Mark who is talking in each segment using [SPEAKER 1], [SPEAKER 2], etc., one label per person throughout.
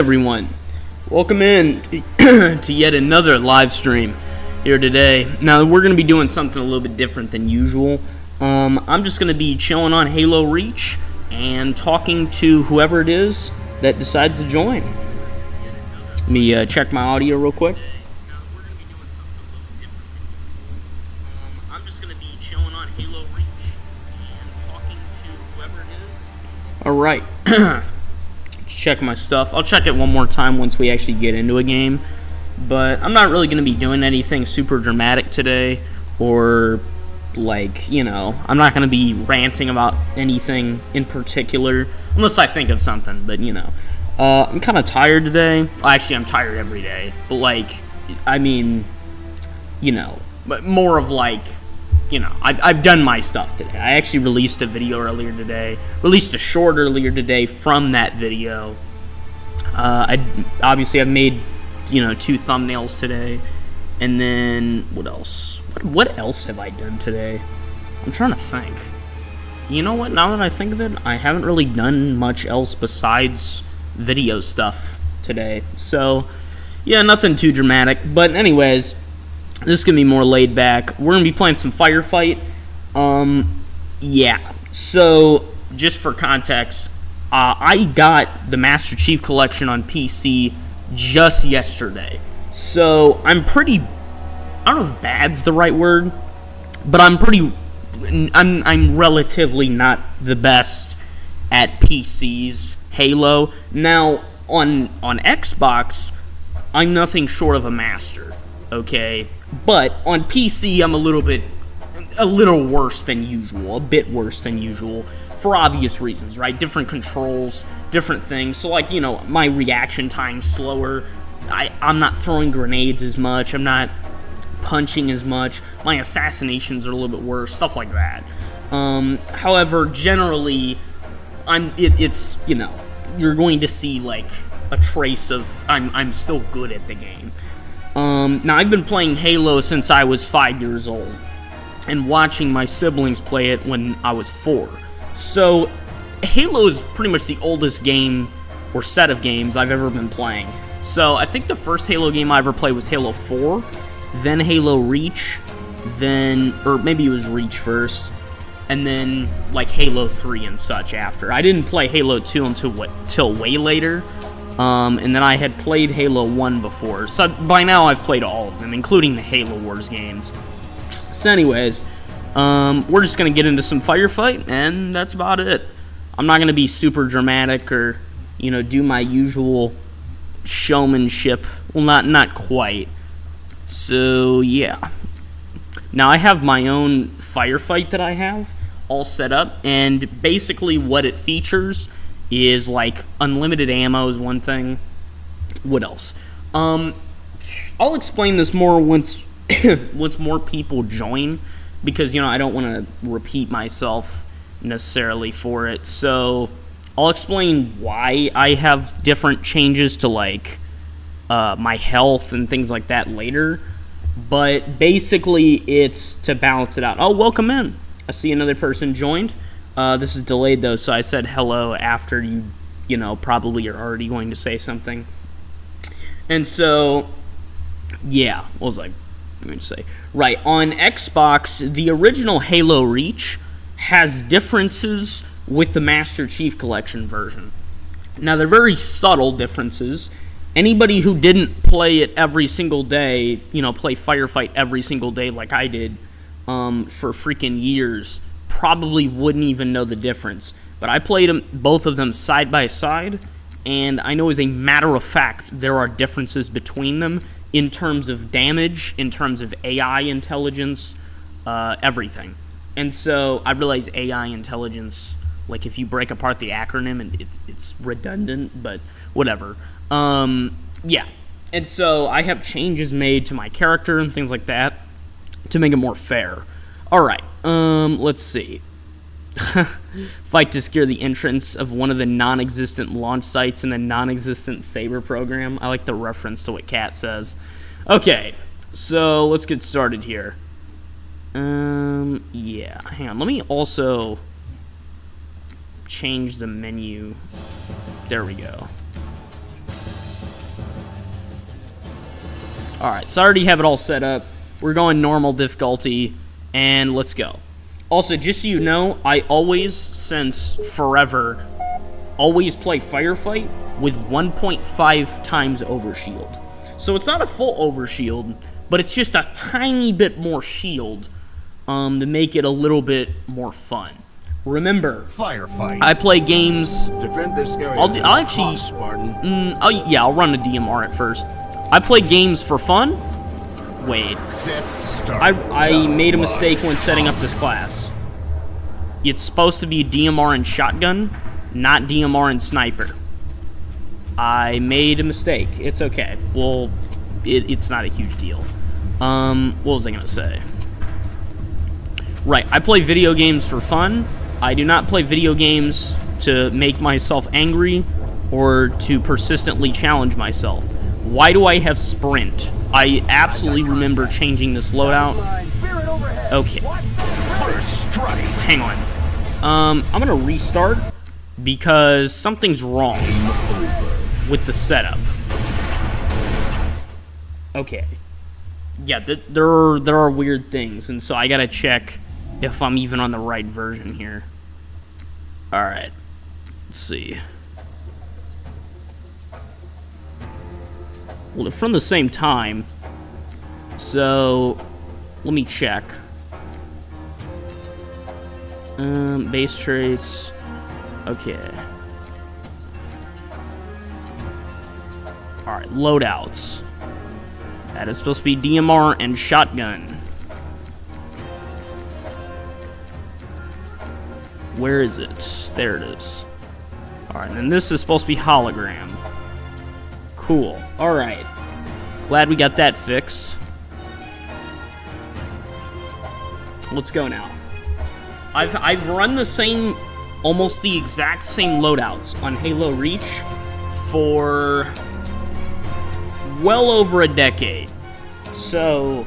[SPEAKER 1] Everyone, welcome in to yet another live stream here today. Now we're going to be doing something a little bit different than usual. I'm just going to be chilling on Halo Reach and talking to whoever it is that decides to join. Let me check my audio real quick. I'm just going to be chilling on Halo Reach and talking to whoever it is. All right. Check my stuff. I'll check it one more time once we actually get into a game, but I'm not really going to be doing anything super dramatic today, or I'm not going to be ranting about anything in particular unless I think of something. But I'm kind of tired today. Actually, I'm tired every day, but more of I've done my stuff today. I actually released a video earlier today, released a short earlier today from that video. I've made, 2 thumbnails today, and then what else? What else have I done today? I'm trying to think. You know what? Now that I think of it, I haven't really done much else besides video stuff today. So, yeah, nothing too dramatic. But anyways, this is going to be more laid back. We're going to be playing some Firefight. Yeah. So, just for context, I got the Master Chief Collection on PC just yesterday. So, I'm pretty... I don't know if bad's the right word, but I'm relatively not the best at PC's Halo. Now, on Xbox, I'm nothing short of a master, okay? But on PC, I'm a little worse than usual, a bit worse than usual, for obvious reasons, right? Different controls, different things. So, my reaction time's slower. I'm not throwing grenades as much. I'm not punching as much. My assassinations are a little bit worse, stuff like that. However, generally, you're going to see, a trace of I'm still good at the game. Now, I've been playing Halo since I was 5 years old, and watching my siblings play it when I was 4. So, Halo is pretty much the oldest game or set of games I've ever been playing. So, I think the first Halo game I ever played was Halo 4, then Halo Reach, or maybe it was Reach first, and then, Halo 3 and such after. I didn't play Halo 2 until way later. And then I had played Halo 1 before. So by now I've played all of them, including the Halo Wars games. So anyways, we're just going to get into some Firefight, and that's about it. I'm not going to be super dramatic or, do my usual showmanship. Well, not quite. So, yeah. Now I have my own Firefight that I have all set up, and basically what it features is unlimited ammo is one thing. What else? I'll explain this more once more people join, because I don't want to repeat myself necessarily for it. So I'll explain why I have different changes to my health and things like that later. But basically it's to balance it out. Oh, welcome in. I see another person joined. This is delayed, though, so I said hello after you probably are already going to say something. And so, yeah, what was I going to say? Right, on Xbox, the original Halo Reach has differences with the Master Chief Collection version. Now, they're very subtle differences. Anybody who didn't play it every single day, play Firefight every single day like I did for freaking years, probably wouldn't even know the difference. But I played both of them side by side, and I know as a matter of fact there are differences between them in terms of damage, in terms of AI intelligence, everything. And so I realize AI intelligence, if you break apart the acronym, and it's redundant, but whatever. Yeah. And so I have changes made to my character and things like that to make it more fair. Alright, let's see. Fight to secure the entrance of one of the non-existent launch sites in the non-existent Saber program. I like the reference to what Kat says. Okay, so let's get started here. Yeah, hang on. Let me also change the menu. There we go. Alright, so I already have it all set up. We're going normal difficulty, and let's go. Also, just so you know, I always, since forever, always play Firefight with 1.5 times overshield. So it's not a full overshield, but it's just a tiny bit more shield to make it a little bit more fun. Remember,
[SPEAKER 2] Firefight.
[SPEAKER 1] I play games.
[SPEAKER 2] Defend this area.
[SPEAKER 1] I'll actually.
[SPEAKER 2] Spartan.
[SPEAKER 1] I'll run a DMR at first. I play games for fun. Wait. I made a mistake when setting up this class. It's supposed to be DMR and shotgun, not DMR and sniper. I made a mistake. It's okay. Well, it's not a huge deal. What was I gonna say? Right, I play video games for fun. I do not play video games to make myself angry or to persistently challenge myself. Why do I have sprint? I absolutely remember changing this loadout. Okay.
[SPEAKER 2] First strike.
[SPEAKER 1] Hang on. I'm gonna restart because something's wrong with the setup. Okay. Yeah, there are weird things, and so I gotta check if I'm even on the right version here. Alright. Let's see. Well, they're from the same time. So, let me check. Base traits. Okay. Alright, loadouts. That is supposed to be DMR and shotgun. Where is it? There it is. Alright, and this is supposed to be hologram. Cool. Alright. Glad we got that fixed. Let's go now. I've run the same, almost the exact same loadouts on Halo Reach for well over a decade. So,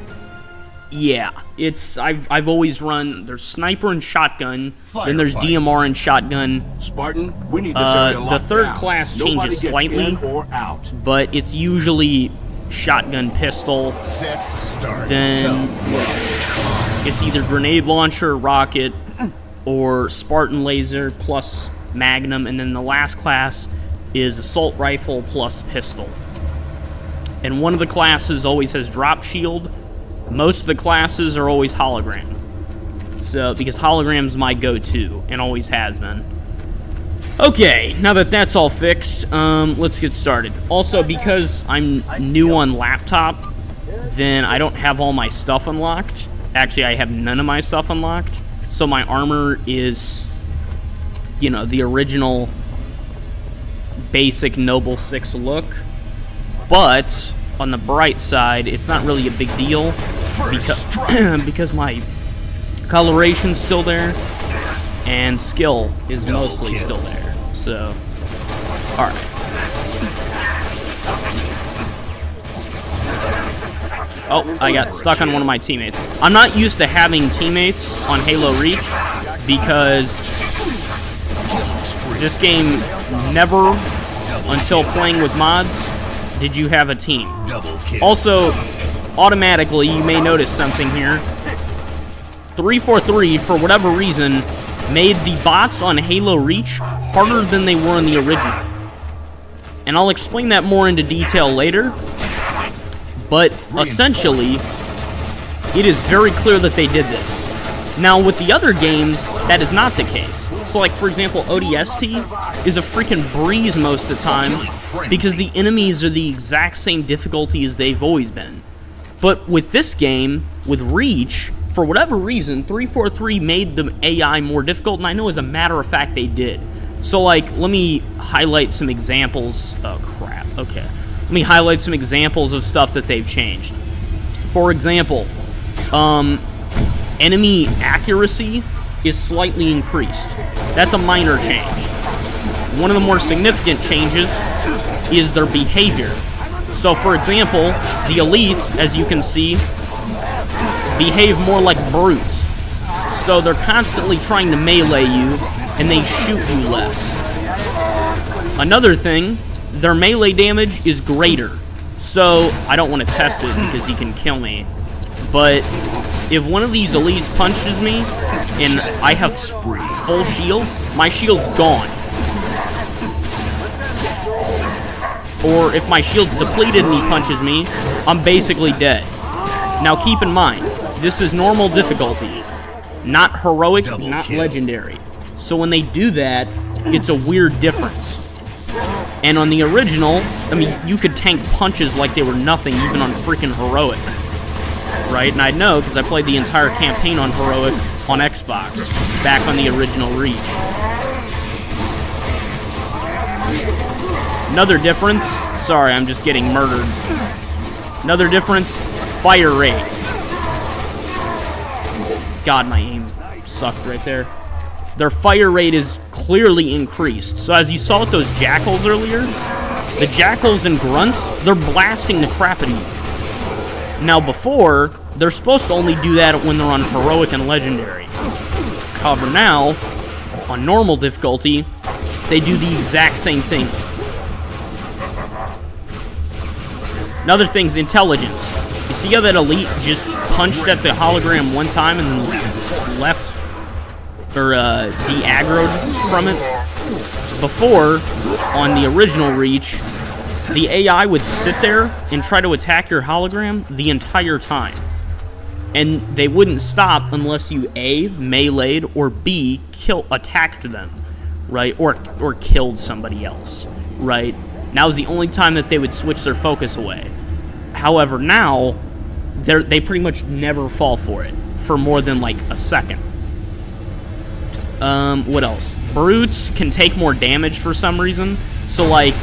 [SPEAKER 1] yeah, I've always run. There's sniper and shotgun. Then there's DMR and shotgun.
[SPEAKER 2] Spartan, we need this area locked
[SPEAKER 1] the third
[SPEAKER 2] down.
[SPEAKER 1] class
[SPEAKER 2] Nobody
[SPEAKER 1] changes
[SPEAKER 2] gets
[SPEAKER 1] slightly,
[SPEAKER 2] in or out.
[SPEAKER 1] but it's usually shotgun pistol.
[SPEAKER 2] Set, start,
[SPEAKER 1] Then it's either grenade launcher, rocket, or Spartan laser plus Magnum, and then the last class is assault rifle plus pistol. And one of the classes always has drop shield. Most of the classes are always hologram. So, because hologram's my go-to, and always has been. Okay, now that that's all fixed, let's get started. Also, because I'm new on laptop, then I don't have all my stuff unlocked. Actually, I have none of my stuff unlocked. So my armor is, you know, the original basic Noble 6 look. But on the bright side, it's not really a big deal because my coloration's still there and skill is mostly still there. So, all right. Oh, I got stuck on one of my teammates. I'm not used to having teammates on Halo Reach because this game never, until playing with mods, did you have a team. Also, automatically, you may notice something here. 343, for whatever reason, made the bots on Halo Reach harder than they were in the original. And I'll explain that more into detail later. But essentially, it is very clear that they did this. Now, with the other games, that is not the case. So, like, for example, ODST is a freaking breeze most of the time because the enemies are the exact same difficulty as they've always been. But with this game, with Reach, for whatever reason, 343 made the AI more difficult, and I know as a matter of fact they did. So, like, let me highlight some examples. Oh, crap. Okay. Let me highlight some examples of stuff that they've changed. For example, enemy accuracy is slightly increased. That's a minor change. One of the more significant changes is their behavior. So, for example, the elites, as you can see, behave more like brutes. So they're constantly trying to melee you, and they shoot you less. Another thing, their melee damage is greater. So, I don't want to test it because he can kill me. But if one of these elites punches me and I have full shield, my shield's gone. Or if my shield's depleted and he punches me, I'm basically dead. Now keep in mind, this is normal difficulty, not heroic, not legendary. So when they do that, it's a weird difference. And on the original, I mean, you could tank punches like they were nothing, even on freaking heroic. Right? And I know, because I played the entire campaign on heroic on Xbox, back on the original Reach. Another difference, sorry, I'm just getting murdered. Another difference, fire rate. God, my aim sucked right there. Their fire rate is clearly increased. So as you saw with those jackals earlier, the jackals and grunts, they're blasting the crap out of you. Now before, they're supposed to only do that when they're on heroic and legendary. However now, on normal difficulty, they do the exact same thing. Another thing's intelligence. You see how that elite just punched at the hologram one time and then left, or de-aggroed from it? Before, on the original Reach, the AI would sit there and try to attack your hologram the entire time. And they wouldn't stop unless you A, meleeed, or B, attacked them, right? Or killed somebody else, right? Now is the only time that they would switch their focus away. However, now, they pretty much never fall for it for more than like a second. What else? Brutes can take more damage for some reason. So like,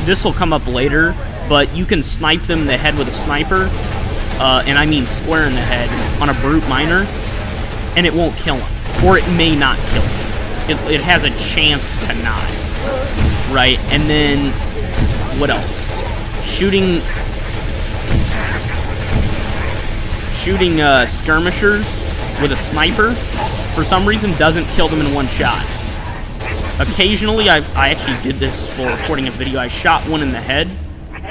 [SPEAKER 1] this will come up later, but you can snipe them in the head with a sniper, and I mean square in the head, on a brute miner, and it won't kill him. Or it may not kill him. It has a chance to not. Right? And then, what else? Shooting skirmishers with a sniper, for some reason, doesn't kill them in one shot. Occasionally, I actually did this for recording a video. I shot one in the head,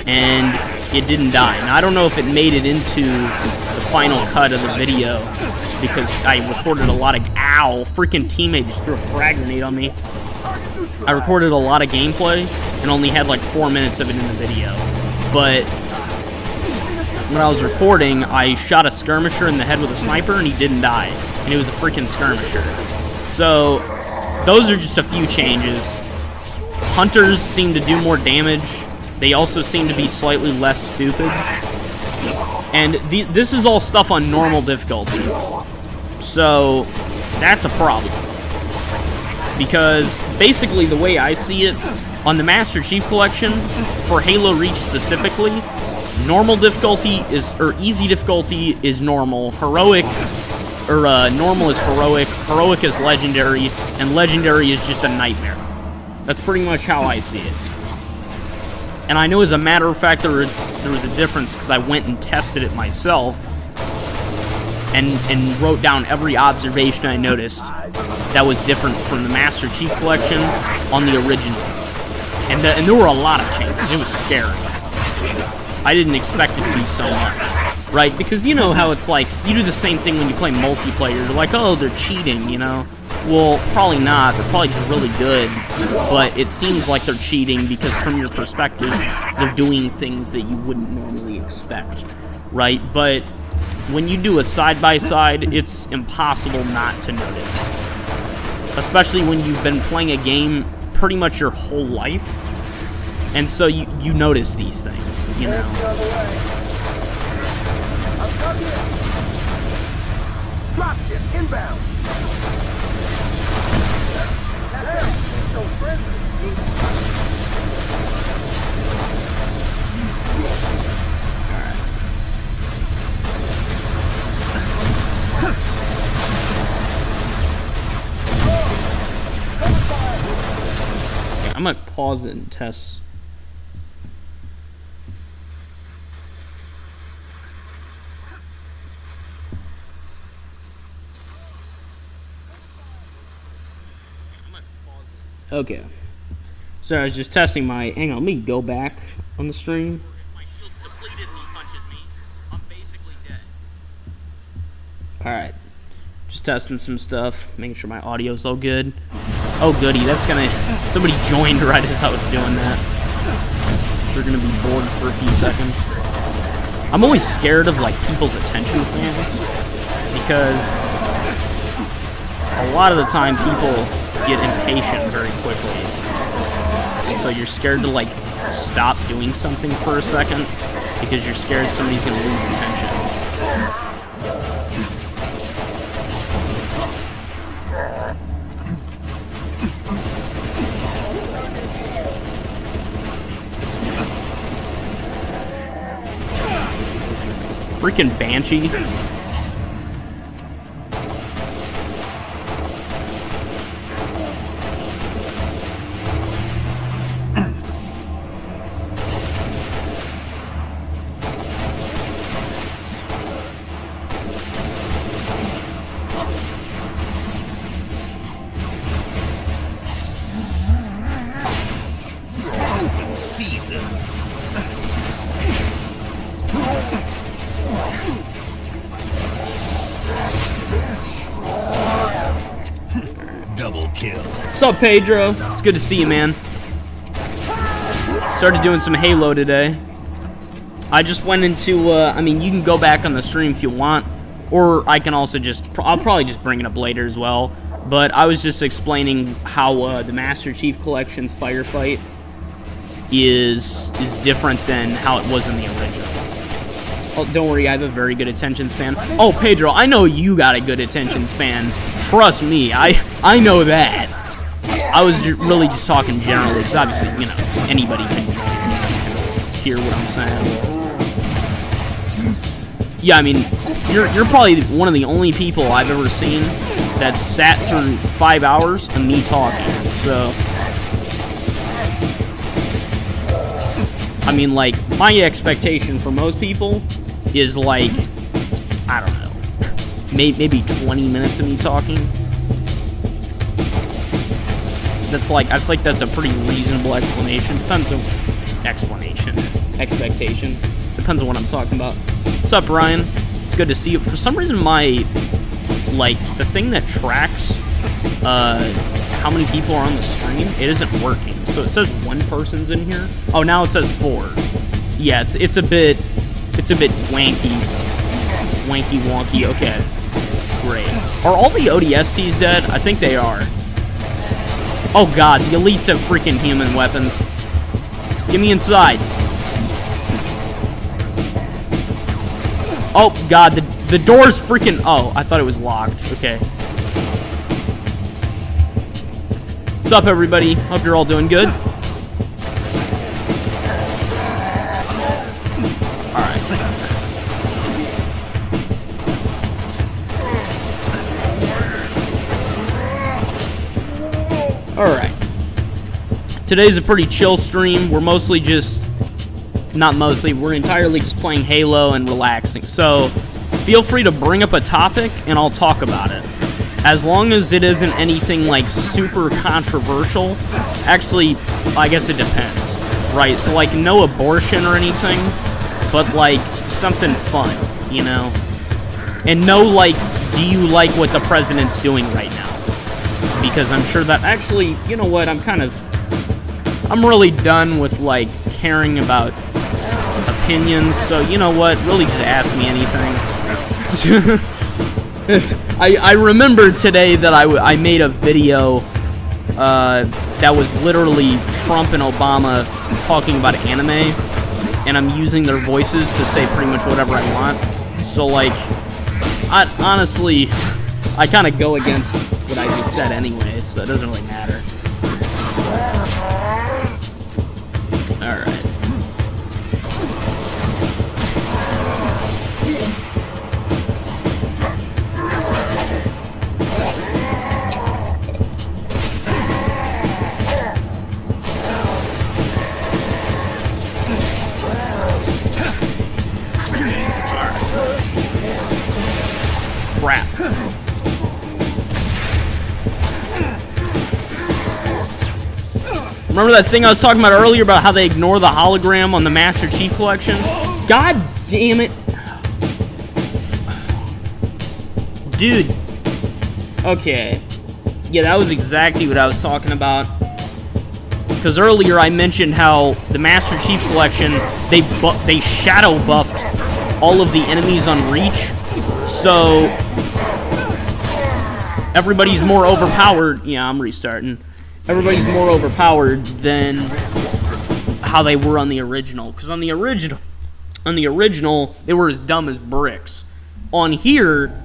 [SPEAKER 1] and it didn't die. Now, I don't know if it made it into the final cut of the video, because I recorded a lot of... Ow! Freaking teammate just threw a frag grenade on me. I recorded a lot of gameplay, and only had like 4 minutes of it in the video. But when I was recording, I shot a skirmisher in the head with a sniper, and he didn't die. And it was a freaking skirmisher. So, those are just a few changes. Hunters seem to do more damage. They also seem to be slightly less stupid. And this is all stuff on normal difficulty. So, that's a problem. Because, basically, the way I see it, on the Master Chief Collection, for Halo Reach specifically, normal difficulty is, or easy difficulty is normal, heroic, or normal is heroic, heroic is legendary, and legendary is just a nightmare. That's pretty much how I see it. And I know as a matter of fact there was a difference because I went and tested it myself and wrote down every observation I noticed that was different from the Master Chief Collection on the original. And there were a lot of changes. It was scary. I didn't expect it to be so much. Right? Because you know how it's like, you do the same thing when you play multiplayer. You're like, oh, they're cheating, you know? Well, probably not. They're probably just really good. But it seems like they're cheating because from your perspective, they're doing things that you wouldn't normally expect. Right? But when you do a side-by-side, it's impossible not to notice. Especially when you've been playing a game pretty much your whole life. And so you notice these things, you know?
[SPEAKER 3] Dropship inbound. So friendly.
[SPEAKER 1] I'm gonna pause it and test. Okay. So I was just testing my... Hang on, let me go back on the stream. Alright. Just testing some stuff, making sure my audio's all good. Oh goody, that's gonna... Somebody joined right as I was doing that. So they're gonna be bored for a few seconds. I'm always scared of, like, people's attention spans. Because a lot of the time people get impatient very quickly. And so you're scared to, like, stop doing something for a second. Because you're scared somebody's gonna lose attention. Freaking Banshee.
[SPEAKER 2] Open season. Double kill.
[SPEAKER 1] What's up, Pedro? It's good to see you, man. Started doing some Halo today. I just went into, I mean, you can go back on the stream if you want, or I can also just, I'll probably just bring it up later as well, but I was just explaining how the Master Chief Collection's Firefight is different than how it was in the original. Oh, don't worry, I have a very good attention span. Oh, Pedro, I know you got a good attention span. Trust me, I know that. I was really just talking generally, because obviously, you know, anybody can hear what I'm saying. Yeah, I mean, you're probably one of the only people I've ever seen that sat through 5 hours of me talking. So, I mean, like, my expectation for most people is like, I don't know, maybe 20 minutes of me talking. That's like, I feel like that's a pretty reasonable explanation. Depends on expectation. Depends on what I'm talking about. What's up, Ryan? It's good to see you. For some reason, my, like, the thing that tracks how many people are on the stream, it isn't working. So it says one person's in here. Oh, now it says 4. Yeah, it's a bit wanky wonky. Okay, great. Are all the ODSTs dead? I think they are. Oh god, the elites have freaking human weapons. Get me inside. Oh god, the door's freaking... Oh, I thought it was locked. Okay. What's up, everybody? Hope you're all doing good. Alright. Today's a pretty chill stream. We're mostly just... Not mostly, we're entirely just playing Halo and relaxing. So, feel free to bring up a topic and I'll talk about it. As long as it isn't anything, like, super controversial. Actually, I guess it depends. Right, so, like, no abortion or anything. But, like, something fun, you know? And no, like, do you like what the president's doing right now? Because I'm sure that, actually, you know what, I'm really done with, like, caring about opinions, so, you know what, really just ask me anything. I remembered today that I made a video, that was literally Trump and Obama talking about anime, and I'm using their voices to say pretty much whatever I want, so, like, honestly, I kind of go against what I just said anyway, so it doesn't really matter. Alright. Crap. Remember that thing I was talking about earlier about how they ignore the hologram on the Master Chief Collection? God damn it. Dude. Okay. Yeah, that was exactly what I was talking about. Because earlier I mentioned how the Master Chief Collection, they shadow buffed all of the enemies on Reach. So everybody's more overpowered. Yeah, I'm restarting. Everybody's more overpowered than how they were on the original. Because on the original, they were as dumb as bricks. On here,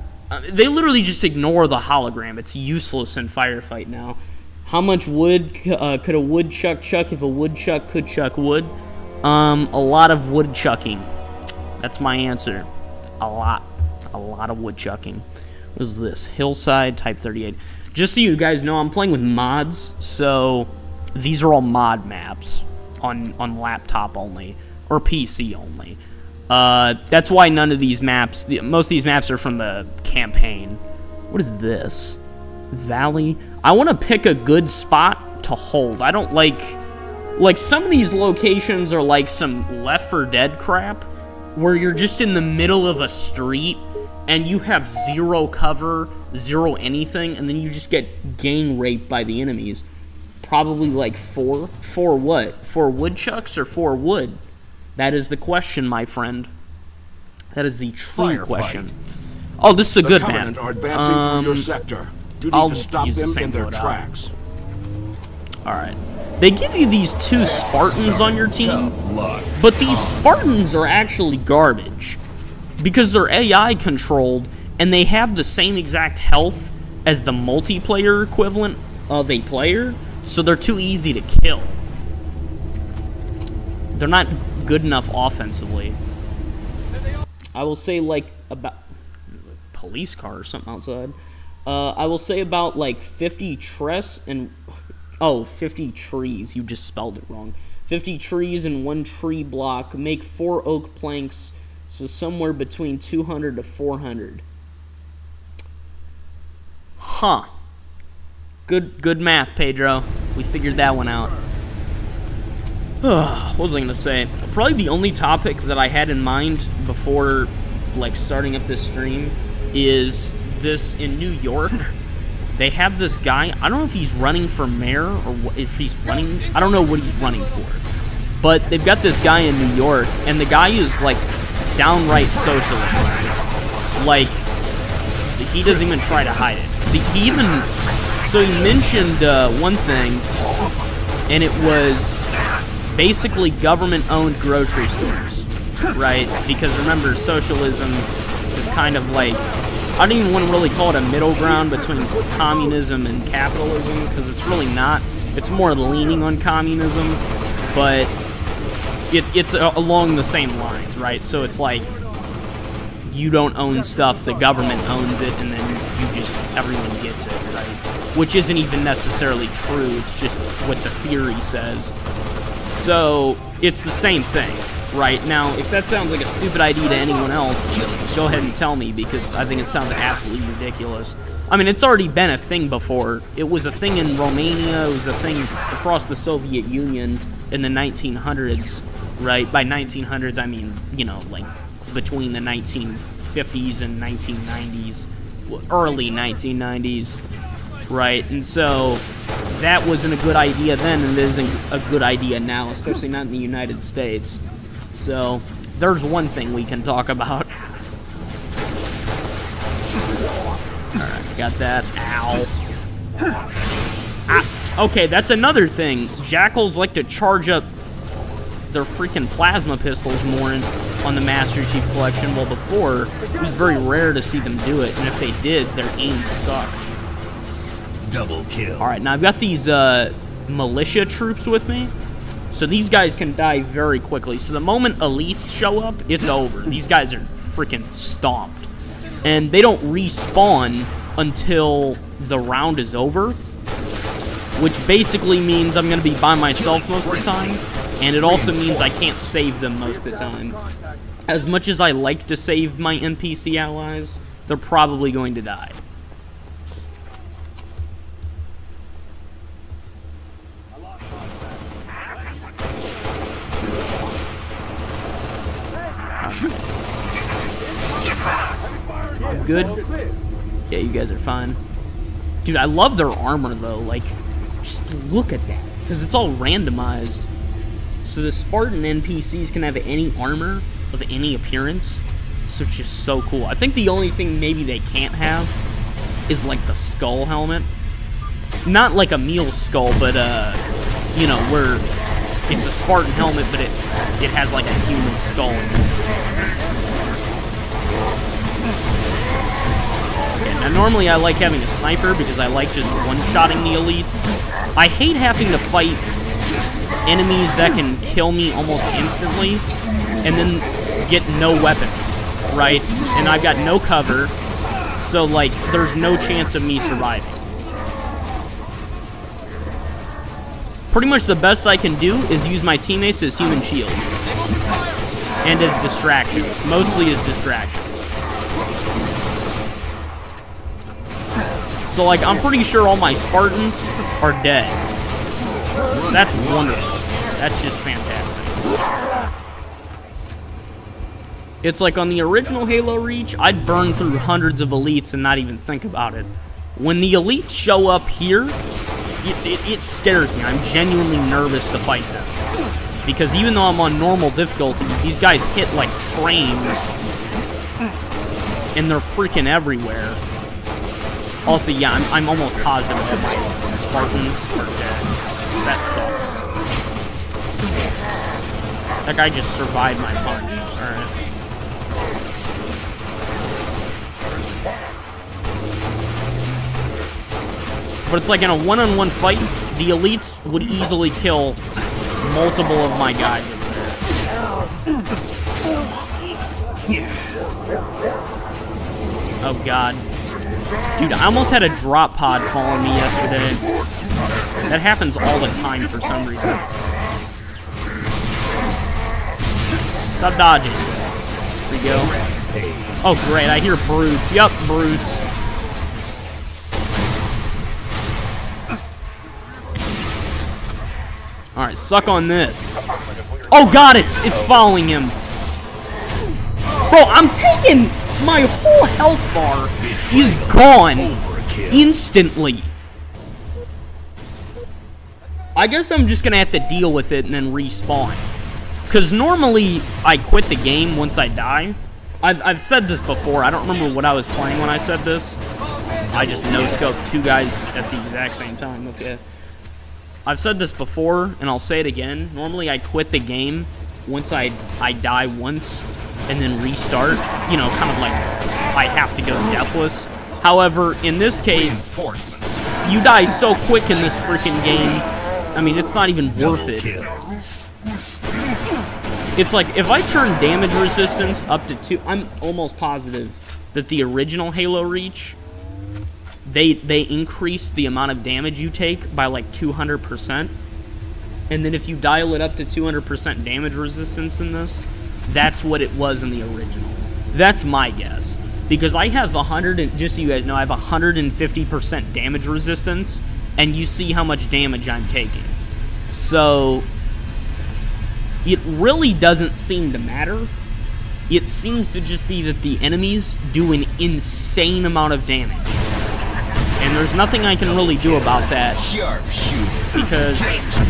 [SPEAKER 1] they literally just ignore the hologram. It's useless in Firefight now. How much wood could a woodchuck chuck if a woodchuck could chuck wood? A lot of wood chucking. That's my answer. A lot of wood chucking. What is this? Hillside Type 38. Just so you guys know, I'm playing with mods, so these are all mod maps on laptop only or PC only. That's why none of these maps, most of these maps are from the campaign. What is this? Valley. I want to pick a good spot to hold. I don't like some of these locations are like some Left 4 Dead crap, where you're just in the middle of a street and you have zero cover, zero anything, and then you just get gang raped by the enemies. Probably like four what? 4 woodchucks or 4 wood? That is the question, my friend. That is the true question. Oh, this is a good map.
[SPEAKER 4] Are advancing through your sector. You need to stop them in their tracks.
[SPEAKER 1] Alright. They give you these 2 Spartans on your team, but these Spartans are actually garbage. Because they're AI controlled, and they have the same exact health as the multiplayer equivalent of a player, so they're too easy to kill. They're not good enough offensively. I will say, like, about... police car or something outside. I will say about, like, 50 trees and... Oh, 50 trees. You just spelled it wrong. 50 trees and 1 tree block. Make 4 oak planks, so somewhere between 200 to 400. Huh. Good math, Pedro. We figured that one out. What was I going to say? Probably the only topic that I had in mind before, like, starting up this stream is this in New York. They have this guy. I don't know if he's running for mayor or if he's running. I don't know what he's running for. But they've got this guy in New York, and the guy is, like, downright socialist. Like, he doesn't even try to hide it. So he mentioned one thing, and it was basically government-owned grocery stores, right? Because remember, socialism is kind of like, I don't even want to really call it a middle ground between communism and capitalism, because it's really not. It's more leaning on communism, but it's along the same lines, right? So it's like, you don't own stuff, the government owns it, and then everyone gets it, right? Which isn't even necessarily true, it's just what the theory says. So, it's the same thing, right? Now, if that sounds like a stupid idea to anyone else, go ahead and tell me, because I think it sounds absolutely ridiculous. I mean, it's already been a thing before. It was a thing in Romania, it was a thing across the Soviet Union in the 1900s, right? By 1900s, I mean, you know, like, between the 1950s and 1990s, early 1990s, right? And so that wasn't a good idea then, and it isn't a good idea now, especially not in the United States. So there's one thing we can talk about. Alright, got that. Ow. Ah, okay, that's another thing. Jackals like to charge up their freaking plasma pistols more on the Master Chief Collection. Well, before, it was very rare to see them do it, and if they did, their aim sucked.
[SPEAKER 2] Double kill.
[SPEAKER 1] Alright, now I've got these militia troops with me, so these guys can die very quickly. So the moment elites show up, it's over. These guys are freaking stomped. And they don't respawn until the round is over, which basically means I'm going to be by myself most of the time. And it also means I can't save them most of the time. As much as I like to save my NPC allies, they're probably going to die. Good. Yeah, you guys are fine. Dude, I love their armor, though. Like, just look at that. Because it's all randomized. So the Spartan NPCs can have any armor of any appearance. So it's just so cool. I think the only thing maybe they can't have is, like, the skull helmet. Not like a meal skull, but, you know, where it's a Spartan helmet, but it has, like, a human skull. Now, normally I like having a sniper because I like just one-shotting the elites. I hate having to fight enemies that can kill me almost instantly and then get no weapons, right? And I've got no cover, so, like, there's no chance of me surviving. Pretty much the best I can do is use my teammates as human shields. And as distractions. Mostly as distractions. So, like, I'm pretty sure all my Spartans are dead. So that's wonderful. That's just fantastic. It's like on the original Halo Reach, I'd burn through hundreds of elites and not even think about it. When the elites show up here, it scares me. I'm genuinely nervous to fight them. Because even though I'm on normal difficulty, these guys hit like trains. And they're freaking everywhere. Also, yeah, I'm almost positive all my Spartans are dead. That sucks. That guy just survived my punch. Alright. But it's like in a one-on-one fight, the elites would easily kill multiple of my guys over there. Oh god. Dude, I almost had a drop pod fall on me yesterday. That happens all the time for some reason. Stop dodging. There we go. Oh great, I hear brutes. Yup, brutes. Alright, suck on this. Oh god, it's following him. Bro, I'm taking... My whole health bar is gone instantly. I guess I'm just gonna have to deal with it and then respawn. Because normally, I quit the game once I die. I've said this before. I don't remember what I was playing when I said this. I just no-scoped two guys at the exact same time. Okay. I've said this before, and I'll say it again. Normally, I quit the game once I die once and then restart. You know, kind of like I have to go deathless. However, in this case, you die so quick in this freaking game. I mean, it's not even worth it. It's like, if I turn damage resistance up to 2, I'm almost positive that the original Halo Reach, they increased the amount of damage you take by like 200%. And then if you dial it up to 200% damage resistance in this, that's what it was in the original. That's my guess. Because I have just so you guys know, I have 150% damage resistance, and you see how much damage I'm taking. So, it really doesn't seem to matter. It seems to just be that the enemies do an insane amount of damage. And there's nothing I can really do about that, because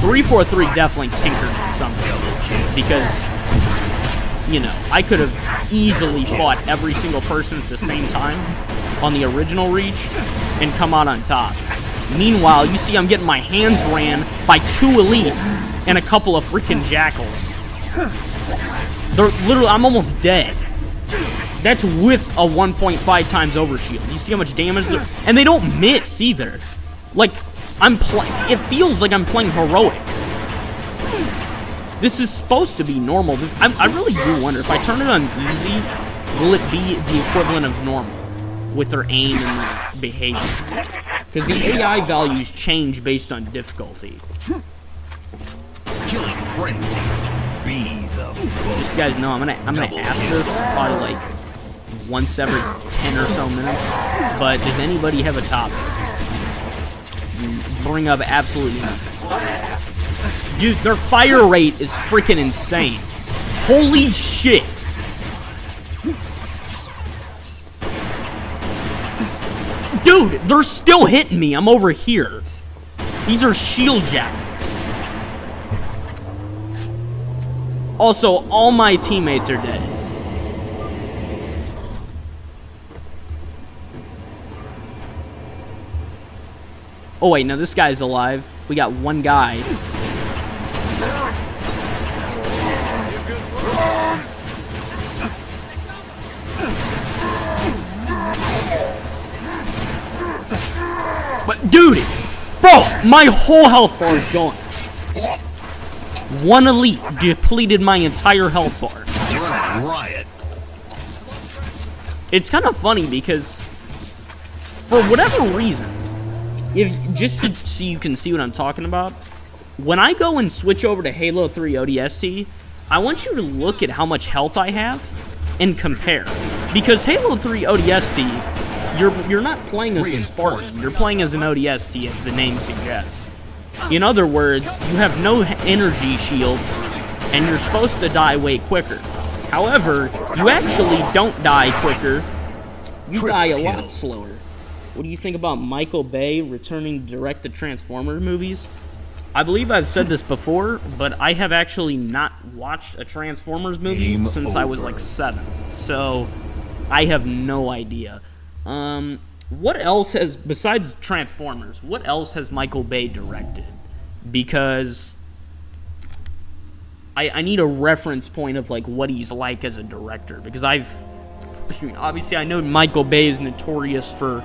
[SPEAKER 1] 343 definitely tinkered with something. Because, you know, I could have easily fought every single person at the same time on the original Reach and come out on top. Meanwhile, you see I'm getting my hands ran by 2 elites and a couple of freaking jackals. They're literally, I'm almost dead. That's with a 1.5 times overshield. You see how much damage they're... And they don't miss either. Like, it feels like I'm playing heroic. This is supposed to be normal. I really do wonder, if I turn it on easy, will it be the equivalent of normal with their aim and their behavior? Because the AI values change based on difficulty.
[SPEAKER 2] Killing frenzy. Be the
[SPEAKER 1] Just so you guys know, I'm gonna ask this probably like once every 10 or so minutes. But does anybody have a topic? Bring up absolutely nothing. Dude, their fire rate is freaking insane. Holy shit. Dude, they're still hitting me. I'm over here. These are shield jackets. Also, all my teammates are dead. Oh wait, no, this guy's alive. We got one guy. But dude, bro, my whole health bar is gone. One elite depleted my entire health bar.
[SPEAKER 2] Riot.
[SPEAKER 1] It's kind of funny because, for whatever reason, so you can see what I'm talking about, when I go and switch over to Halo 3 ODST, I want you to look at how much health I have and compare. Because Halo 3 ODST, you're not playing as a Spartan, you're playing as an ODST, as the name suggests. In other words, you have no energy shields, and you're supposed to die way quicker. However, you actually don't die quicker, you die a lot slower. What do you think about Michael Bay returning to direct the Transformers movies? I believe I've said this before, but I have actually not watched a Transformers movie since I was like 7. So, I have no idea. What else has, besides Transformers, what else has Michael Bay directed? Because I need a reference point of like what he's like as a director. Because obviously I know Michael Bay is notorious for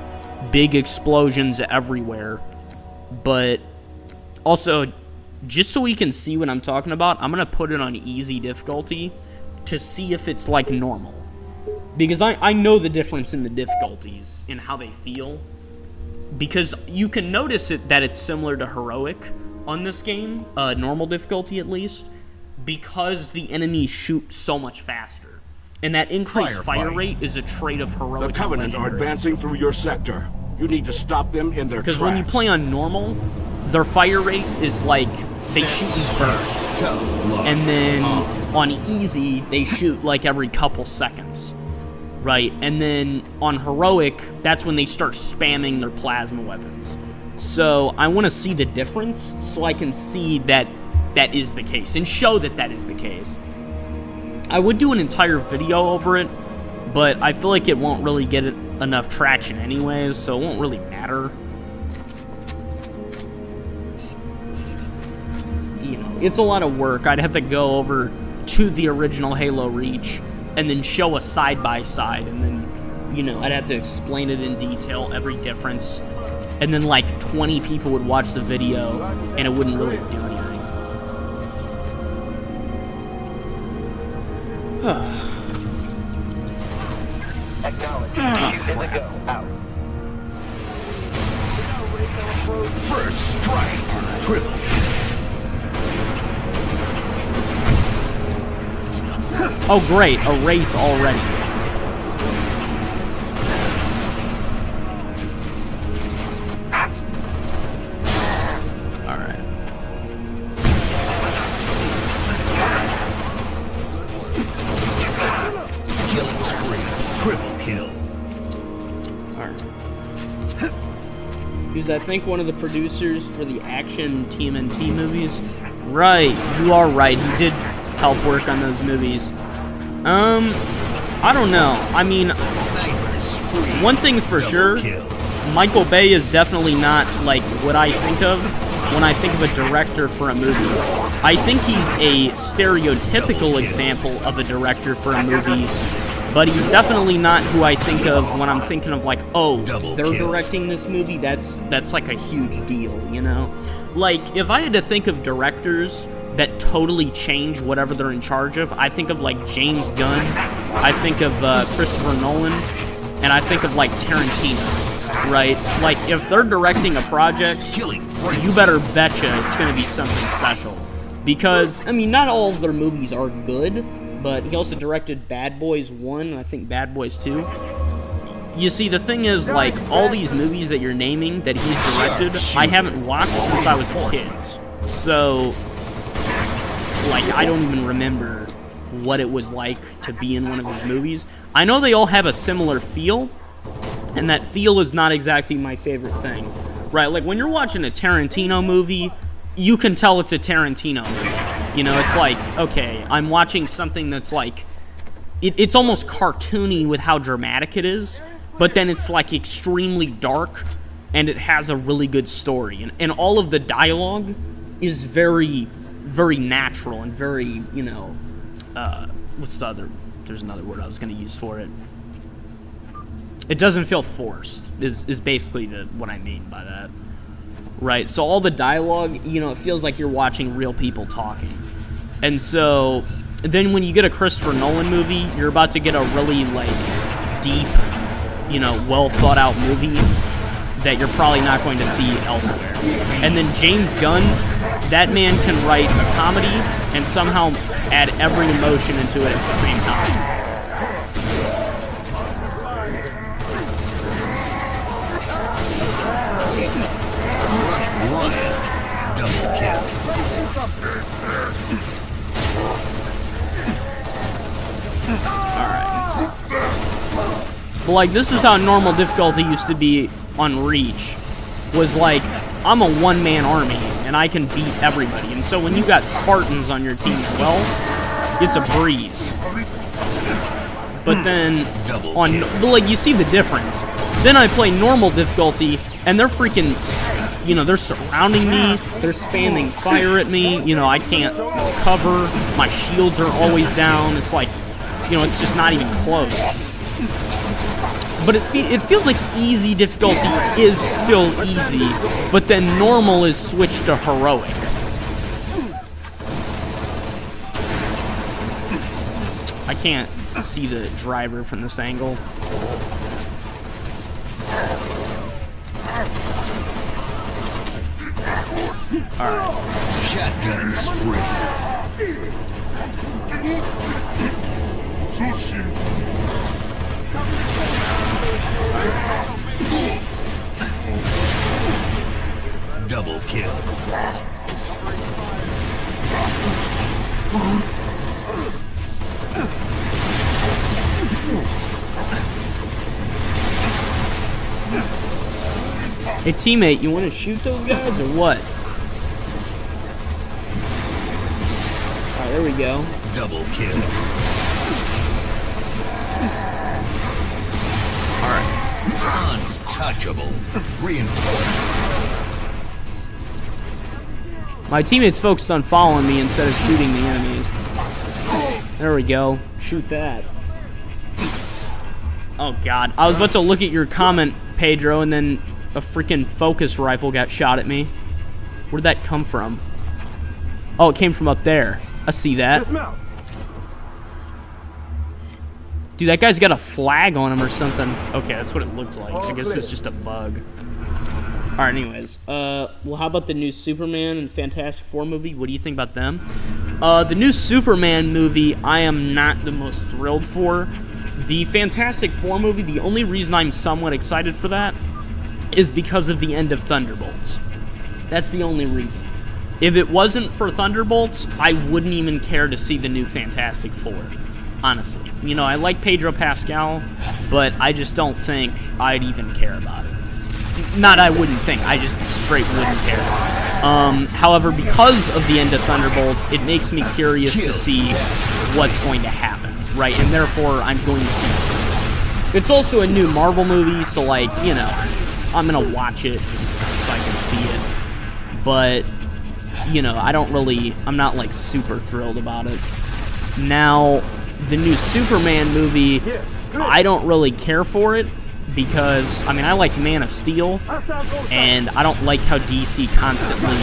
[SPEAKER 1] big explosions everywhere, but also, just so we can see what I'm talking about, I'm gonna put it on easy difficulty to see if it's like normal. Because I know the difference in the difficulties and how they feel. Because you can notice that it's similar to heroic on this game, normal difficulty at least, because the enemies shoot so much faster. And that increased fire rate is a trait of heroic.
[SPEAKER 4] The Covenant are advancing through your sector. You need to stop them in their tracks.
[SPEAKER 1] Because when you play on normal, their fire rate is like, they shoot in bursts. And then on easy, they shoot like every couple seconds. Right? And then on heroic, that's when they start spamming their plasma weapons. So I want to see the difference so I can see that that is the case and show that that is the case. I would do an entire video over it, but I feel like it won't really get enough traction anyways, so it won't really matter. You know, it's a lot of work. I'd have to go over to the original Halo Reach and then show a side-by-side, and then, you know, I'd have to explain it in detail, every difference, and then like 20 people would watch the video, and it wouldn't really do anything.
[SPEAKER 2] First strike. Triple.
[SPEAKER 1] Oh great, a Wraith already. Alright.
[SPEAKER 2] Killing spree. Triple kill.
[SPEAKER 1] Alright. He was, I think, one of the producers for the action TMNT movies. Right, you are right. He did help work on those movies. I don't know. I mean, one thing's for sure, Michael Bay is definitely not like what I think of when I think of a director for a movie. I think he's a stereotypical example of a director for a movie, but he's definitely not who I think of when I'm thinking of like, oh, they're directing this movie, that's like a huge deal, you know? Like, if I had to think of directors that totally change whatever they're in charge of, I think of like James Gunn, I think of Christopher Nolan, and I think of like Tarantino, right? Like, if they're directing a project, you better betcha it's gonna be something special. Because, I mean, not all of their movies are good, but he also directed Bad Boys 1, and I think Bad Boys 2. You see, the thing is, like, all these movies that you're naming that he's directed, I haven't watched since I was a kid. So, like, I don't even remember what it was like to be in one of his movies. I know they all have a similar feel, And that feel is not exactly my favorite thing, right? Like, when you're watching a Tarantino movie, you can tell it's a Tarantino movie. You know, it's like, okay, I'm watching something that's like, it's almost cartoony with how dramatic it is, but then it's like extremely dark, and it has a really good story. And all of the dialogue is very, very natural and very, you know, what's the other, there's another word I was going to use for it. It doesn't feel forced, is basically what I mean by that. Right, so all the dialogue, you know, it feels like you're watching real people talking. And so, then when you get a Christopher Nolan movie, you're about to get a really, like, deep, you know, well-thought-out movie that you're probably not going to see elsewhere. And then James Gunn, that man can write a comedy and somehow add every emotion into it at the same time.
[SPEAKER 2] Double kill.
[SPEAKER 1] Alright. But, like, this is how normal difficulty used to be on Reach. Was like, I'm a one-man army, and I can beat everybody. And so when you got Spartans on your team as well, it's a breeze. But then, but like, you see the difference. Then I play normal difficulty, and they're freaking, you know, they're surrounding me, they're spamming fire at me, you know, I can't cover, my shields are always down, it's like, you know, it's just not even close. But it feels like easy difficulty is still easy, but then normal is switched to heroic. I can't see the driver from this angle.
[SPEAKER 2] Alright. Shotgun spree. Double kill.
[SPEAKER 1] Hey teammate, you want to shoot those guys or what? Alright, there we go.
[SPEAKER 2] Double kill. Alright. Untouchable. Reinforcement.
[SPEAKER 1] My teammate's focused on following me instead of shooting the enemies. There we go. Shoot that. Oh god. I was about to look at your comment, Pedro, and then a freaking focus rifle got shot at me. Where'd that come from? Oh, it came from up there. I see that.
[SPEAKER 3] Dismount.
[SPEAKER 1] Dude, that guy's got a flag on him or something. Okay, that's what it looked like. I guess it was just a bug. Alright, anyways. Well, how about the new Superman and Fantastic Four movie? What do you think about them? The new Superman movie, I am not the most thrilled for. The Fantastic Four movie, the only reason I'm somewhat excited for that is because of the end of Thunderbolts. That's the only reason. If it wasn't for Thunderbolts, I wouldn't even care to see the new Fantastic Four. Honestly. You know, I like Pedro Pascal, but I just don't think I'd even care about it. Not I wouldn't think, I just straight wouldn't care. However, because of the end of Thunderbolts, it makes me curious to see what's going to happen, right? And therefore, I'm going to see it. It's also a new Marvel movie, so, like, you know, I'm going to watch it just so I can see it. But, you know, I'm not, like, super thrilled about it. Now, the new Superman movie, I don't really care for it. Because, I mean, I liked Man of Steel, and I don't like how DC constantly,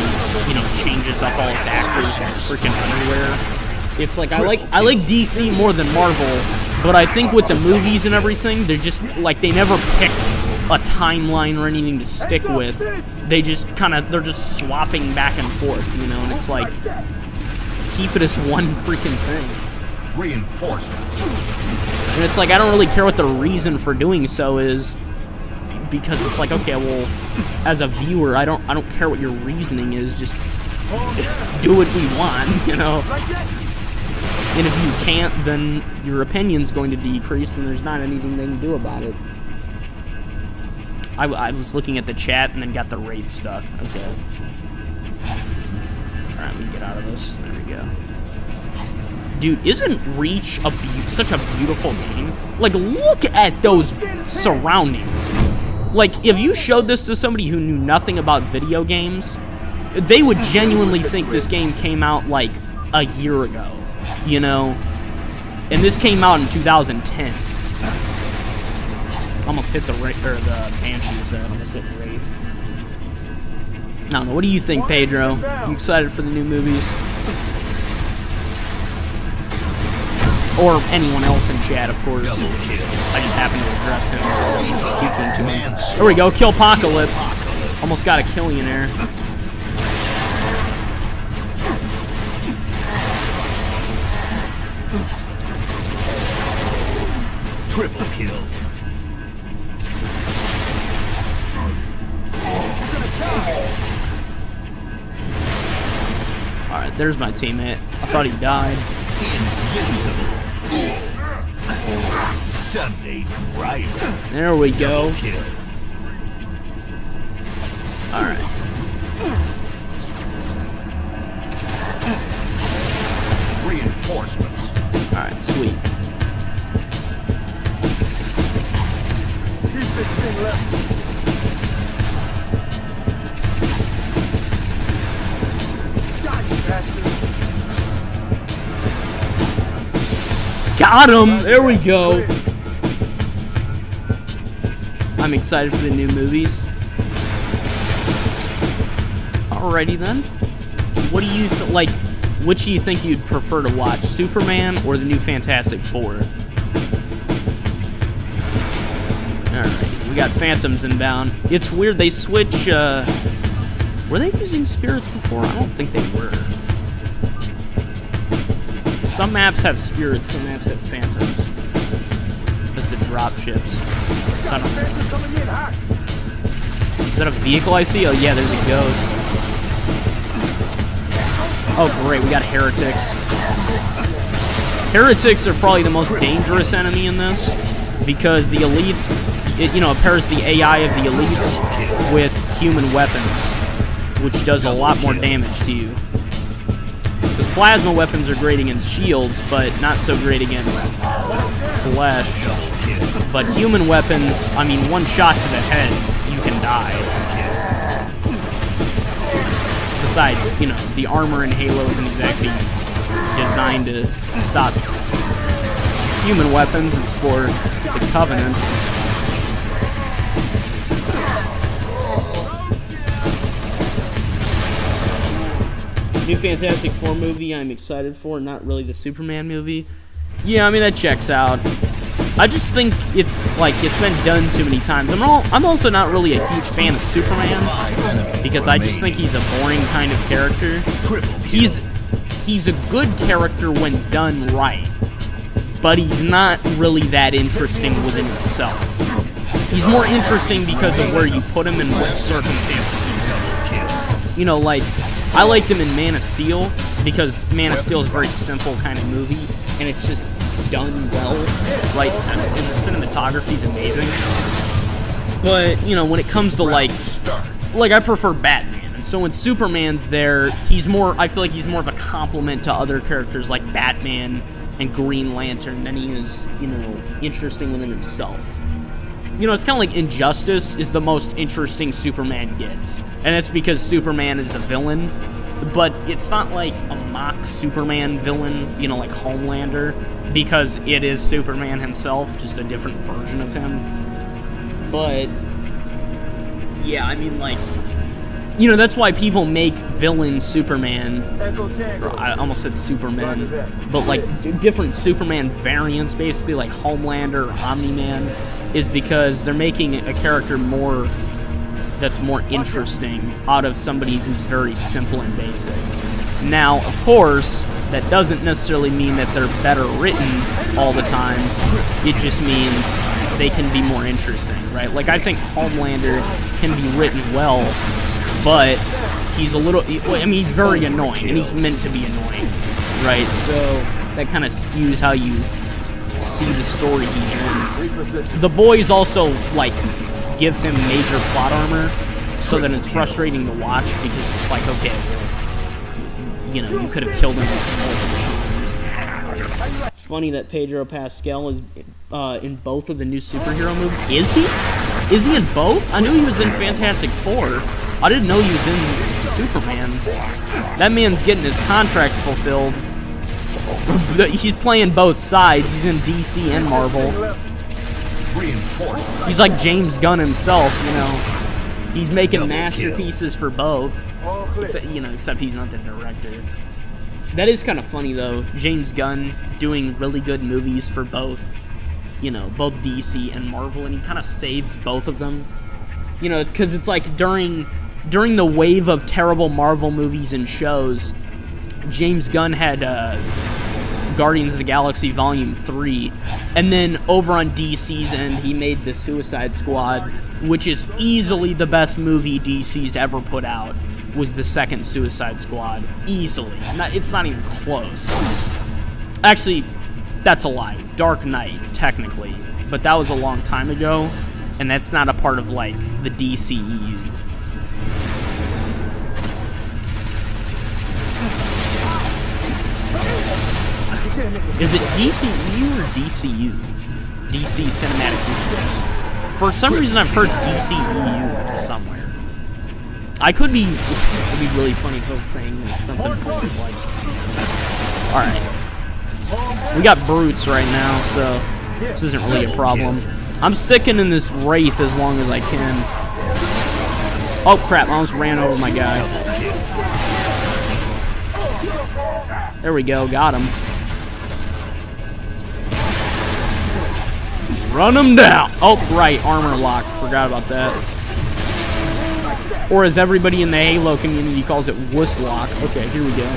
[SPEAKER 1] you know, changes up all its actors and freaking underwear. It's like, I like DC more than Marvel, but I think with the movies and everything, they're just, like, they never pick a timeline or anything to stick with. They just they're just swapping back and forth, you know, and it's like, keep it as one freaking thing.
[SPEAKER 2] Reinforcements.
[SPEAKER 1] And it's like, I don't really care what the reason for doing so is, because it's like, okay, well, as a viewer, I don't care what your reasoning is, just do what we want, you know? And if you can't, then your opinion's going to decrease, and there's not anything they can do about it. I was looking at the chat and then got the Wraith stuck. Okay. Alright, let me get out of this. There we go. Dude, isn't Reach such a beautiful game? Like, look at those surroundings. Like, if you showed this to somebody who knew nothing about video games, they would genuinely think this game came out, like, a year ago, you know? And this came out in 2010. Almost hit the Banshee with that. Almost hit Wraith. I don't know. What do you think, Pedro? You excited for the new movies? Or anyone else in chat, of course. I just happened to address him. Speaking to him. There we go. Kill Apocalypse. Almost got a killionaire.
[SPEAKER 2] Triple kill.
[SPEAKER 1] Alright, there's my teammate. I thought he died.
[SPEAKER 2] Invincible. Sunday driver.
[SPEAKER 1] There we go.
[SPEAKER 2] Kill.
[SPEAKER 1] Alright.
[SPEAKER 2] Reinforcements.
[SPEAKER 1] Alright, sweet.
[SPEAKER 3] Keep this thing left. God, you bastards.
[SPEAKER 1] Got him! There we go. I'm excited for the new movies. Alrighty then. What do you like? Which do you think you'd prefer to watch, Superman or the new Fantastic Four? Alright, we got Phantoms inbound. It's weird, they switch, were they using spirits before? I don't think they were. Some maps have spirits, some maps have phantoms. As the drop ships. So I don't know. Is that a vehicle I see? Oh yeah, there he goes. Oh great, we got heretics. Heretics are probably the most dangerous enemy in this, because the elites, it pairs the AI of the elites with human weapons, which does a lot more damage to you. Because plasma weapons are great against shields, but not so great against flesh. But human weapons, I mean, one shot to the head, you can die. Besides, the armor in Halo isn't exactly designed to stop human weapons, it's for the Covenant. New Fantastic Four movie I'm excited for, not really the Superman movie. Yeah, I mean, that checks out. I just think it's been done too many times. I'm also not really a huge fan of Superman, because I just think he's a boring kind of character. He's a good character when done right, but he's not really that interesting within himself. He's more interesting because of where you put him and what circumstances he's in. Like, I liked him in Man of Steel, because Man of Steel is a very simple kind of movie, and it's just done well. Like, and the cinematography is amazing. But, when it comes to, like, I prefer Batman. And so when Superman's there, I feel like he's more of a compliment to other characters like Batman and Green Lantern than he is, interesting within himself. It's kind of like Injustice is the most interesting Superman gets. And that's because Superman is a villain. But it's not like a mock Superman villain, like Homelander, because it is Superman himself, just a different version of him. But, yeah, I mean, like, that's why people make villain Superman, I almost said Superman, but, like, different Superman variants, basically, like Homelander or Omni-Man, is because they're making a character that's more interesting out of somebody who's very simple and basic. Now, of course, that doesn't necessarily mean that they're better written all the time. It just means they can be more interesting, right? Like, I think Homelander can be written well, but he's he's very annoying, and he's meant to be annoying, right? So that kind of skews how you see the story he's in. The boys also, like, gives him major plot armor, so that it's frustrating to watch because it's like, okay, well, you know, you could have killed him multiple times. It's funny that Pedro Pascal is in both of the new superhero movies. Is he? Is he in both? I knew he was in Fantastic Four. I didn't know he was in Superman. That man's getting his contracts fulfilled. He's playing both sides. He's in DC and Marvel. He's like James Gunn himself, you know. He's making masterpieces for both. Except, you know, except he's not the director. That is kind of funny though. James Gunn doing really good movies for both, you know, both DC and Marvel, and he kind of saves both of them. You know, because it's like during the wave of terrible Marvel movies and shows, James Gunn had Guardians of the Galaxy Volume 3, and then over on DC's end, he made the Suicide Squad, which is easily the best movie DC's ever put out, was the second Suicide Squad. Easily. It's not even close. Actually, that's a lie. Dark Knight, technically. But that was a long time ago, and that's not a part of, like, the DCEU. Is it DCEU or DCU? DC Cinematic Universe. For some reason, I've heard DCEU from somewhere. I could be. It would be really funny if I was saying something like. All right, we got brutes right now, so this isn't really a problem. I'm sticking in this Wraith as long as I can. Oh crap! I almost ran over my guy. There we go. Got him. Run him down! Oh, right, armor lock. Forgot about that. Or as everybody in the Halo community calls it, wuss lock. Okay, here we go.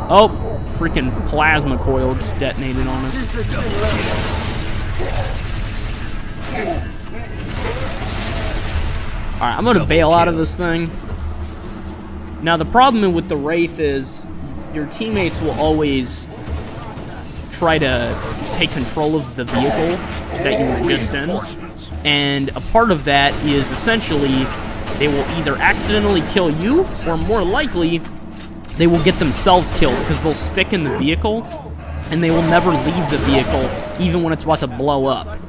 [SPEAKER 1] Oh, freaking plasma coil just detonated on us. Alright, I'm gonna bail out of this thing. Now, the problem with the Wraith is your teammates will always try to take control of the vehicle that you were just in. And a part of that is essentially they will either accidentally kill you, or more likely, they will get themselves killed because they'll stick in the vehicle and they will never leave the vehicle even when it's about to blow up.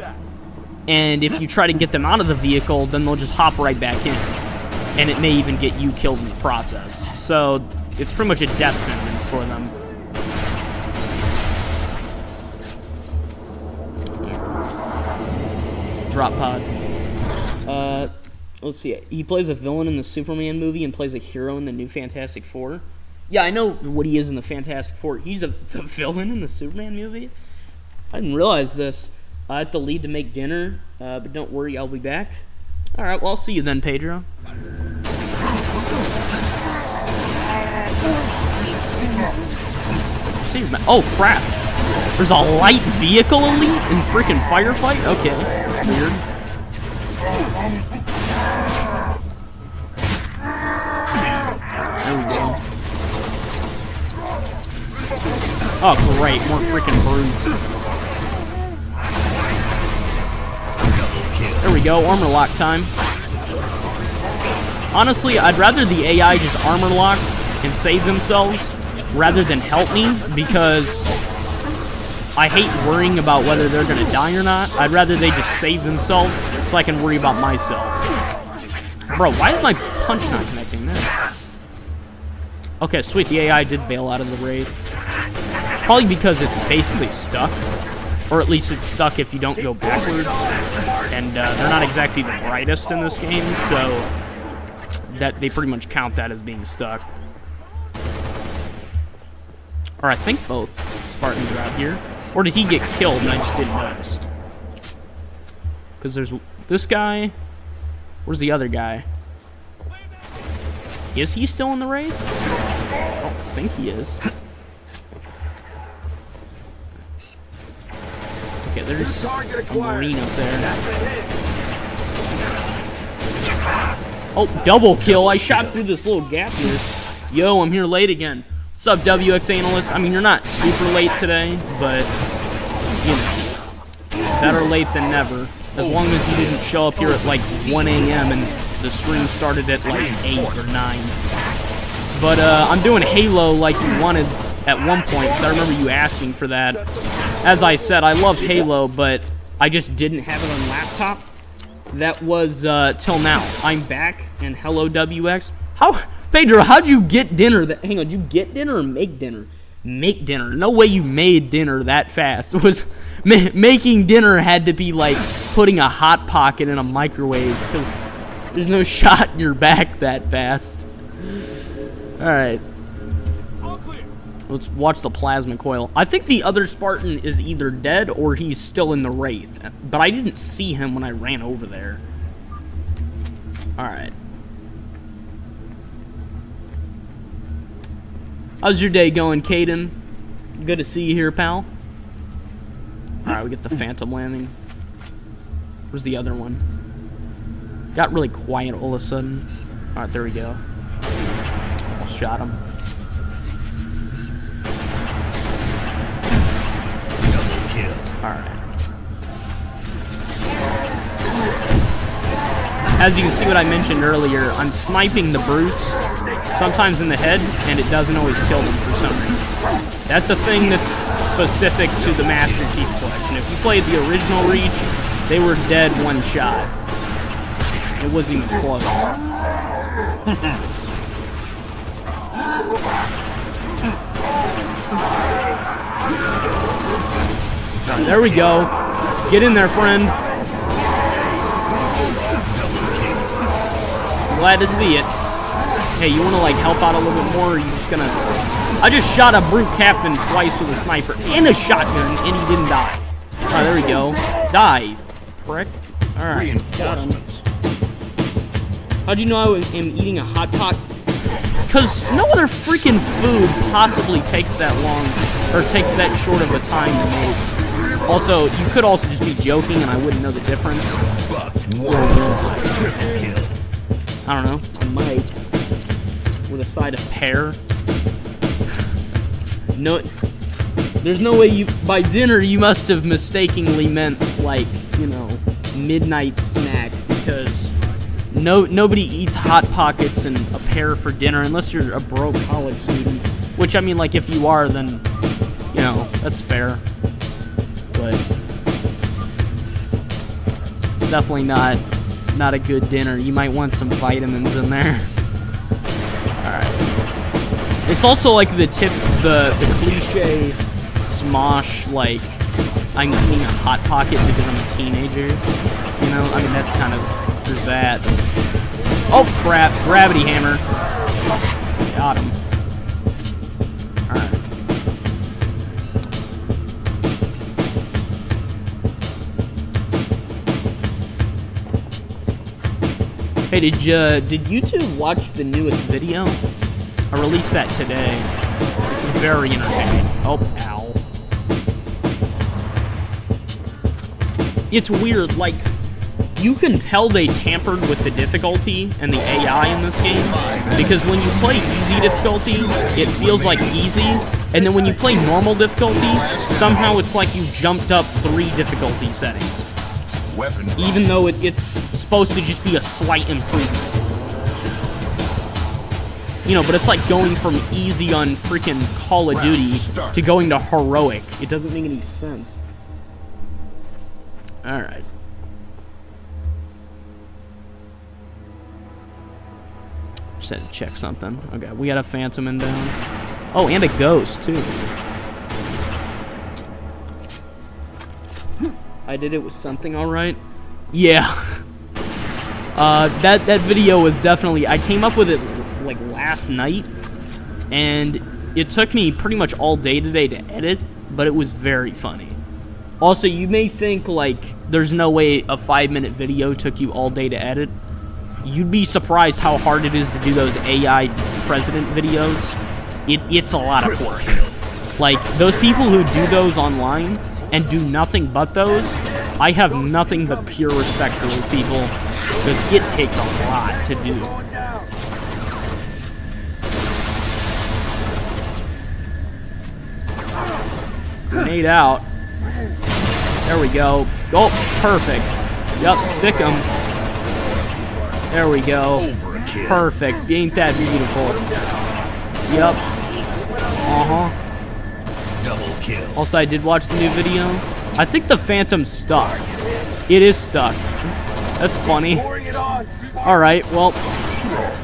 [SPEAKER 1] And if you try to get them out of the vehicle, then they'll just hop right back in. And it may even get you killed in the process. So it's pretty much a death sentence for them. Drop pod. Let's see. He plays a villain in the Superman movie and plays a hero in the new Fantastic Four. Yeah, I know what he is in the Fantastic Four. He's the villain in the Superman movie? I didn't realize this. I have to leave to make dinner, but don't worry, I'll be back. Alright, well, I'll see you then, Pedro. Oh, crap. There's a light vehicle elite in freaking Firefight? Okay, that's weird. There we go. Oh, great. More freaking brutes. There we go. Armor lock time. Honestly, I'd rather the AI just armor lock and save themselves rather than help me, because I hate worrying about whether they're going to die or not. I'd rather they just save themselves so I can worry about myself. Bro, why is my punch not connecting there? Okay, sweet. The AI did bail out of the Wraith. Probably because it's basically stuck. Or at least it's stuck if you don't go backwards. And they're not exactly the brightest in this game, so that they pretty much count that as being stuck. Or I think both Spartans are out here. Or did he get killed and I just didn't notice? Because there's this guy. Where's the other guy? Is he still in the raid? I don't think he is. Okay, there's a Marine up there. Oh, double kill. I shot through this little gap here. Yo, I'm here late again. What's up, WX Analyst? I mean, you're not super late today, but, you know, better late than never. As long as you didn't show up here at like 1 a.m. and the stream started at like 8 or 9. But I'm doing Halo like you wanted at one point, because I remember you asking for that. As I said, I love Halo, but I just didn't have it on laptop. That was till now. I'm back, and hello, WX. How, Pedro, how'd you get dinner? Hang on, did you get dinner or make dinner? Make dinner. No way you made dinner that fast. It was making dinner had to be like putting a hot pocket in a microwave, because there's no shot in your back that fast. All right. Let's watch the plasma coil. I think the other Spartan is either dead or he's still in the Wraith, but I didn't see him when I ran over there. Alright. How's your day going, Caden? Good to see you here, pal. Alright, we get the Phantom Landing. Where's the other one? Got really quiet all of a sudden. Alright, there we go. Almost shot him. Alright. As you can see what I mentioned earlier, I'm sniping the brutes, sometimes in the head, and it doesn't always kill them for some reason. That's a thing that's specific to the Master Chief Collection. If you played the original Reach, they were dead one shot. It wasn't even close. Right, there we go. Get in there, friend. Glad to see it. Hey, you want to like help out a little bit more, or are you just gonna... I just shot a brute captain twice with a sniper and a shotgun, and he didn't die. Alright, there we go. Die, prick. Alright.
[SPEAKER 4] Reinforcements.
[SPEAKER 1] How'd you know I am eating a hot pot? Because no other freaking food possibly takes that long, or takes that short of a time to make. Also, you could also just be joking and I wouldn't know the difference. I don't know. I might. With a side of pear. No, there's no way you... By dinner, you must have mistakenly meant, like, you know, midnight snack. Because nobody eats Hot Pockets and a pear for dinner unless you're a broke college student. Which, I mean, like, if you are, then, you know, that's fair. But it's definitely not a good dinner. You might want some vitamins in there. Alright. It's also like the cliche smosh, like, I'm eating a Hot Pocket because I'm a teenager. You know, I mean, that's kind of, there's that. Oh, crap. Gravity hammer. Got him. Alright. Hey, did YouTube watch the newest video? I released that today. It's very entertaining. Oh, ow. It's weird, like, you can tell they tampered with the difficulty and the AI in this game, because when you play easy difficulty, it feels like easy, and then when you play normal difficulty, somehow it's like you jumped up 3 difficulty settings. Even though it's supposed to just be a slight improvement. You know, but it's like going from easy on freaking Call of Duty to going to heroic. It doesn't make any sense. Alright. Just had to check something. Okay, we got a Phantom in down. Oh, and a Ghost, too. I did it with something, alright? Yeah. That video was definitely... I came up with it, like, last night. And it took me pretty much all day today to edit. But it was very funny. Also, you may think, like, there's no way a 5-minute video took you all day to edit. You'd be surprised how hard it is to do those AI president videos. It's a lot of work. Like, those people who do those online... and do nothing but those, I have nothing but pure respect for those people, because it takes a lot to do. grenade out. There we go. Oh, perfect. Yup, stick him. There we go.
[SPEAKER 2] Overkill.
[SPEAKER 1] Perfect. Ain't that beautiful? Yup.
[SPEAKER 2] Double kill.
[SPEAKER 1] Also, I did watch the new video. I think the Phantom's stuck. It is stuck. That's funny. Alright, well,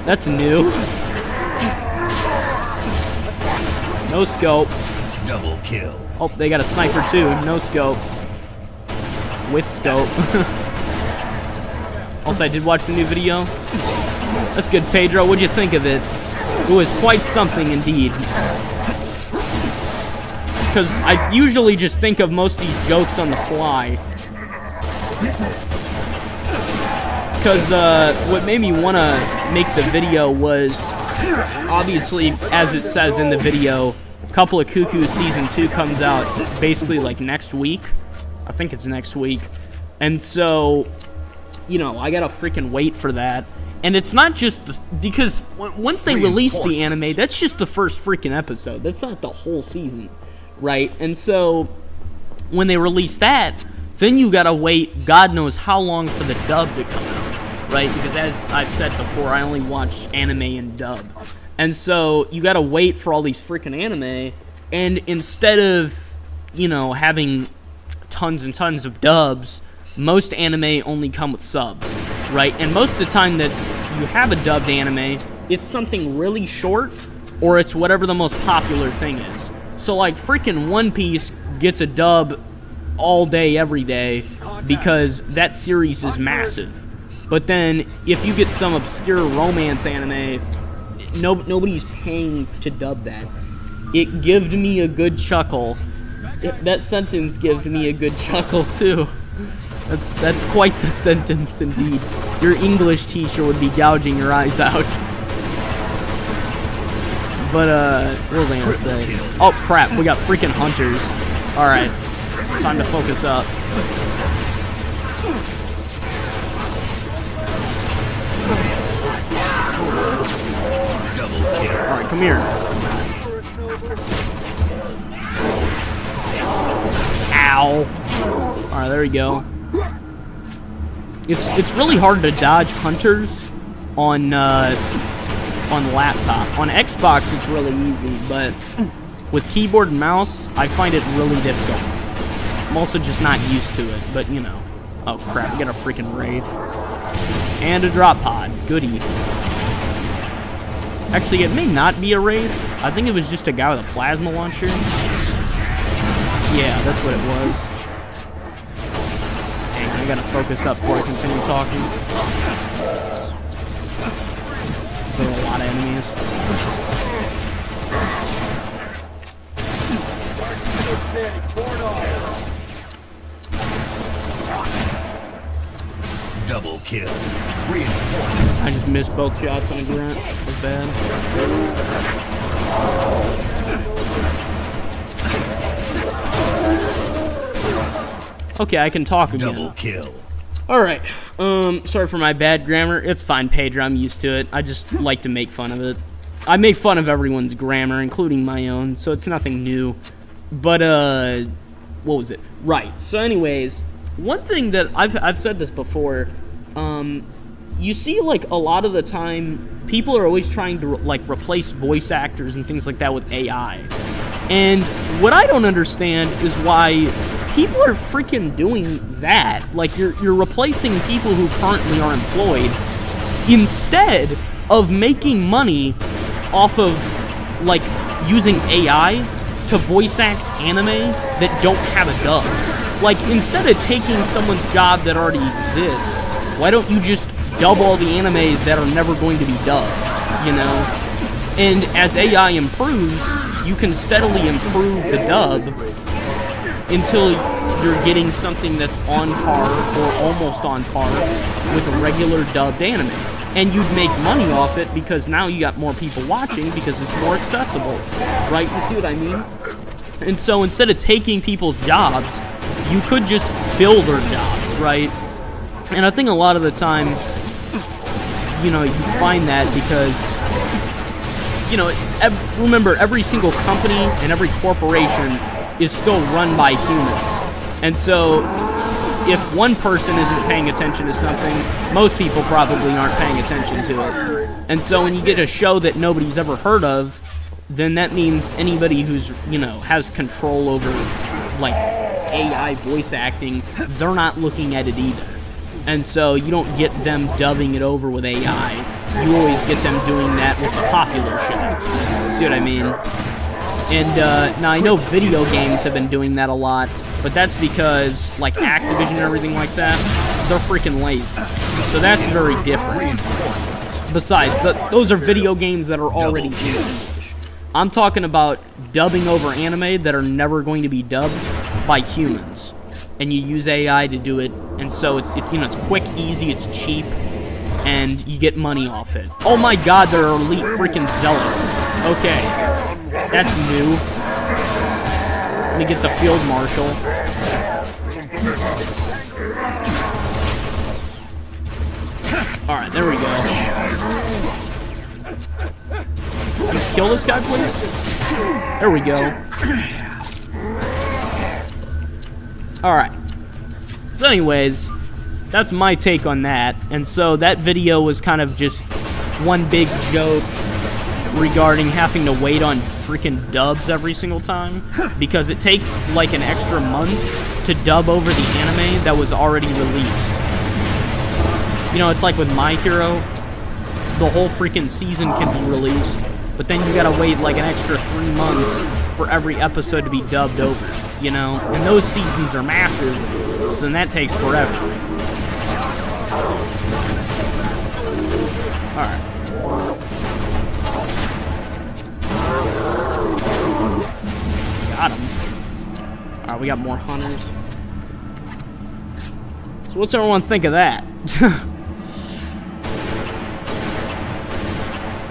[SPEAKER 1] that's new. No scope.
[SPEAKER 2] Double kill.
[SPEAKER 1] Oh, they got a sniper too. No scope. With scope. Also, I did watch the new video. That's good, Pedro. What'd you think of it? It was quite something indeed. Because I usually just think of most of these jokes on the fly. Because what made me want to make the video was, obviously, as it says in the video, Couple of Cuckoos Season 2 comes out basically like next week. I think it's next week. And so, you know, I gotta freaking wait for that. And it's not just because once they release the anime, that's just the first freaking episode. That's not the whole season, right? And so when they release that, then you gotta wait God knows how long for the dub to come out, right? Because as I've said before, I only watch anime and dub. And so you gotta wait for all these freaking anime, and instead of, you know, having tons and tons of dubs, most anime only come with subs, right? And most of the time that you have a dubbed anime, it's something really short, or it's whatever the most popular thing is. So like freaking One Piece gets a dub all day, every day, because that series is massive. But then if you get some obscure romance anime, nobody's paying to dub that. It gived me a good chuckle. That sentence gave me a good chuckle too. That's quite the sentence indeed. Your English teacher would be gouging your eyes out. But what was I gonna say? Oh crap, we got freaking hunters. Alright. Time to focus up. Alright, come here. Ow. Alright, there we go. It's really hard to dodge hunters on laptop. On Xbox, it's really easy, but with keyboard and mouse, I find it really difficult. I'm also just not used to it, but you know. Oh crap, we got a freaking Wraith. And a drop pod. Goody. Actually, it may not be a Wraith. I think it was just a guy with a plasma launcher. Yeah, that's what it was. Dang, I gotta focus up before I continue talking. There are a lot of enemies.
[SPEAKER 2] Double kill. Reinforcement.
[SPEAKER 1] I just missed both shots on a grunt. That's bad. Okay, I can talk again.
[SPEAKER 2] Double kill.
[SPEAKER 1] Alright, sorry for my bad grammar. It's fine, Pedro, I'm used to it. I just like to make fun of it. I make fun of everyone's grammar, including my own, so it's nothing new. But, what was it? Right, so anyways, one thing that I've said this before, you see, like, a lot of the time, people are always trying to, like, replace voice actors and things like that with AI. And what I don't understand is why people are freaking doing that. Like, you're replacing people who currently are employed instead of making money off of, like, using AI to voice act anime that don't have a dub. Like, instead of taking someone's job that already exists, why don't you just dub all the anime that are never going to be dubbed, you know? And as AI improves, you can steadily improve the dub until you're getting something that's on par or almost on par with a regular dubbed anime. And you'd make money off it because now you got more people watching because it's more accessible, right? You see what I mean? And so instead of taking people's jobs, you could just fill their jobs, right? And I think a lot of the time, you know, you find that because, you know, remember, every single company and every corporation is still run by humans. And so if one person isn't paying attention to something, most people probably aren't paying attention to it. And so when you get a show that nobody's ever heard of, then that means anybody who's, you know, has control over, like, AI voice acting, they're not looking at it either. And so you don't get them dubbing it over with AI. You always get them doing that with the popular shows. See what I mean? And now I know video games have been doing that a lot, but that's because, like, Activision and everything like that, they're freaking lazy. So that's very different. Besides, those are video games that are already in English. I'm talking about dubbing over anime that are never going to be dubbed by humans. And you use AI to do it, and so it's you know, it's quick, easy, it's cheap, and you get money off it. Oh my god, they're elite freaking zealots. Okay, that's new. Let me get the field marshal. Alright, there we go. Can you kill this guy, please? There we go. Alright. So anyways, that's my take on that. And so that video was kind of just one big joke regarding having to wait on freaking dubs every single time, because it takes like an extra month to dub over the anime that was already released. You know, it's like with My Hero, the whole freaking season can be released, but then you gotta wait like an extra 3 months for every episode to be dubbed over, you know? And those seasons are massive, so then that takes forever. Alright. Got him. Alright, we got more hunters. So what's everyone think of that?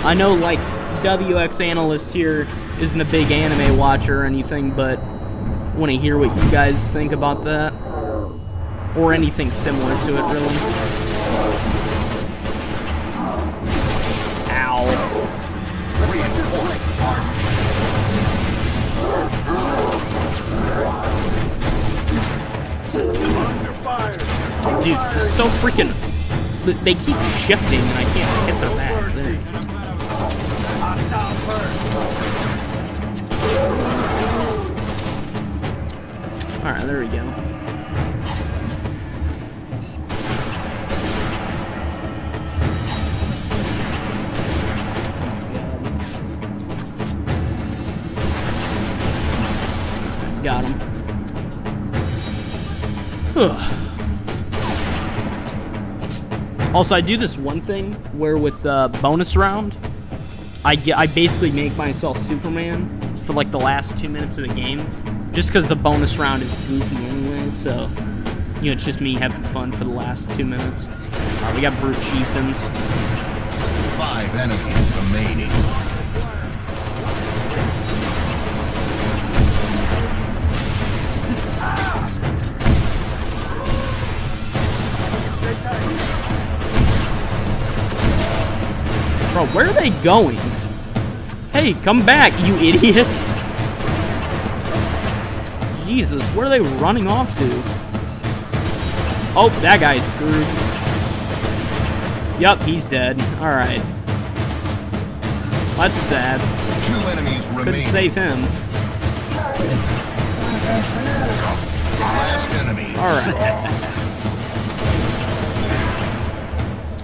[SPEAKER 1] I know, like, WX Analyst here isn't a big anime watcher or anything, but I want to hear what you guys think about that. Or anything similar to it, really. Ow. Dude, it's so freaking... They keep shifting and I can't hit their back. Alright, there we go. Got him. Ugh. Also, I do this one thing where with bonus round, I basically make myself Superman for like the last 2 minutes of the game, just because the bonus round is goofy anyway. So, you know, it's just me having fun for the last 2 minutes. All right, we got brute chieftains.
[SPEAKER 2] 5 enemies remaining.
[SPEAKER 1] Bro, where are they going? Hey, come back, you idiot! Jesus, where are they running off to? Oh, that guy's screwed. Yup, he's dead. Alright. That's sad.
[SPEAKER 2] 2 enemies remaining.
[SPEAKER 1] Couldn't save him.
[SPEAKER 2] Last enemy.
[SPEAKER 1] Alright.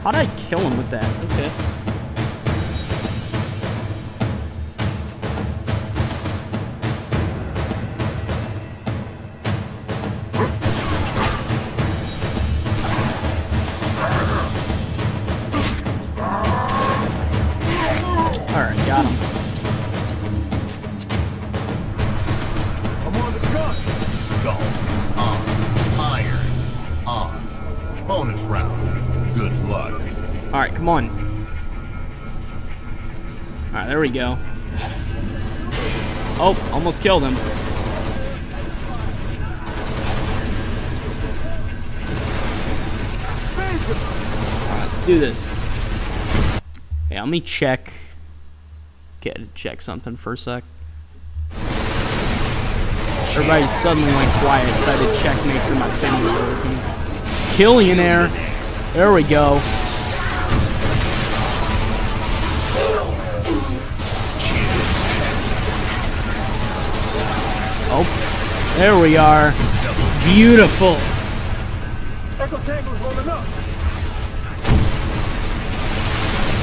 [SPEAKER 1] How'd I kill him with that? Okay. Alright, got him.
[SPEAKER 3] I'm on the gun.
[SPEAKER 2] Skull. On. Iron. On. Bonus round. Good luck.
[SPEAKER 1] Alright, come on. Alright, there we go. Oh, almost killed him. Alright, let's do this. Yeah, let me check. Okay, check something for a sec. everybody suddenly went quiet, so I had to check, make sure my thing was working. Killionaire. There we go. Oh, there we are. Beautiful.
[SPEAKER 3] Echo Tango is rolling up.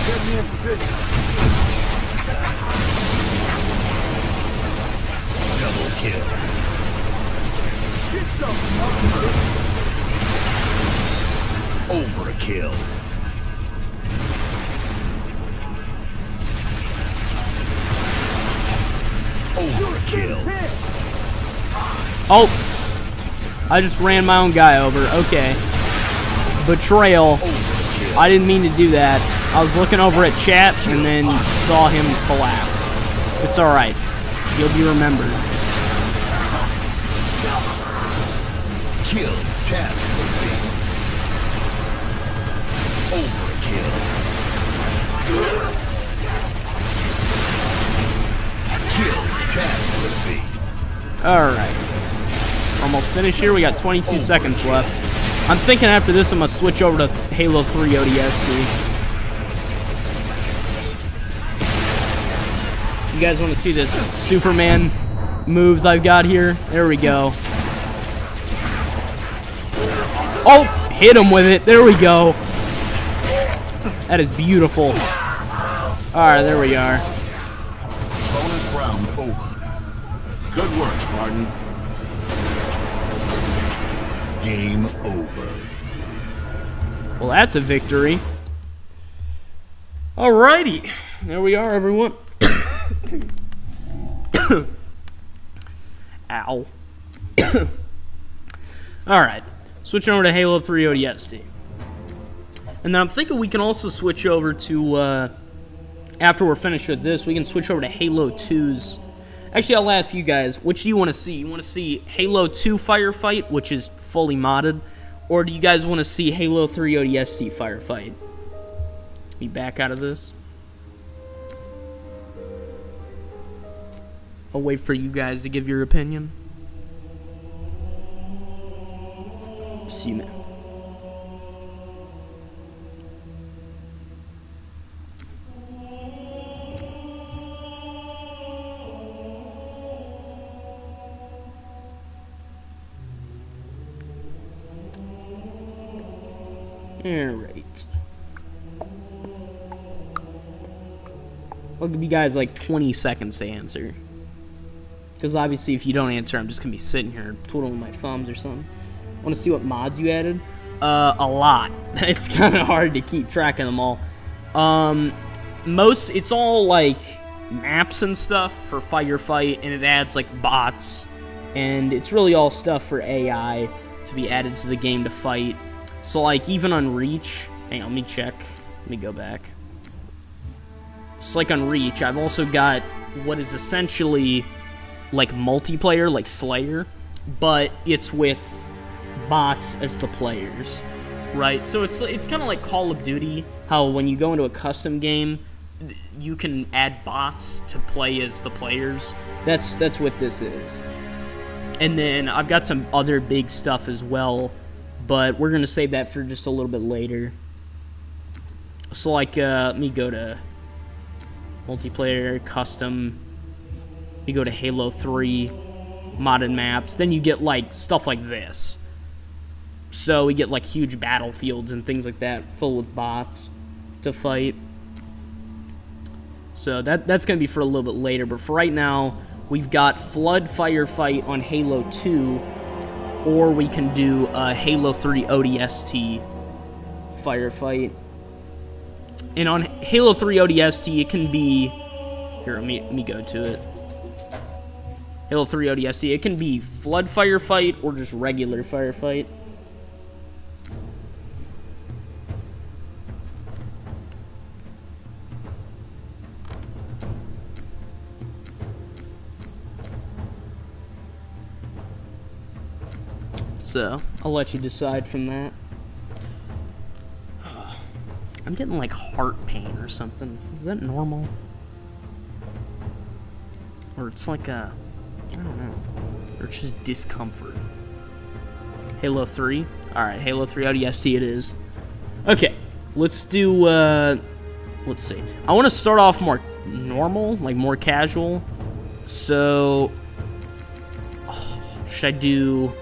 [SPEAKER 3] Get me in position.
[SPEAKER 2] Double kill.
[SPEAKER 3] Get some.
[SPEAKER 2] Overkill. Overkill.
[SPEAKER 1] Oh, I just ran my own guy over. Okay. Betrayal.
[SPEAKER 2] Overkill.
[SPEAKER 1] I didn't mean to do that. I was looking over at chat and then saw him collapse. It's alright. You'll be remembered.
[SPEAKER 2] Kill test complete. Overkill. Kill test complete.
[SPEAKER 1] Alright. Almost finished here. We got 22 seconds left. I'm thinking after this I'm going to switch over to Halo 3 ODST. You guys want to see the Superman moves I've got here? There we go. Oh, hit him with it. There we go. That is beautiful. Alright, there we are.
[SPEAKER 2] Bonus round over.
[SPEAKER 4] Good work, Spartan.
[SPEAKER 2] Game over.
[SPEAKER 1] Well, that's a victory. Alrighty. There we are, everyone. Ow. Alright. Switching over to Halo 3 ODST. And then I'm thinking we can also switch over to, after we're finished with this, we can switch over to Halo 2's. Actually, I'll ask you guys, which do you want to see? You want to see Halo 2 Firefight, which is fully modded? Or do you guys want to see Halo 3 ODST Firefight? Me back out of this. I'll wait for you guys to give your opinion. See you, man. Alright. I'll give you guys like 20 seconds to answer. Because obviously if you don't answer, I'm just going to be sitting here twiddling my thumbs or something. Want to see what mods you added? A lot. It's kind of hard to keep track of them all. It's all like maps and stuff for Firefight, and it adds like bots. And it's really all stuff for AI to be added to the game to fight. So like even on Reach, hang on, let me check. Let me go back. So like on Reach, I've also got what is essentially like multiplayer, like Slayer, but it's with bots as the players, right? So it's kind of like Call of Duty, how when you go into a custom game, you can add bots to play as the players. That's what this is. And then I've got some other big stuff as well, but we're gonna save that for just a little bit later. So like, let me go to multiplayer, custom. You go to Halo 3, modded maps. Then you get like stuff like this. So we get like huge battlefields and things like that, full with bots to fight. So that's gonna be for a little bit later. But for right now, we've got Flood Firefight on Halo 2, or we can do Halo 3 ODST Firefight. And on Halo 3 ODST, it can be... Here, let me go to it. Halo 3 ODST, it can be Flood Firefight or just regular Firefight. So, I'll let you decide from that. I'm getting like heart pain or something. Is that normal? Or it's like a... I don't know. or just discomfort? Halo 3? Alright, Halo 3 ODST it is. Okay, let's do, let's see. I want to start off more normal, like more casual. So, should I do...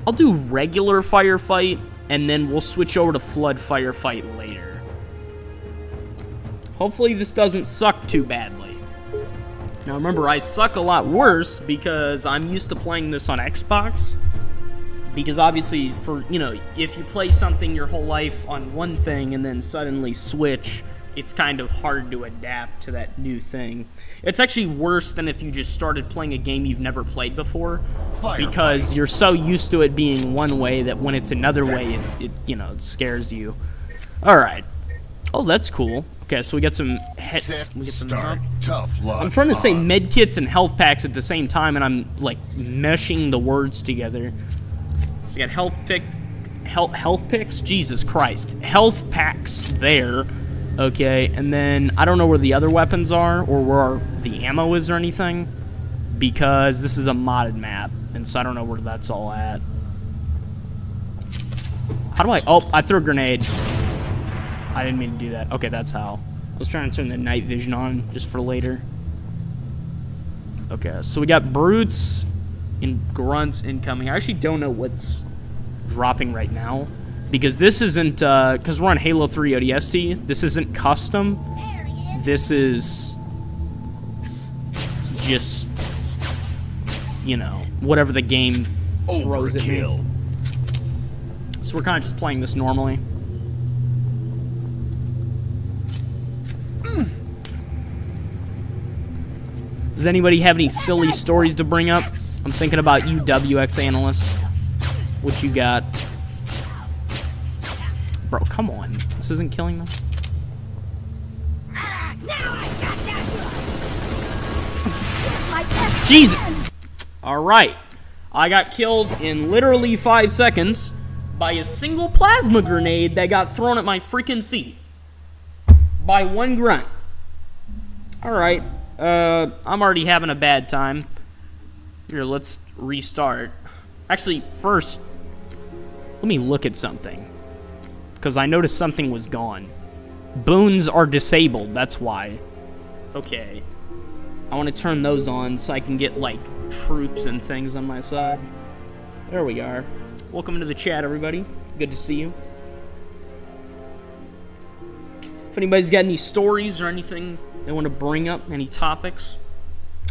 [SPEAKER 1] I'll do regular Firefight, and then we'll switch over to Flood Firefight later. Hopefully this doesn't suck too badly. Now remember, I suck a lot worse because I'm used to playing this on Xbox. Because obviously, for, you know, if you play something your whole life on one thing and then suddenly switch, it's kind of hard to adapt to that new thing. It's actually worse than if you just started playing a game you've never played before, because you're so used to it being one way that when it's another way, it you know, it scares you. All right. Oh, that's cool. Okay, so we got some
[SPEAKER 2] Tough luck.
[SPEAKER 1] I'm trying to say med kits and health packs at the same time, and I'm like meshing the words together. So you got health picks. Jesus Christ, health packs there. Okay, and then I don't know where the other weapons are or where the ammo is or anything, because this is a modded map, and so I don't know where that's all at. How do I... Oh, I threw a grenade. I didn't mean to do that. Okay, that's how. I was trying to turn the night vision on just for later. Okay, so we got brutes and grunts incoming. I actually don't know what's dropping right now, because this isn't, because we're on Halo 3 ODST, this isn't custom. This is just, you know, whatever the game throws at me. So we're kind of just playing this normally. Does anybody have any silly stories to bring up? I'm thinking about you, WX analysts. What you got? Bro, come on. This isn't killing them. Jesus! Alright. I got killed in literally 5 seconds by a single plasma grenade that got thrown at my freaking feet. By one grunt. Alright. I'm already having a bad time. Here, let's restart. Actually, first, let me look at something. Because I noticed something was gone. Boons are disabled, that's why. Okay. I want to turn those on so I can get, like, troops and things on my side. There we are. Welcome to the chat, everybody. Good to see you. If anybody's got any stories or anything they want to bring up, any topics,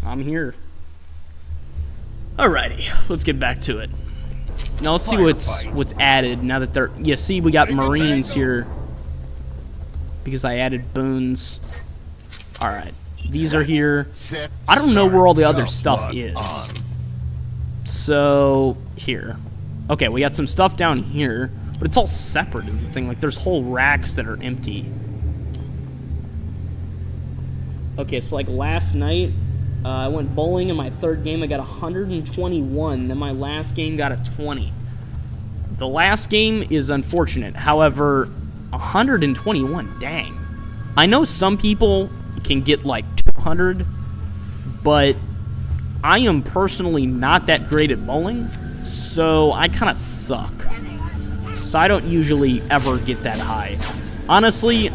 [SPEAKER 1] I'm here. Alrighty, let's get back to it. Now let's see what's added now that they're... Yeah, see, we got Marines here. Because I added boons. Alright, these are here. I don't know where all the other stuff is. So, here. Okay, we got some stuff down here. But it's all separate is the thing. Like, there's whole racks that are empty. Okay, so like last night, I went bowling in my third game. I got 121. Then my last game got a 20. The last game is unfortunate. However, 121, dang. I know some people can get like 200, but I am personally not that great at bowling, so I kind of suck. So I don't usually ever get that high. Honestly,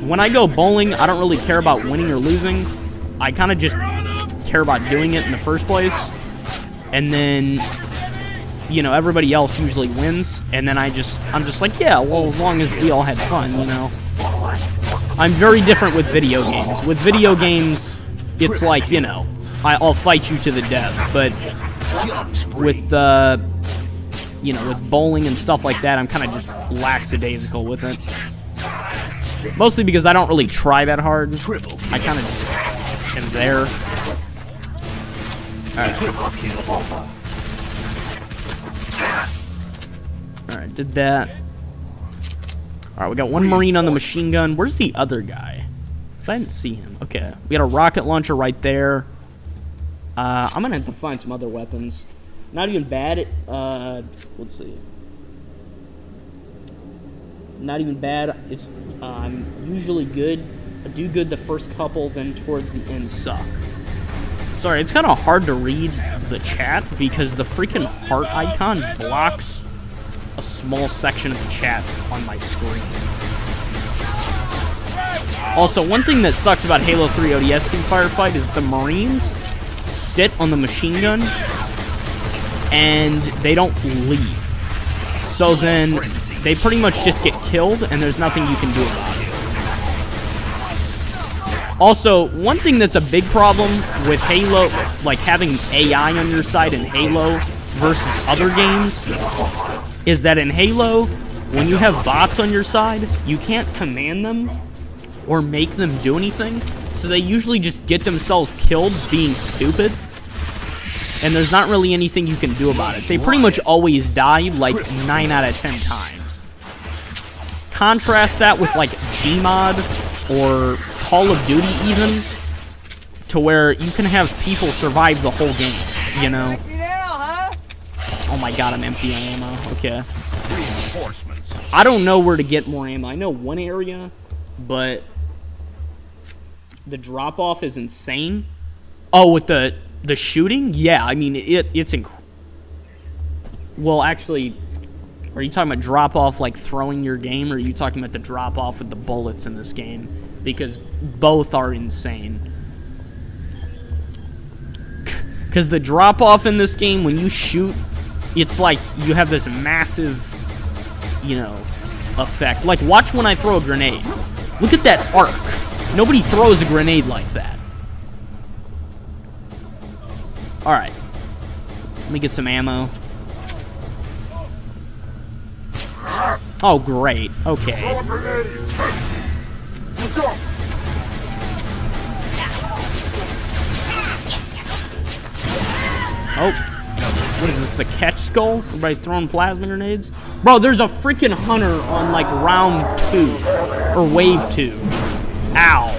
[SPEAKER 1] when I go bowling, I don't really care about winning or losing. I kind of just care about doing it in the first place. And then, you know, everybody else usually wins. And then I'm just like, yeah, well, as long as we all had fun, you know. I'm very different with video games. With video games, it's like, you know, I'll fight you to the death. But with, you know, with bowling and stuff like that, I'm kind of just lackadaisical with it. Mostly because I don't really try that hard. I kind of just am there. Alright, did that. Alright, we got one Marine on the machine gun. Where's the other guy? Because I didn't see him. Okay, we got a rocket launcher right there. I'm going to have to find some other weapons. Not even bad at, let's see. Not even bad. It's, I'm usually good. I do good the first couple, then towards the end suck. Sorry, it's kind of hard to read the chat because the freaking heart icon blocks a small section of the chat on my screen. Also, one thing that sucks about Halo 3 ODST Firefight is the Marines sit on the machine gun and they don't leave. So then they pretty much just get killed and there's nothing you can do about it. Also, one thing that's a big problem with Halo, like having AI on your side in Halo versus other games, is that in Halo, when you have bots on your side, you can't command them or make them do anything, so they usually just get themselves killed being stupid, and there's not really anything you can do about it. They pretty much always die, like 9 out of 10 times. Contrast that with, like, Gmod or Call of Duty, even, to where you can have people survive the whole game, you know? Oh my god, I'm empty on ammo. Okay. I don't know where to get more ammo. I know one area, but the drop-off is insane. Oh, with the shooting? Yeah, I mean, it's well, actually, are you talking about drop-off like throwing your game, or are you talking about the drop-off with the bullets in this game? Because both are insane. Because the drop-off in this game, when you shoot, it's like you have this massive, you know, effect. Like, watch when I throw a grenade. Look at that arc. Nobody throws a grenade like that. Alright. Let me get some ammo. Oh, great. Okay. Oh. What is this, the catch skull? Everybody throwing plasma grenades? Bro, there's a freaking hunter on, like, round 2. Or wave 2. Ow.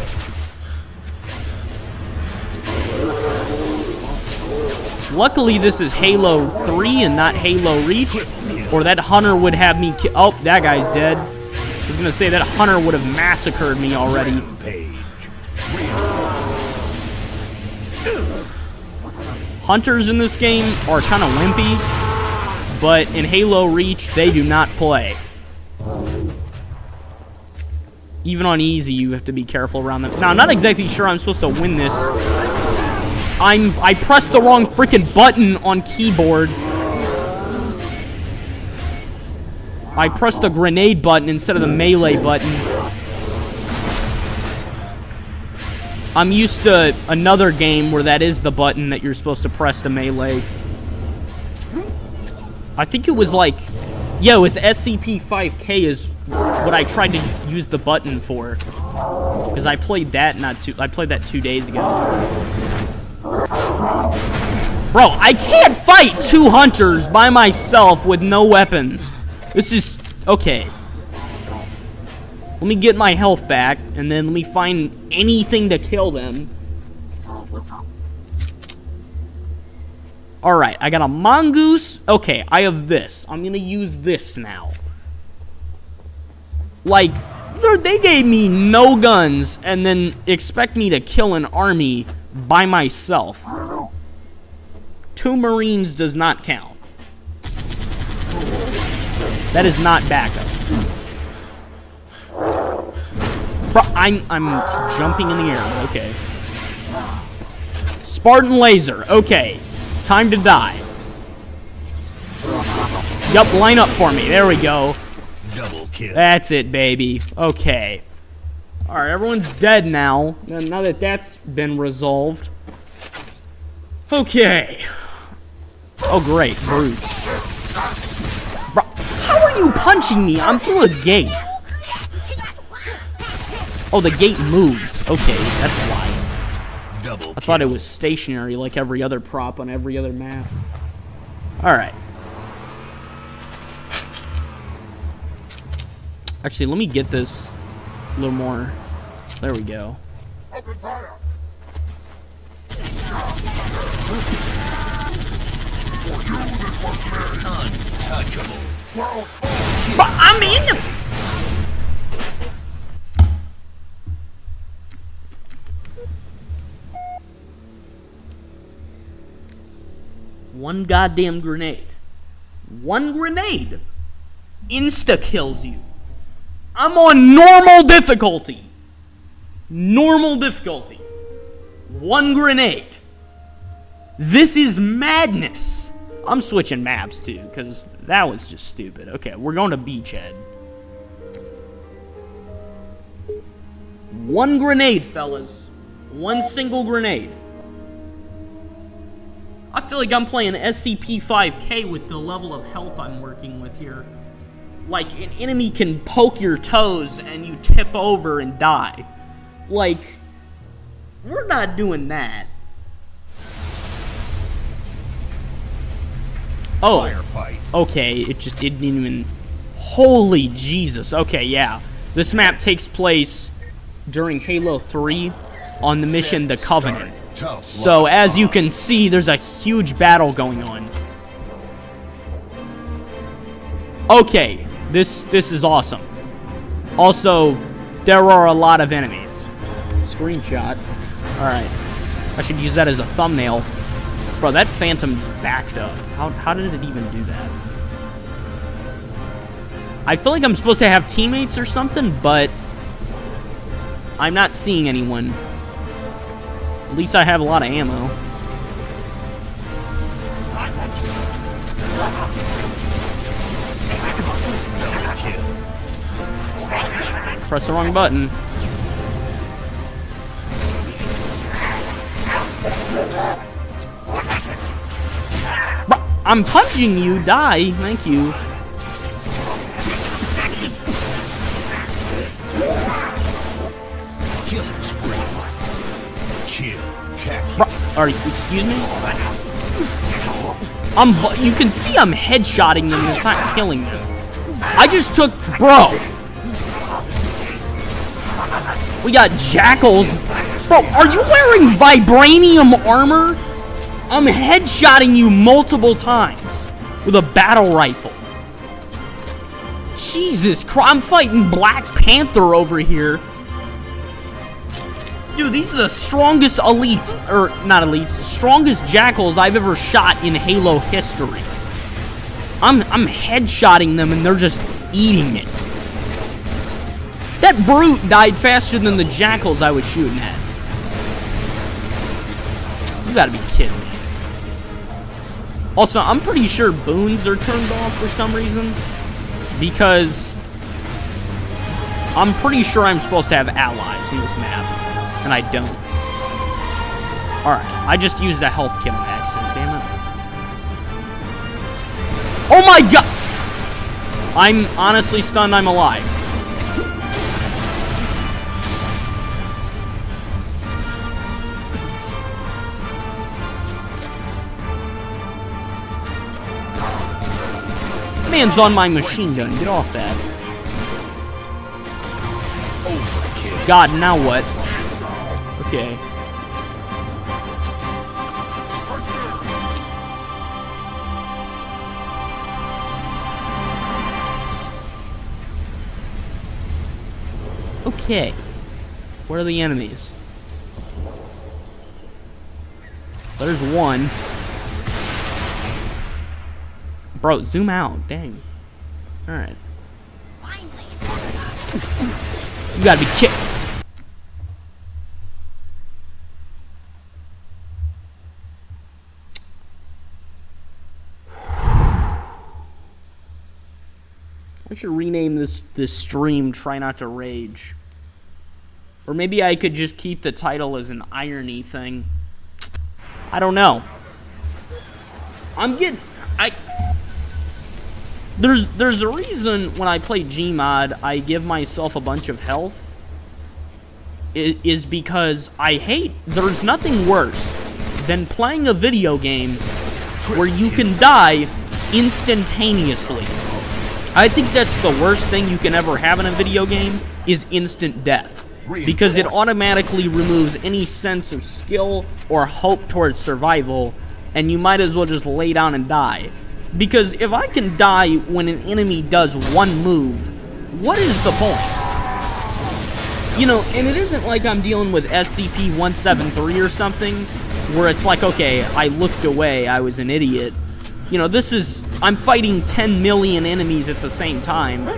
[SPEAKER 1] Luckily, this is Halo 3 and not Halo Reach, or that hunter would have me oh, that guy's dead. I was gonna say, that hunter would have massacred me already. Hunters in this game are kind of wimpy, but in Halo Reach, they do not play. Even on easy, you have to be careful around them. Now, I'm not exactly sure I'm supposed to win this. I pressed the wrong freaking button on keyboard. I pressed the grenade button instead of the melee button. I'm used to another game where that is the button that you're supposed to press to melee. I think it was like, yeah, it was SCP-5K is what I tried to use the button for. Because I played that I played that 2 days ago. Bro, I can't fight 2 hunters by myself with no weapons. This is okay. Let me get my health back, and then let me find anything to kill them. Alright, I got a mongoose. Okay, I have this. I'm gonna use this now. Like, they gave me no guns, and then expect me to kill an army by myself. 2 Marines does not count. That is not backup. Bro, I'm jumping in the air. Okay. Spartan laser. Okay. Time to die. Yup, line up for me. There we go.
[SPEAKER 2] Double kill.
[SPEAKER 1] That's it, baby. Okay. Alright, everyone's dead now. Now that that's been resolved. Okay. Oh, great. Brutes. Bro, how are you punching me? I'm through a gate. Oh, the gate moves. Okay, that's why. I thought it was stationary like every other prop on every other map. Alright. Actually, let me get this a little more. There we go.
[SPEAKER 2] Untouchable.
[SPEAKER 1] But I'm in the... One goddamn grenade. One grenade insta-kills you. I'm on normal difficulty. Normal difficulty. One grenade. This is madness. I'm switching maps too, because that was just stupid. Okay, we're going to Beachhead. One grenade, fellas. One single grenade. I feel like I'm playing SCP-5K with the level of health I'm working with here. Like, an enemy can poke your toes and you tip over and die. Like, we're not doing that. Oh,
[SPEAKER 2] Firefight.
[SPEAKER 1] okay, it didn't even... Holy Jesus. Okay, yeah. This map takes place during Halo 3 on the mission The Covenant. So, as you can see, there's a huge battle going on. Okay, this is awesome. Also, there are a lot of enemies. Screenshot. Alright. I should use that as a thumbnail. Bro, that Phantom's backed up. How did it even do that? I feel like I'm supposed to have teammates or something, but I'm not seeing anyone. At least I have a lot of ammo. Press the wrong button. I'm punching you, die. Thank you.
[SPEAKER 2] Killing spree. Kill. Tech.
[SPEAKER 1] Excuse me? You can see I'm headshotting them, it's not killing them. I just took, bro. We got jackals. Bro, are you wearing vibranium armor? I'm headshotting you multiple times with a battle rifle. Jesus Christ, I'm fighting Black Panther over here. Dude, these are the strongest elites, or not elites, strongest jackals I've ever shot in Halo history. I'm headshotting them and they're just eating it. That brute died faster than the jackals I was shooting at. You gotta be kidding me. Also, I'm pretty sure boons are turned off for some reason, because I'm pretty sure I'm supposed to have allies in this map, and I don't. Alright, I just used a health kit on accident, damn it. Oh my god! I'm honestly stunned I'm alive. Man's on my machine gun. Get off that. God, now what? Okay. Okay. Where are the enemies? There's one. Bro, zoom out. Dang. Alright. You gotta be kidding. I should rename this stream Try Not to Rage. Or maybe I could just keep the title as an irony thing. I don't know. There's a reason when I play Gmod, I give myself a bunch of health. Is because there's nothing worse than playing a video game where you can die instantaneously. I think that's the worst thing you can ever have in a video game, is instant death. Because it automatically removes any sense of skill or hope towards survival, and you might as well just lay down and die. Because if I can die when an enemy does one move, what is the point? You know, and it isn't like I'm dealing with SCP-173 or something, where it's like, okay, I looked away, I was an idiot. You know, I'm fighting 10 million enemies at the same time.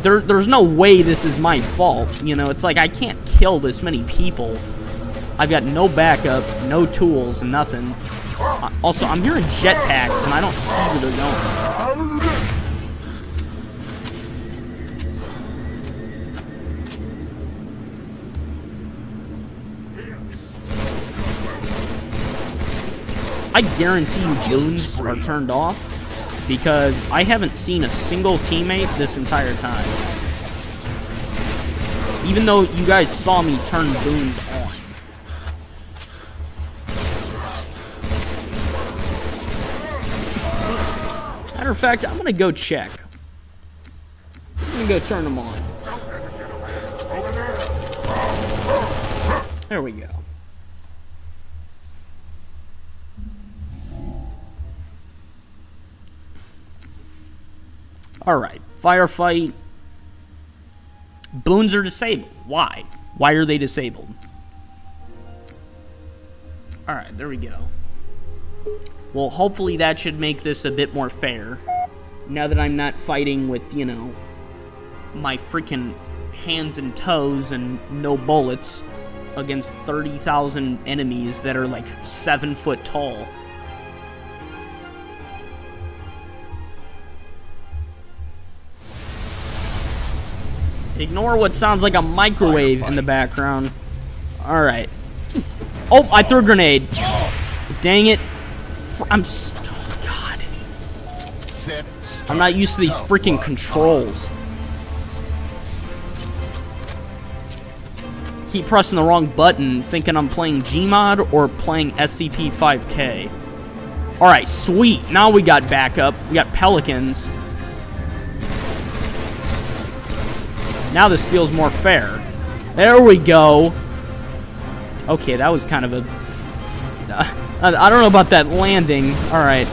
[SPEAKER 1] There's no way this is my fault. You know, it's like I can't kill this many people. I've got no backup, no tools, nothing. Also, I'm hearing jetpacks, and I don't see where they're going. I guarantee you boons are turned off, because I haven't seen a single teammate this entire time. Even though you guys saw me turn boons on. Matter of fact, I'm gonna go check. I'm gonna go turn them on. There we go. Alright, Firefight. Boons are disabled. Why? Why are they disabled? Alright, there we go. Well, hopefully that should make this a bit more fair. Now that I'm not fighting with, you know, my freaking hands and toes and no bullets against 30,000 enemies that are like 7 foot tall. Ignore what sounds like a microwave in the background. Alright. Oh, I threw a grenade. Dang it. Oh, God. I'm not used to these freaking controls. Keep pressing the wrong button, thinking I'm playing Gmod or playing SCP-5K. Alright, sweet. Now we got backup. We got pelicans. Now this feels more fair. There we go. Okay, that was kind of a... I don't know about that landing. Alright.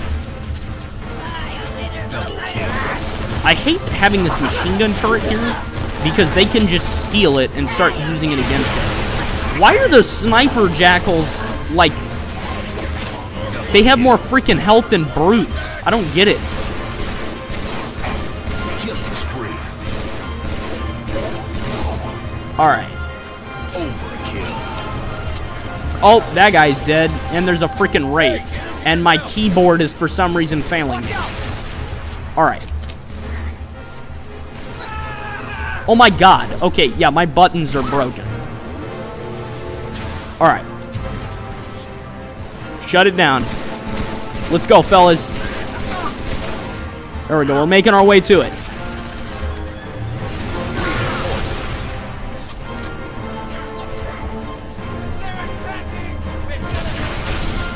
[SPEAKER 1] I hate having this machine gun turret here, because they can just steal it and start using it against us. Why are the sniper jackals, like... They have more freaking health than brutes. I don't get it. Alright. Oh, that guy's dead. And there's a freaking wraith. And my keyboard is for some reason failing me. Alright. Oh my god. Okay, yeah, my buttons are broken. Alright. Shut it down. Let's go, fellas. There we go. We're making our way to it.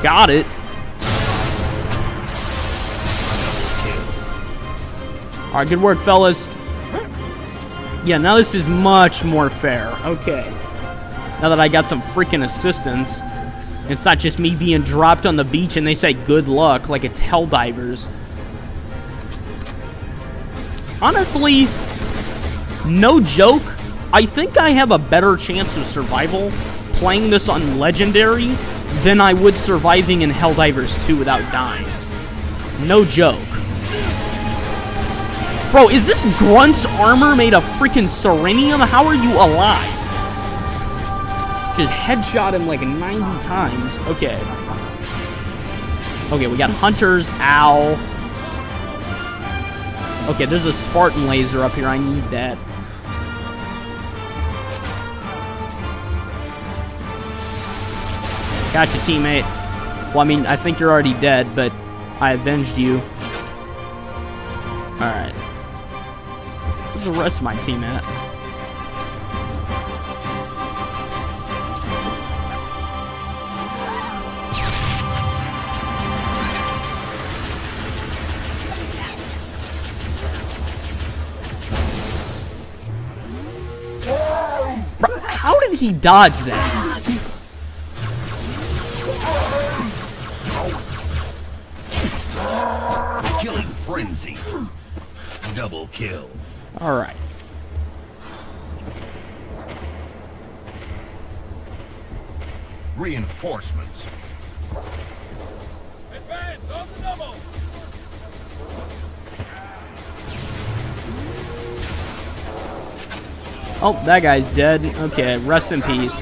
[SPEAKER 1] Got it. Alright, good work, fellas. Yeah, now this is much more fair. Okay. Now that I got some freaking assistance, it's not just me being dropped on the beach and they say good luck like it's Helldivers. Honestly, no joke, I think I have a better chance of survival playing this on Legendary than I would surviving in Helldivers 2 without dying. No joke. Bro, is this Grunt's armor made of freaking serenium? How are you alive? Just headshot him like 90 times. Okay. Okay, we got hunters. Ow. Okay, there's a Spartan laser up here. I need that. Gotcha, teammate. Well, I mean, I think you're already dead, but I avenged you. Alright. Where's the rest of my team at? Bro, how did he dodge that?
[SPEAKER 2] Killing frenzy. Double kill.
[SPEAKER 1] All right.
[SPEAKER 2] Reinforcements.
[SPEAKER 3] Advance on the double.
[SPEAKER 1] Oh, that guy's dead. Okay, rest in peace.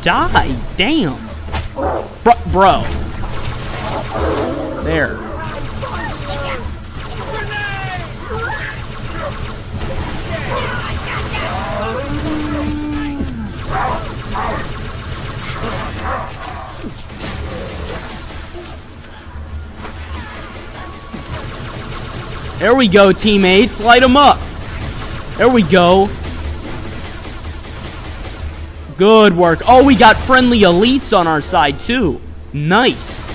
[SPEAKER 1] Die, damn. Bro. There. There we go, teammates. Light them up. There we go. Good work. Oh, we got friendly elites on our side, too. Nice.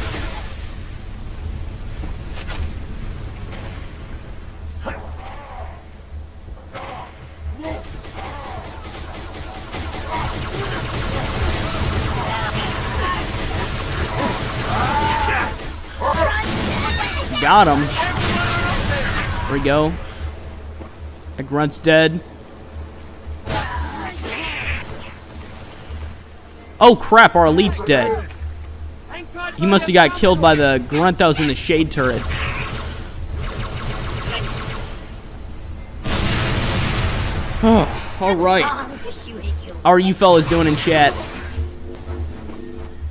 [SPEAKER 1] Got him. There we go. The grunt's dead. Oh crap, our elite's dead. He must have got killed by the grunt that was in the shade turret. Oh, alright. How are you fellas doing in chat?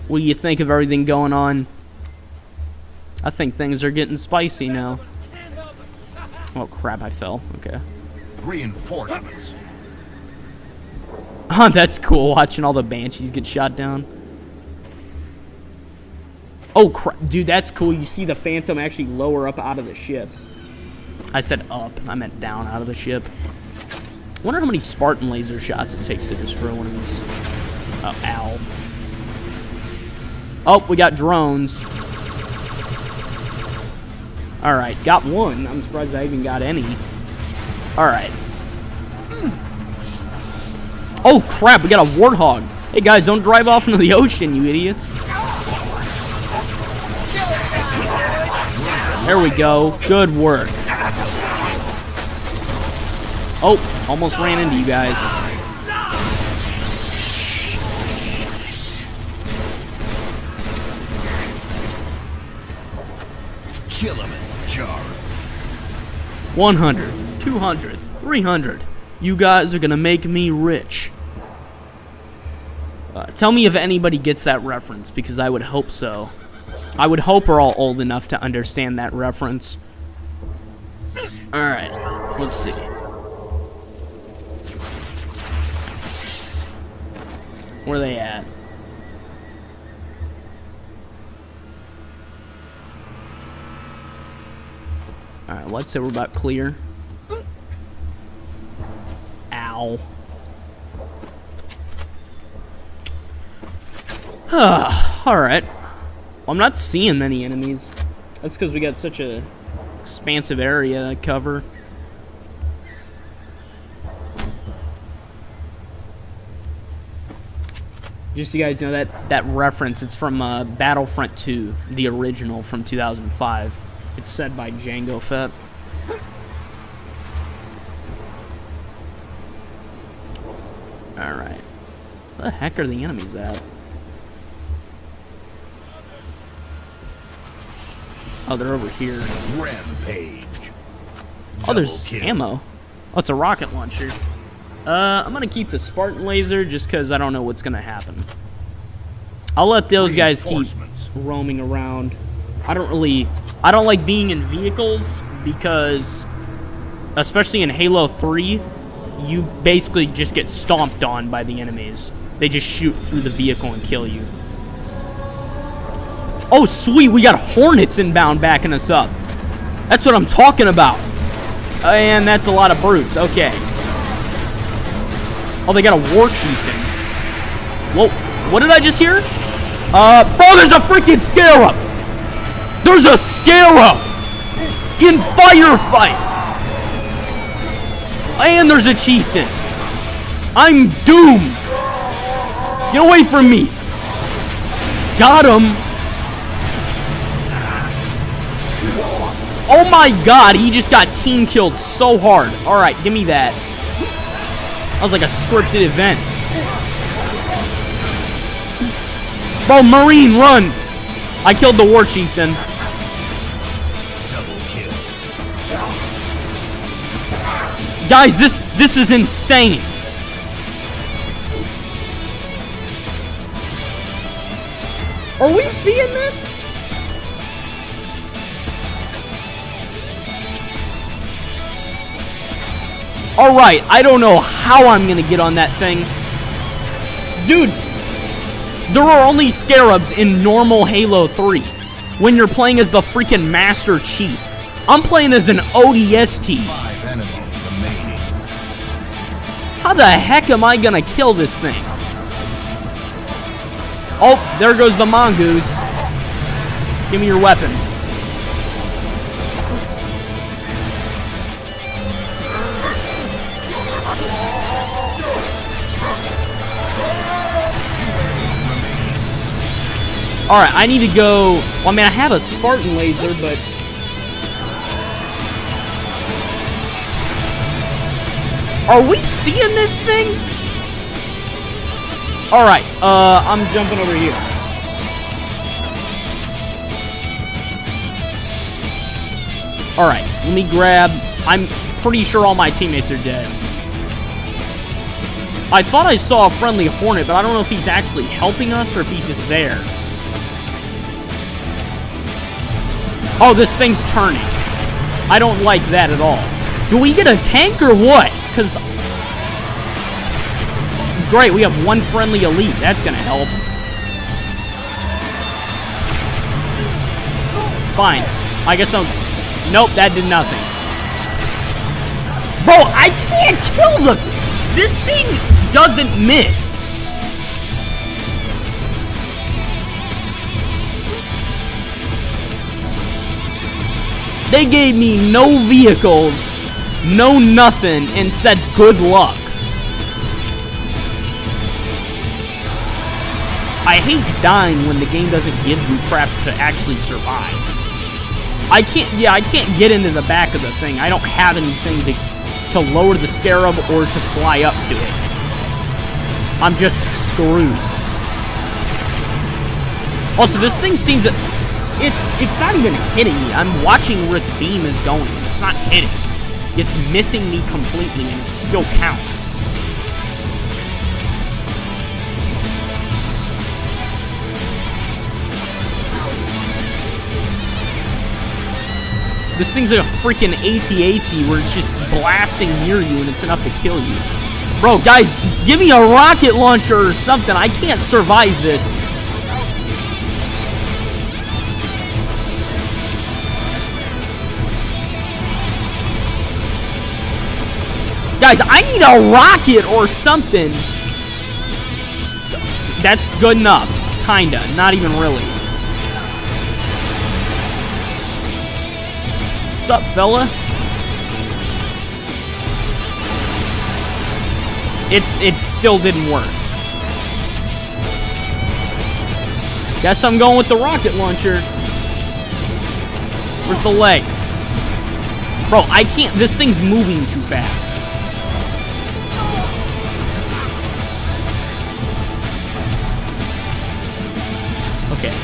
[SPEAKER 1] What do you think of everything going on? I think things are getting spicy now. Oh crap, I fell. Okay.
[SPEAKER 2] Reinforcements.
[SPEAKER 1] Oh, that's cool, watching all the banshees get shot down. Oh crap, dude, that's cool. You see the phantom actually lower up out of the ship. I said up, I meant down out of the ship. I wonder how many Spartan laser shots it takes to destroy one of these. Oh, ow. Oh, we got drones. Alright, got one. I'm surprised I even got any. Alright. Oh crap, we got a warthog. Hey guys, don't drive off into the ocean, you idiots. There we go. Good work. Oh, almost ran into you guys.
[SPEAKER 2] Kill him in the jar.
[SPEAKER 1] 100, 200, 300. You guys are gonna make me rich. Tell me if anybody gets that reference, because I would hope so. I would hope we're all old enough to understand that reference. Alright, let's see. Where are they at? Alright, let's say we're about clear. Ow. Alright. Well, I'm not seeing many enemies. That's because we got such a expansive area to cover. Just so you guys know, that reference, it's from Battlefront 2, the original from 2005. It's said by Jango Fett. Alright. Where the heck are the enemies at? Oh, they're over here.
[SPEAKER 2] Rampage.
[SPEAKER 1] Oh, there's
[SPEAKER 2] Double kill.
[SPEAKER 1] ammo. Oh, it's a rocket launcher. I'm gonna keep the Spartan laser just because I don't know what's gonna happen. I'll let those guys keep roaming around. I don't like being in vehicles because, especially in Halo 3, you basically just get stomped on by the enemies. They just shoot through the vehicle and kill you. Oh, sweet, we got Hornets inbound backing us up. That's what I'm talking about. And that's a lot of brutes. Okay. Oh, they got a war chieftain. Whoa, what did I just hear? Bro, there's a freaking scarab! There's a scarab! In Firefight! And there's a chieftain. I'm doomed! Get away from me! got him! Oh my god, he just got team killed so hard. Alright, give me that. That was like a scripted event. Bro, Marine, run! I killed the war chieftain.
[SPEAKER 2] Double kill.
[SPEAKER 1] Guys, this is insane. Are we seeing this? Alright, I don't know how I'm gonna get on that thing. Dude, there are only scarabs in normal Halo 3 when you're playing as the freaking Master Chief. I'm playing as an ODST.
[SPEAKER 2] 5 enemies remaining.
[SPEAKER 1] How the heck am I gonna kill this thing? Oh, there goes the mongoose. Give me your weapon. Alright, I need to go... Well, I mean, I have a Spartan laser, but... Are we seeing this thing? Alright, I'm jumping over here. Alright, let me grab... I'm pretty sure all my teammates are dead. I thought I saw a friendly Hornet, but I don't know if he's actually helping us or if he's just there. Oh, this thing's turning. I don't like that at all. Do we get a tank or what? Because... Great, we have one friendly elite. That's gonna help. Fine. I guess I'm... Nope, that did nothing. Bro, I can't kill the... This thing doesn't miss. They gave me no vehicles, no nothing, and said good luck. I hate dying when the game doesn't give you crap to actually survive. I can't get into the back of the thing. I don't have anything to lower the scarab or to fly up to it. I'm just screwed. Also, this thing seems... It's not even hitting me. I'm watching where its beam is going. It's not hitting. It's missing me completely, and it still counts. This thing's like a freaking AT-AT where it's just blasting near you and it's enough to kill you. Bro, guys, give me a rocket launcher or something. I can't survive this. Guys, I need a rocket or something. That's good enough. Kinda. Not even really. Sup, fella? It still didn't work. Guess I'm going with the rocket launcher. Where's the leg? Bro, I can't. This thing's moving too fast. Okay.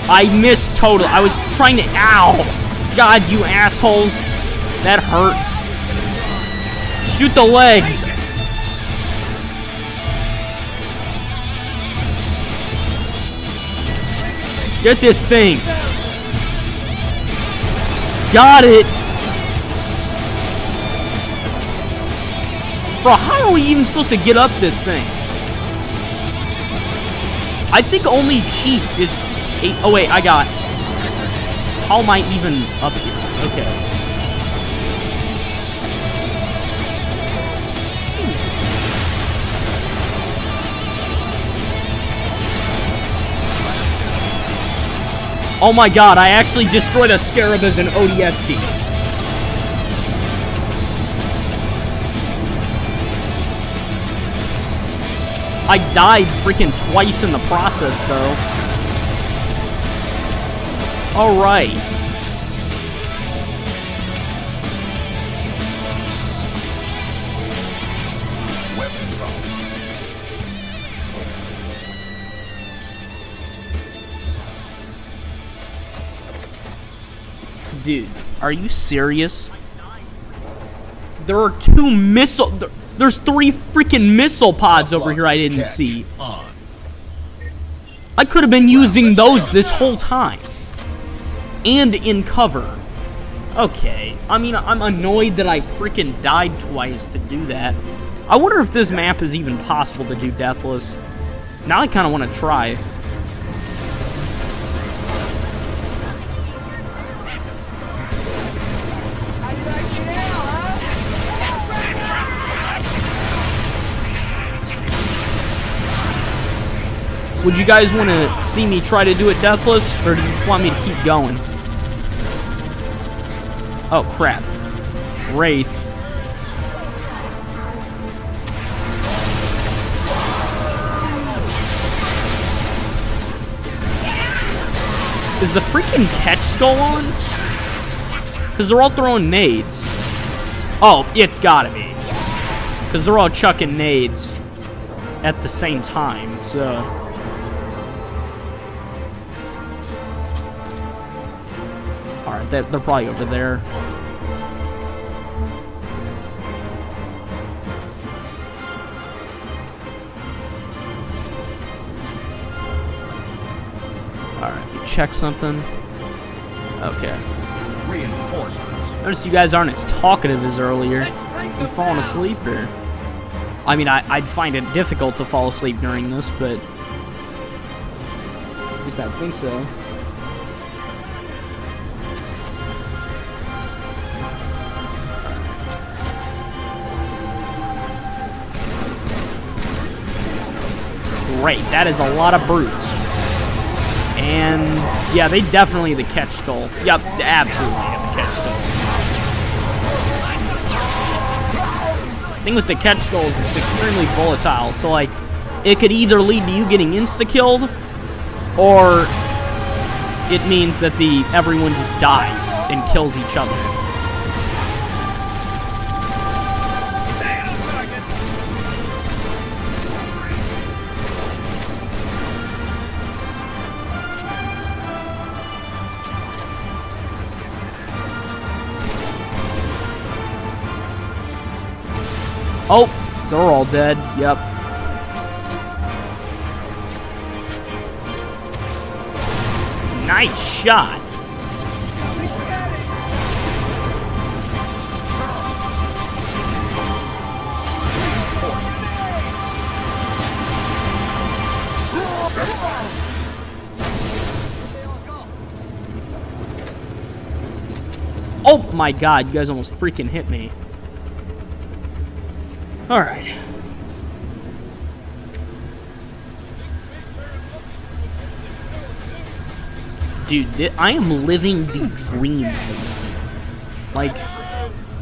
[SPEAKER 1] I missed total. I was trying to... Ow! God, you assholes. That hurt. Shoot the legs. Get this thing. Got it. Bro, how are we even supposed to get up this thing? I think only Chief is... Oh wait, I got... How am I even up here? Okay. Oh my god, I actually destroyed a scarab as an ODST. I died freaking twice in the process, though. Alright.
[SPEAKER 2] Weapon drop.
[SPEAKER 1] Dude, are you serious? There are 2 missile... There's 3 freaking missile pods over here I didn't
[SPEAKER 2] Catch
[SPEAKER 1] see.
[SPEAKER 2] on.
[SPEAKER 1] I could have been using those this whole time. And in cover. Okay. I mean, I'm annoyed that I freaking died twice to do that. I wonder if this map is even possible to do deathless. Now I kind of want to try. Would you guys want to see me try to do it deathless, or do you just want me to keep going? Oh, crap. Wraith. Is the freaking catch skull on? Because they're all throwing nades. Oh, it's gotta be. Because they're all chucking nades at the same time, so... Alright, they're probably over there. Alright, check something. Okay.
[SPEAKER 2] Reinforcements.
[SPEAKER 1] Notice you guys aren't as talkative as earlier. You falling asleep, or... I mean, I'd find it difficult to fall asleep during this, but... At least I think so. Great, that is a lot of brutes. And yeah, they definitely the catch skull. Yep, absolutely have the catch skull. The thing with the catch skull is it's extremely volatile, so like it could either lead to you getting insta-killed, or it means that everyone just dies and kills each other. Oh, they're all dead. Yep. Nice shot. Oh my god, you guys almost freaking hit me. Alright. Dude, I am living the dream. Like,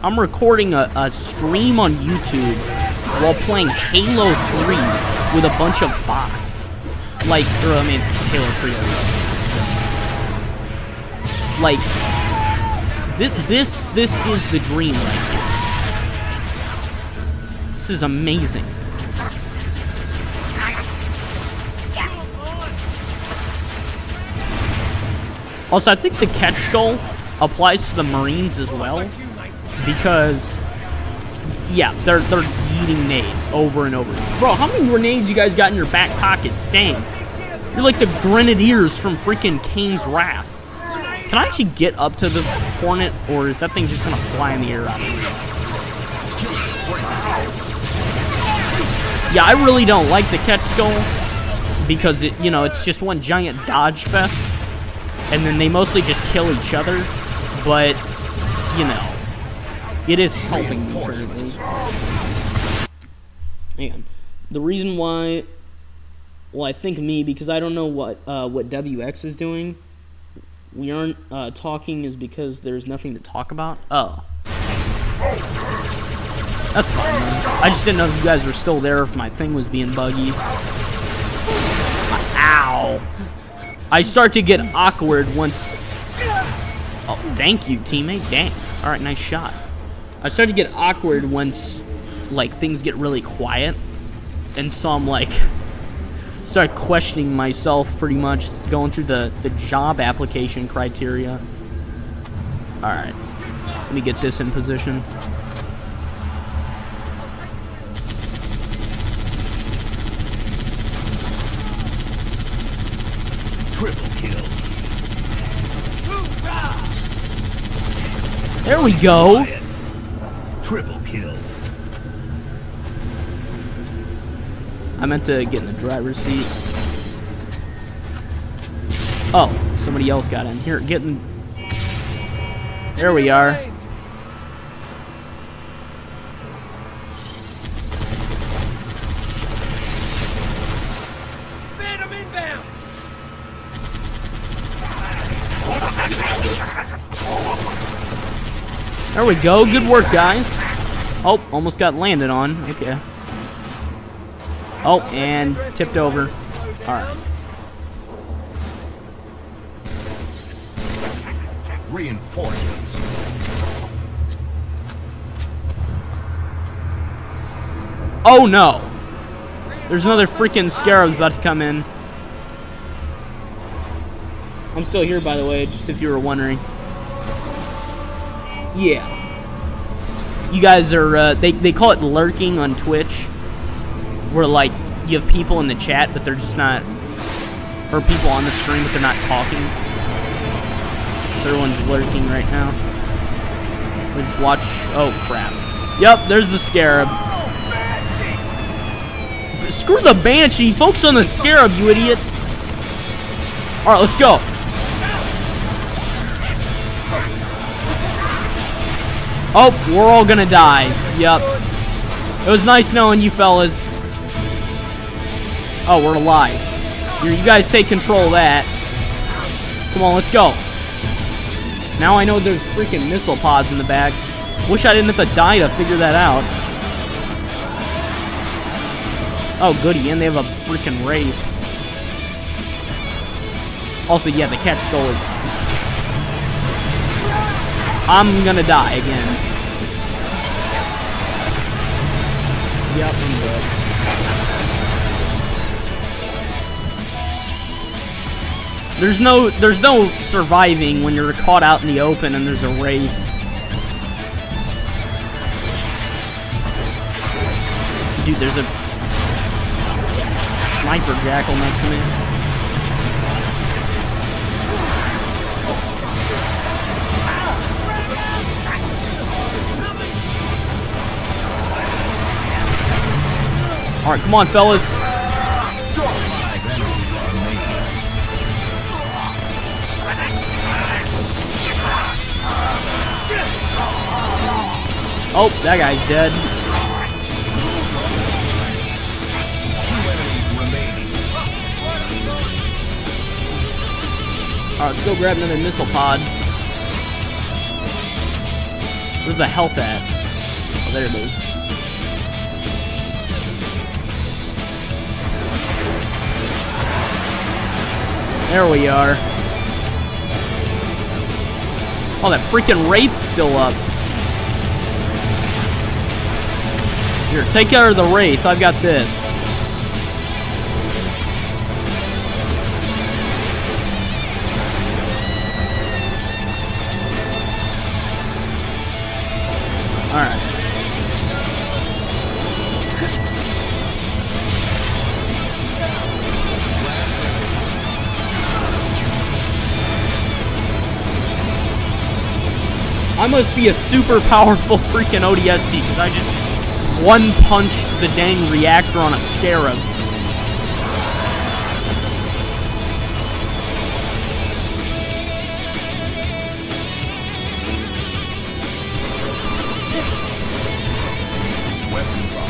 [SPEAKER 1] I'm recording a stream on YouTube while playing Halo 3 with a bunch of bots. Like, or I mean, it's Halo 3. Like, this is the dream right here. This is amazing. Also, I think the catch skull applies to the Marines as well, because yeah, they're eating nades over and over. Bro, how many grenades you guys got in your back pockets? Dang, you're like the Grenadiers from freaking Kane's Wrath. Can I actually get up to the Hornet, or is that thing just gonna fly in the air out of here? Yeah, I really don't like the catch skull because it, you know, it's just one giant dodge fest, and then they mostly just kill each other. But you know, it is helping me currently. And the reason why, well, I think me, because I don't know what WX is doing. We aren't talking is because there's nothing to talk about. Oh. That's fine, man. I just didn't know if you guys were still there, if my thing was being buggy. Ow. I start to get awkward once... Oh, thank you, teammate. Dang. Alright, nice shot. I start to get awkward once, like, things get really quiet. And so I'm, like... start questioning myself, pretty much. Going through the job application criteria. Alright. Let me get this in position.
[SPEAKER 2] Triple kill.
[SPEAKER 1] There we go.
[SPEAKER 2] Triple kill.
[SPEAKER 1] I meant to get in the driver's seat. Oh, somebody else got in. Here, get in. There we are.
[SPEAKER 3] Phantom inbound.
[SPEAKER 1] There we go. Good work, guys. Oh, almost got landed on. Okay. Oh, and tipped over. Alright.
[SPEAKER 2] Reinforcements.
[SPEAKER 1] Oh, no. There's another freaking scarab about to come in. I'm still here, by the way, just if you were wondering. Yeah. You guys are, they call it lurking on Twitch. Where, like, you have people in the chat, but they're just not... Or people on the stream, but they're not talking. So everyone's lurking right now. We just watch... Oh, crap. Yep, there's the scarab. Screw the Banshee! Focus on the scarab, you idiot! Alright, let's go. Oh, we're all gonna die. Yep. It was nice knowing you fellas. Oh, we're alive. Here, you guys take control of that. Come on, let's go. Now I know there's freaking missile pods in the back. Wish I didn't have to die to figure that out. Oh, goody, and they have a freaking Wraith. Also, yeah, the cat stole his... I'm gonna die again. Yep, I'm dead. There's no surviving when you're caught out in the open and there's a Wraith. Dude, there's a sniper jackal next to me. Alright, come on, fellas. Oh, that guy's dead. Alright, let's go grab another missile pod. Where's the health at? Oh, there it is. There we are. Oh, that freaking Wraith's still up. Here, take care of the Wraith. I've got this. Alright. I must be a super powerful freaking ODST because I just one-punched the dang reactor on a scarab.
[SPEAKER 2] Weapon drop.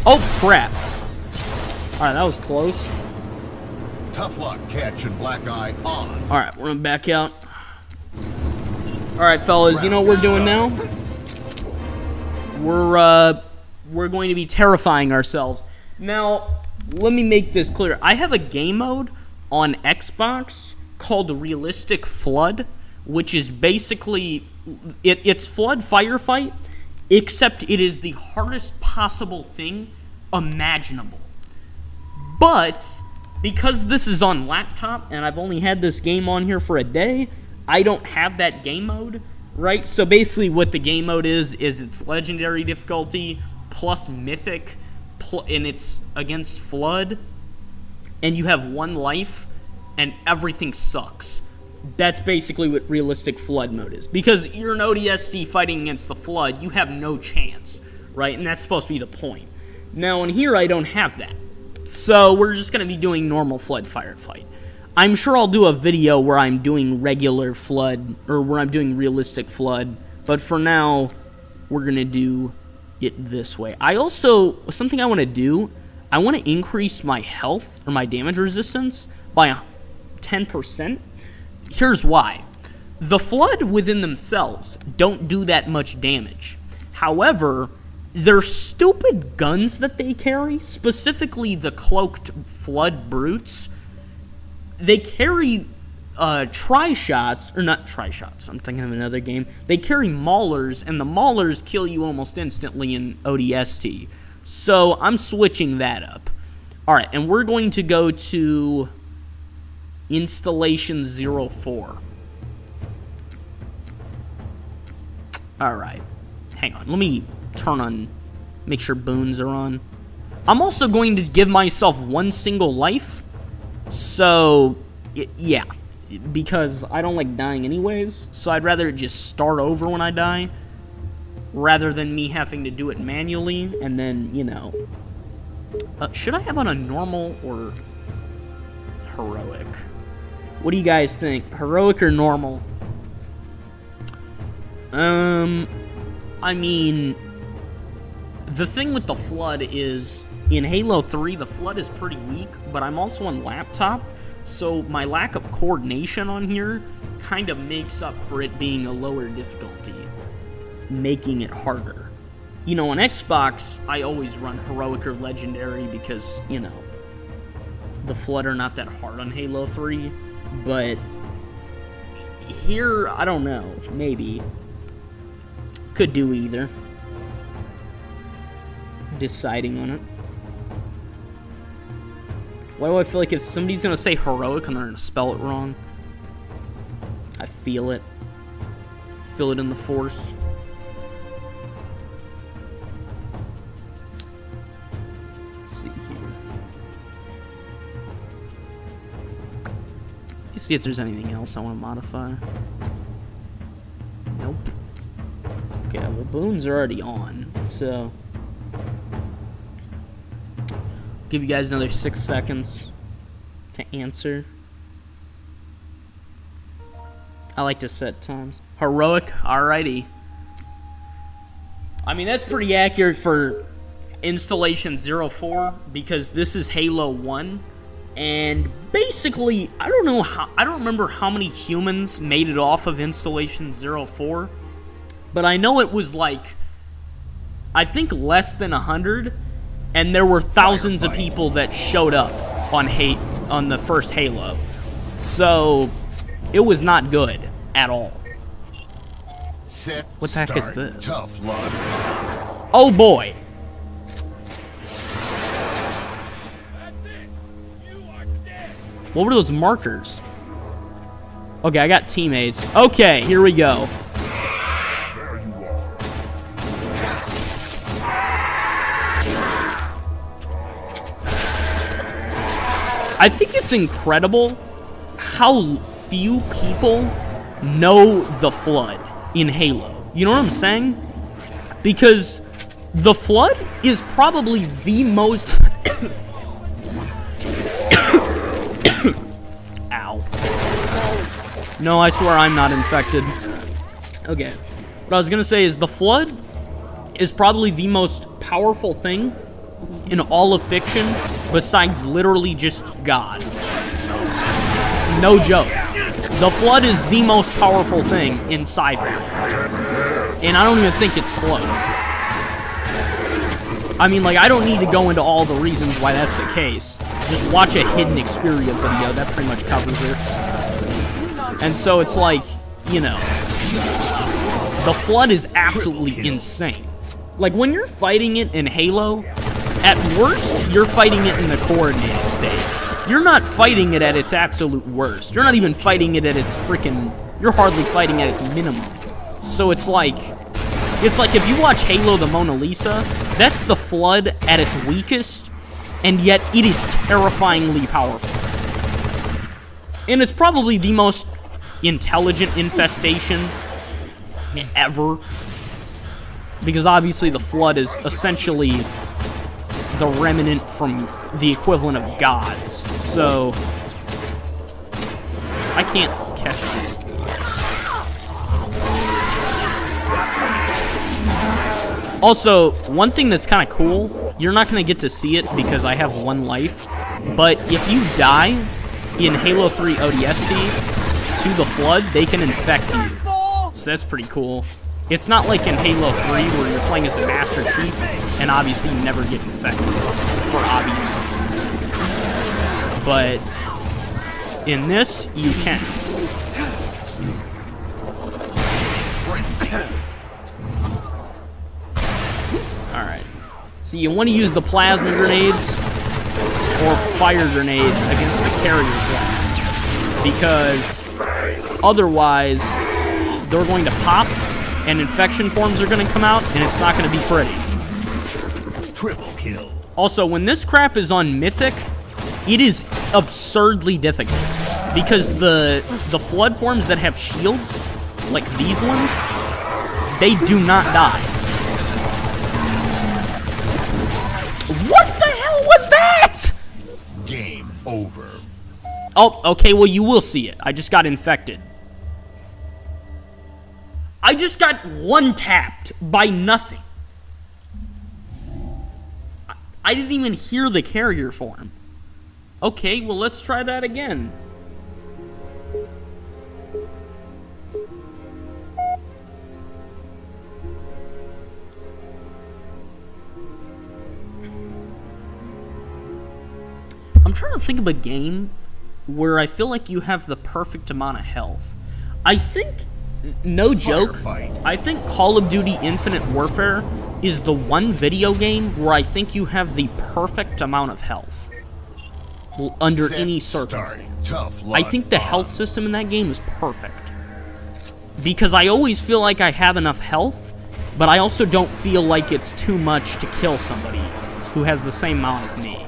[SPEAKER 1] Oh, crap. Alright, that was close.
[SPEAKER 2] Tough luck, catch, and black eye on.
[SPEAKER 1] Alright, we're gonna back out. Alright, fellas, you know what we're doing now? We're going to be terrifying ourselves. Now, let me make this clear. I have a game mode on Xbox called Realistic Flood, which is basically, it's Flood Firefight, except it is the hardest possible thing imaginable. But, because this is on laptop, and I've only had this game on here for a day, I don't have that game mode, right? So basically what the game mode is it's legendary difficulty plus mythic, and it's against Flood, and you have 1 life, and everything sucks. That's basically what Realistic Flood mode is. Because you're an ODST fighting against the Flood, you have no chance, right? And that's supposed to be the point. Now in here, I don't have that. So we're just going to be doing normal Flood Firefight. I'm sure I'll do a video where I'm doing regular Flood, or where I'm doing Realistic Flood, but for now, we're going to do it this way. I also, something I want to do, I want to increase my health, or my damage resistance, by 10%. Here's why. The Flood within themselves don't do that much damage. However, their stupid guns that they carry, specifically the cloaked Flood brutes, they carry tri-shots, or not tri-shots, I'm thinking of another game. They carry maulers, and the maulers kill you almost instantly in ODST. So I'm switching that up. Alright, and we're going to go to Installation 04. Alright, hang on, let me turn on, make sure boons are on. I'm also going to give myself 1 single life. So, yeah, because I don't like dying anyways, so I'd rather just start over when I die, rather than me having to do it manually, and then, you know. Should I have on a normal or heroic? What do you guys think? Heroic or normal? I mean, the thing with the Flood is, in Halo 3, the Flood is pretty weak, but I'm also on laptop, so my lack of coordination on here kind of makes up for it being a lower difficulty, making it harder. You know, on Xbox, I always run Heroic or Legendary because, you know, the Flood are not that hard on Halo 3, but here, I don't know, maybe. Could do either. Deciding on it. Why do I feel like if somebody's gonna say heroic and they're gonna spell it wrong? I feel it. Feel it in the force. Let's see here. Let's see if there's anything else I want to modify. Nope. Okay, well, boons are already on, so give you guys another 6 seconds to answer. I like to set times. Heroic, alrighty. I mean, that's pretty accurate for Installation 04 because this is Halo 1. And basically, I don't remember how many humans made it off of Installation 04. But I know it was like, I think less than 100. And there were thousands of people that showed up on the first Halo. So, it was not good at all. What the heck is this?
[SPEAKER 2] Tough luck.
[SPEAKER 1] Oh boy.
[SPEAKER 3] That's it. You are dead.
[SPEAKER 1] What were those markers? Okay, I got teammates. Okay, here we go. I think it's incredible how few people know the Flood in Halo. You know what I'm saying? Because the Flood is probably the most... Ow. No, I swear I'm not infected. Okay. What I was gonna say is the Flood is probably the most powerful thing in all of fiction besides literally just God. No joke. The Flood is the most powerful thing in sci-fi. And I don't even think it's close. I mean, like, I don't need to go into all the reasons why that's the case. Just watch a Hidden Xperia video. That pretty much covers it. And so it's like, you know, the Flood is absolutely insane. Like, when you're fighting it in Halo, at worst, you're fighting it in the coordinated stage. You're not fighting it at its absolute worst. You're not even fighting it at its freaking... You're hardly fighting at its minimum. So it's like if you watch Halo the Mona Lisa, that's the Flood at its weakest, and yet it is terrifyingly powerful. And it's probably the most intelligent infestation ever. Because obviously the Flood is essentially the remnant from the equivalent of gods. So I can't catch this. Also, one thing that's kind of cool, you're not going to get to see it because I have 1 life, but if you die in Halo 3 ODST to the Flood, they can infect you. So that's pretty cool. It's not like in Halo 3 where you're playing as the Master Chief, and obviously you never get infected, for obvious reasons. But in this, you can. Alright. So you want to use the plasma grenades or fire grenades against the carrier flags. Because otherwise, they're going to pop, and infection forms are going to come out, and it's not going to be pretty.
[SPEAKER 2] Triple kill.
[SPEAKER 1] Also, when this crap is on Mythic, it is absurdly difficult. Because the Flood forms that have shields, like these ones, they do not die. What the hell was that?
[SPEAKER 2] Game over.
[SPEAKER 1] Oh, okay, well, you will see it. I just got infected. I just got one-tapped by nothing. I didn't even hear the carrier form. Okay, well, let's try that again. I'm trying to think of a game where I feel like you have the perfect amount of health. I think, no joke,
[SPEAKER 2] Firefight.
[SPEAKER 1] I think Call of Duty Infinite Warfare is the one video game where I think you have the perfect amount of health under
[SPEAKER 2] Set,
[SPEAKER 1] any
[SPEAKER 2] start,
[SPEAKER 1] circumstance.
[SPEAKER 2] tough
[SPEAKER 1] I
[SPEAKER 2] luck
[SPEAKER 1] think the
[SPEAKER 2] on.
[SPEAKER 1] health system in that game is perfect. Because I always feel like I have enough health, but I also don't feel like it's too much to kill somebody who has the same amount as me.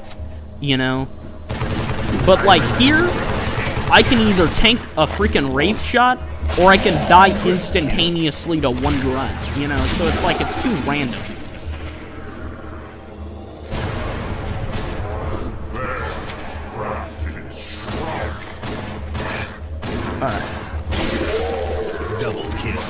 [SPEAKER 1] You know? But like here, I can either tank a freaking Wraith shot, or I can die instantaneously to one grunt, you know? So it's like, it's too random. Alright.
[SPEAKER 2] Double kill.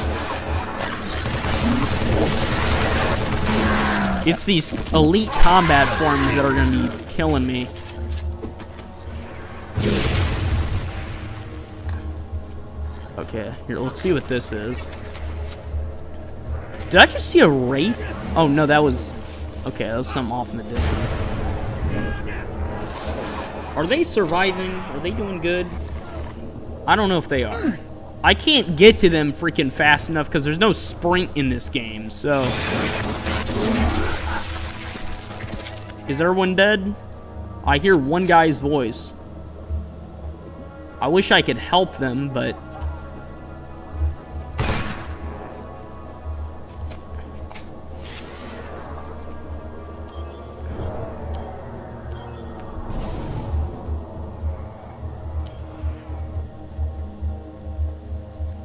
[SPEAKER 1] It's these elite combat forms that are gonna be killing me. Okay, here, let's see what this is. Did I just see a Wraith? Oh, no, that was... Okay, that was something off in the distance. Are they surviving? Are they doing good? I don't know if they are. I can't get to them freaking fast enough because there's no sprint in this game, so... Is everyone dead? I hear one guy's voice. I wish I could help them, but...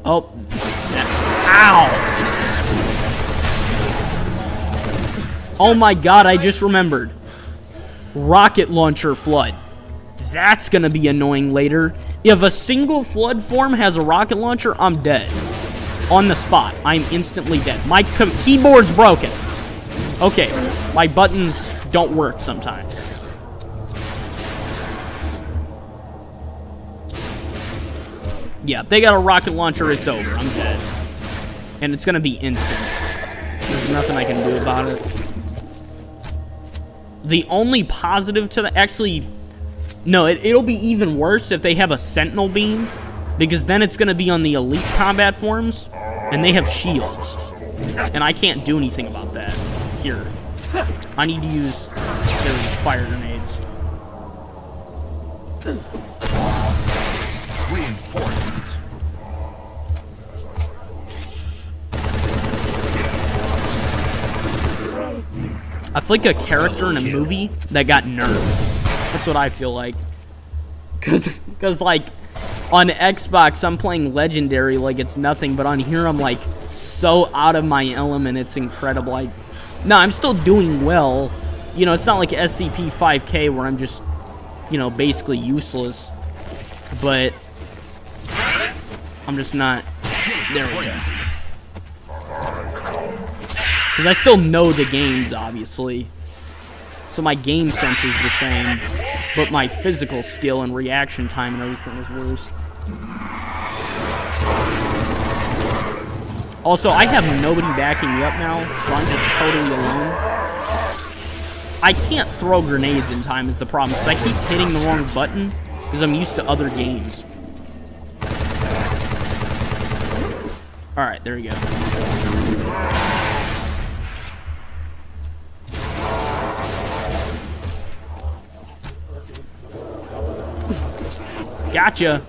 [SPEAKER 1] Oh. Ow! Oh my god, I just remembered. Rocket launcher Flood. That's gonna be annoying later. If a single Flood form has a rocket launcher, I'm dead. On the spot. I'm instantly dead. My keyboard's broken. Okay, my buttons don't work sometimes. Yeah, if they got a rocket launcher, it's over. I'm dead. And it's gonna be instant. There's nothing I can do about it. The only positive to that, actually, no, it'll be even worse if they have a sentinel beam, because then it's gonna be on the elite combat forms, and they have shields. And I can't do anything about that. Here. I need to use their fire grenades.
[SPEAKER 2] Reinforcements.
[SPEAKER 1] I feel like a character in a movie that got nerfed. That's what I feel like. Cause like, on Xbox, I'm playing Legendary like it's nothing, but on here, I'm like so out of my element, it's incredible. No, I'm still doing well. You know, it's not like SCP-5K where I'm just, you know, basically useless. But I'm just not. There we go. Because I still know the games, obviously. So my game sense is the same, but my physical skill and reaction time and everything is worse. Also, I have nobody backing me up now, so I'm just totally alone. I can't throw grenades in time is the problem, because I keep hitting the wrong button, because I'm used to other games. Alright, there we go. Gotcha.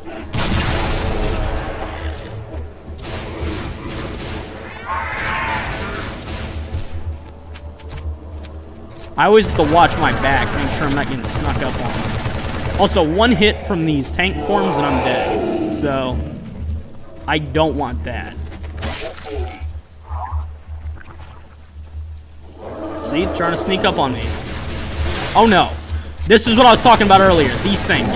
[SPEAKER 1] I always have to watch my back, make sure I'm not getting snuck up on. Also, one hit from these tank forms and I'm dead. So, I don't want that. See, trying to sneak up on me. Oh no. This is what I was talking about earlier. These things.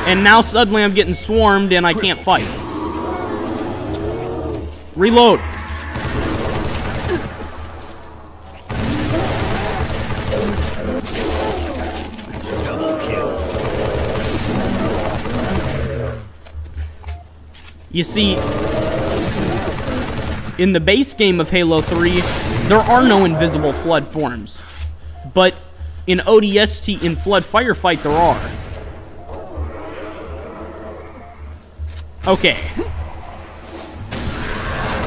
[SPEAKER 1] And now suddenly I'm getting swarmed and I can't fight. Reload. You see, in the base game of Halo 3, there are no invisible flood forms. But in ODST, in Flood Firefight, there are. Okay.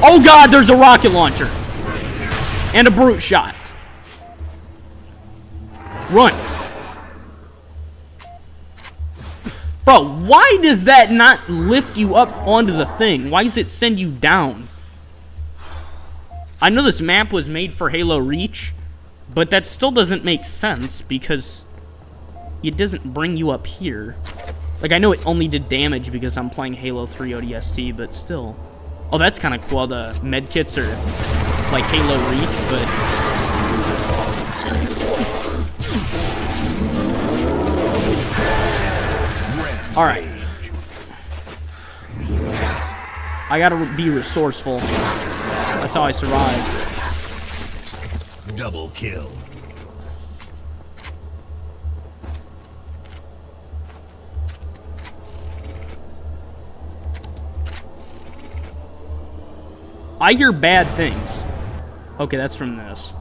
[SPEAKER 1] Oh god, there's a rocket launcher. And a brute shot. Run. Bro, why does that not lift you up onto the thing? Why does it send you down? I know this map was made for Halo Reach, but that still doesn't make sense because it doesn't bring you up here. Like, I know it only did damage because I'm playing Halo 3 ODST, but still. Oh, that's kind of cool. The medkits are like Halo Reach, but... Alright. I gotta be resourceful. That's how I survive.
[SPEAKER 2] Double kill.
[SPEAKER 1] I hear bad things. Okay, that's from this.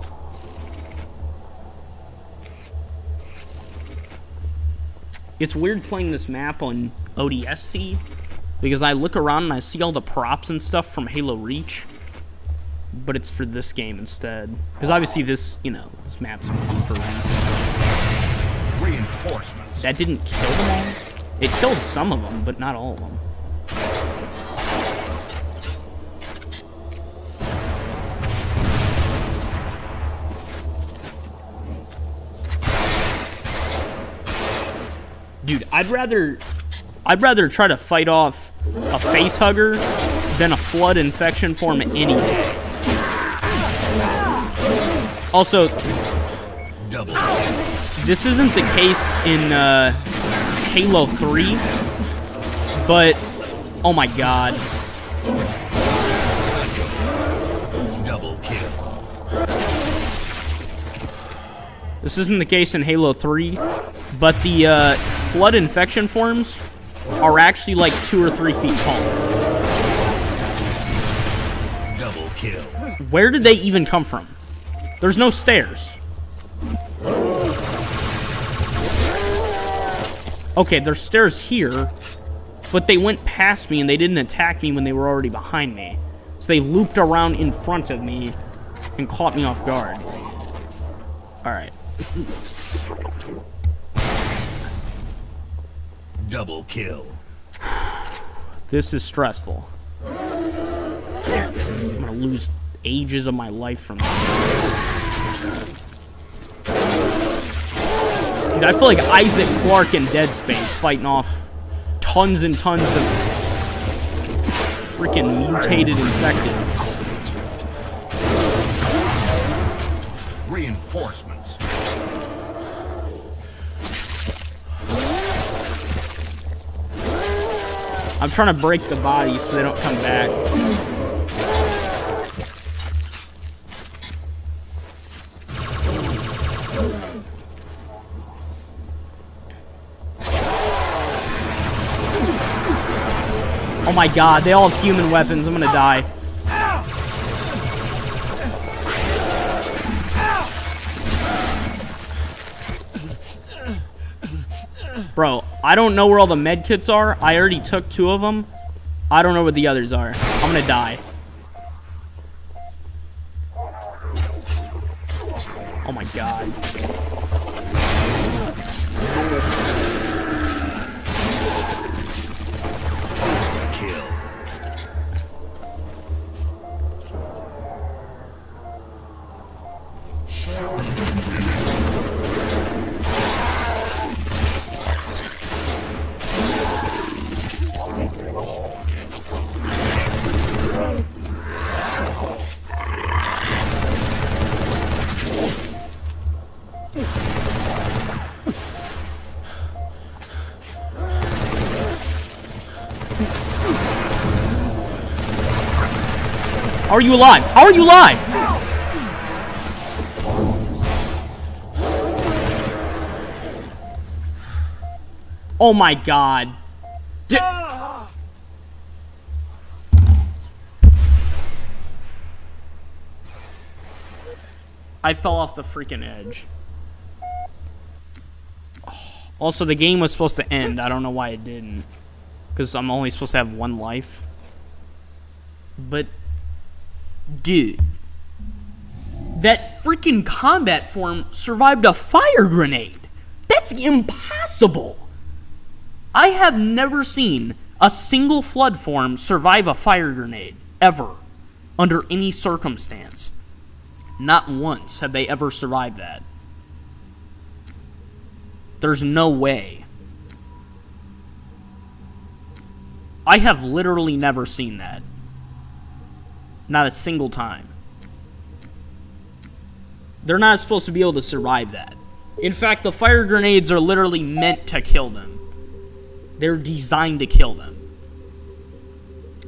[SPEAKER 1] It's weird playing this map on ODST because I look around and I see all the props and stuff from Halo Reach, but it's for this game instead. Because obviously this, you know, this map's made for Reach.
[SPEAKER 2] Reinforcements.
[SPEAKER 1] That didn't kill them all. It killed some of them, but not all of them. Dude, I'd rather try to fight off a face hugger than a flood infection form any day. Also, this isn't the case in Halo 3, but oh my god. This isn't the case in Halo 3, but the flood infection forms are actually like 2 or 3 feet tall.
[SPEAKER 2] Double kill.
[SPEAKER 1] Where did they even come from? There's no stairs. Okay, there's stairs here, but they went past me and they didn't attack me when they were already behind me. So they looped around in front of me and caught me off guard. Alright.
[SPEAKER 2] Double kill.
[SPEAKER 1] This is stressful. I'm gonna lose ages of my life from this. Dude, I feel like Isaac Clarke in Dead Space fighting off tons and tons of freaking mutated infected.
[SPEAKER 2] Reinforcements.
[SPEAKER 1] I'm trying to break the bodies so they don't come back. Oh my god, they all have human weapons. I'm gonna die. Bro, I don't know where all the med kits are. I already took 2 of them. I don't know where the others are. I'm gonna die. Oh my god.
[SPEAKER 2] Kill.
[SPEAKER 1] How are you alive? How are you alive? Oh my god. I fell off the freaking edge. Also, the game was supposed to end. I don't know why it didn't. Because I'm only supposed to have 1 life. But, dude, that freaking combat form survived a fire grenade. That's impossible. I have never seen a single flood form survive a fire grenade, ever, under any circumstance. Not once have they ever survived that. There's no way. I have literally never seen that. Not a single time. They're not supposed to be able to survive that. In fact, the fire grenades are literally meant to kill them. They're designed to kill them.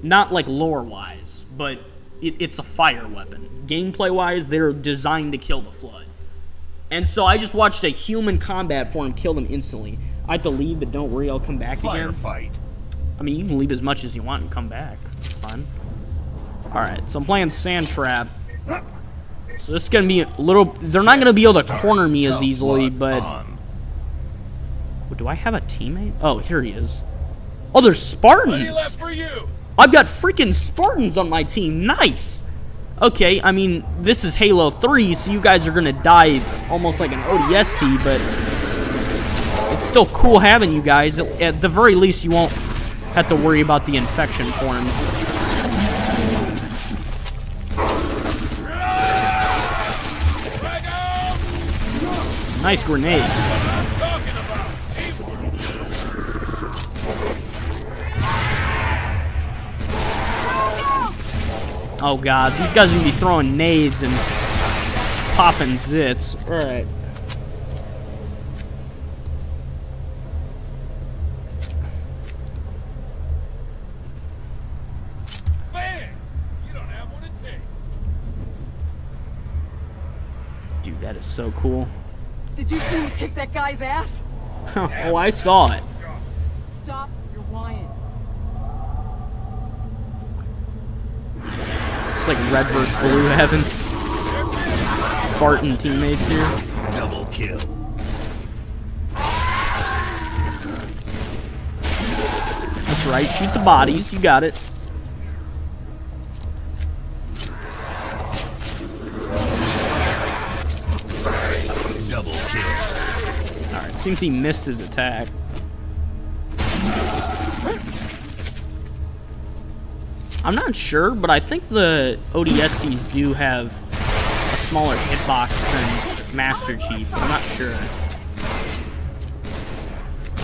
[SPEAKER 1] Not like lore-wise, but it's a fire weapon. Gameplay-wise, they're designed to kill the flood. And so I just watched a human combat form kill them instantly. I have to leave, but don't worry, I'll come back again.
[SPEAKER 2] Firefight.
[SPEAKER 1] I mean, you can leave as much as you want and come back. It's fun. Alright, so I'm playing Sand Trap. So this is going to be a little... They're not going to be able to corner me as easily, but... Do I have a teammate? Oh, here he is. Oh, there's Spartans!
[SPEAKER 3] Left for you.
[SPEAKER 1] I've got freaking Spartans on my team. Nice! Okay, I mean, this is Halo 3, so you guys are going to die almost like an ODST, but... It's still cool having you guys. At the very least, you won't have to worry about the infection forms. Nice grenades. Oh god, these guys are gonna be throwing nades and popping zits. Alright.
[SPEAKER 3] Bam! You don't have what it takes.
[SPEAKER 1] That is so cool.
[SPEAKER 5] Did you see me kick that guy's ass?
[SPEAKER 1] Oh, I saw it.
[SPEAKER 5] Stop your whining.
[SPEAKER 1] It's like red versus blue heaven. Spartan teammates here.
[SPEAKER 2] Double kill.
[SPEAKER 1] That's right, shoot the bodies, you got it.
[SPEAKER 2] Double kill.
[SPEAKER 1] Alright, seems he missed his attack. I'm not sure, but I think the ODSTs do have a smaller hitbox than Master Chief. I'm not sure.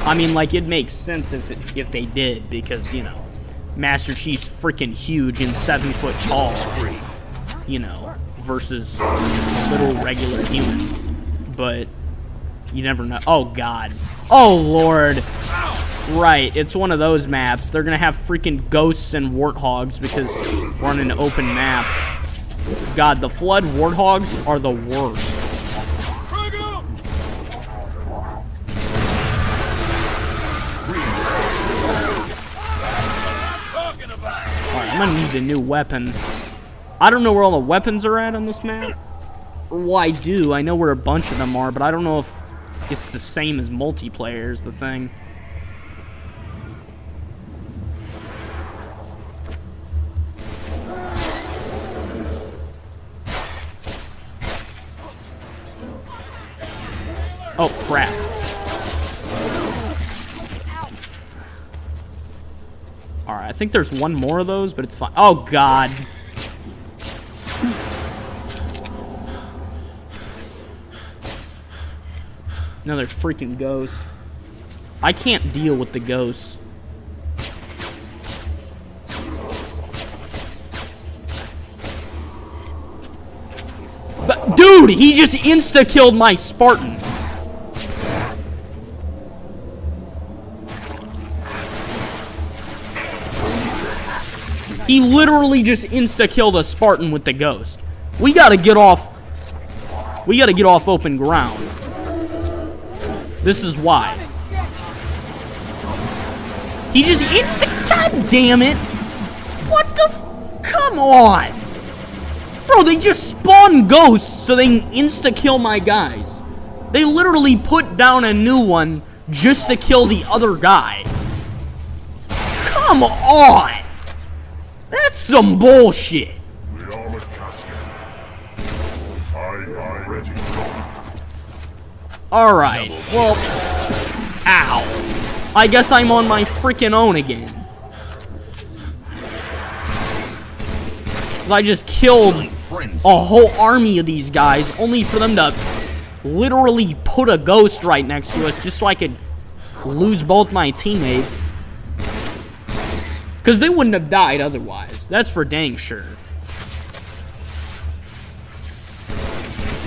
[SPEAKER 1] I mean, like, it makes sense if they did, because, you know, Master Chief's freaking huge and 7 foot tall, you know, versus little regular human. But you never know. Oh, God. Oh, Lord. Right, it's one of those maps. They're gonna have freaking ghosts and warthogs because we're on an open map. God, the flood warthogs are the worst. Alright, I'm gonna need a new weapon. I don't know where all the weapons are at on this map. Well, I do. I know where a bunch of them are, but I don't know if it's the same as multiplayer is the thing. Oh, crap. Alright, I think there's one more of those, but it's fine. Oh, God. Another freaking ghost. I can't deal with the ghosts. But, dude, he just insta-killed my Spartan. He literally just insta-killed a Spartan with the ghost. We gotta get off open ground. This is why. He just God damn it! What the come on! Bro, they just spawn ghosts so they can insta-kill my guys. They literally put down a new one just to kill the other guy. Come on! That's some bullshit. Alright, well, ow. I guess I'm on my freaking own again. I just killed a whole army of these guys, only for them to literally put a ghost right next to us just so I could lose both my teammates. Because they wouldn't have died otherwise. That's for dang sure.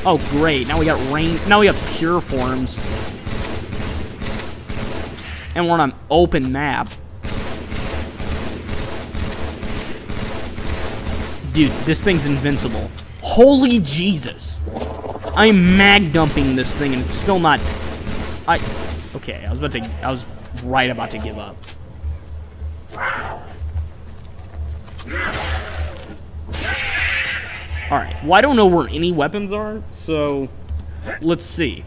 [SPEAKER 1] Oh, great. Now we got rain. Now we have pure forms. And we're on an open map. Dude, this thing's invincible. Holy Jesus. I'm mag dumping this thing and it's still not... Okay, I was right about to give up. Alright, well, I don't know where any weapons are, so let's see.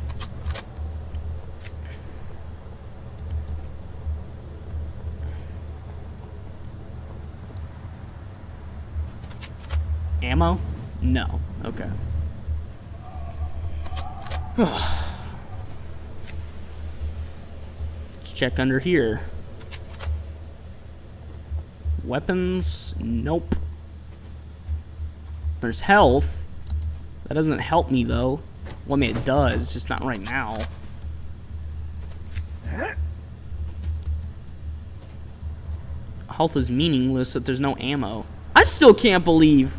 [SPEAKER 1] Ammo? No. Okay. Let's check under here. Weapons? Nope. There's health. That doesn't help me, though. Well, I mean, it does, just not right now. Health is meaningless if there's no ammo. I still can't believe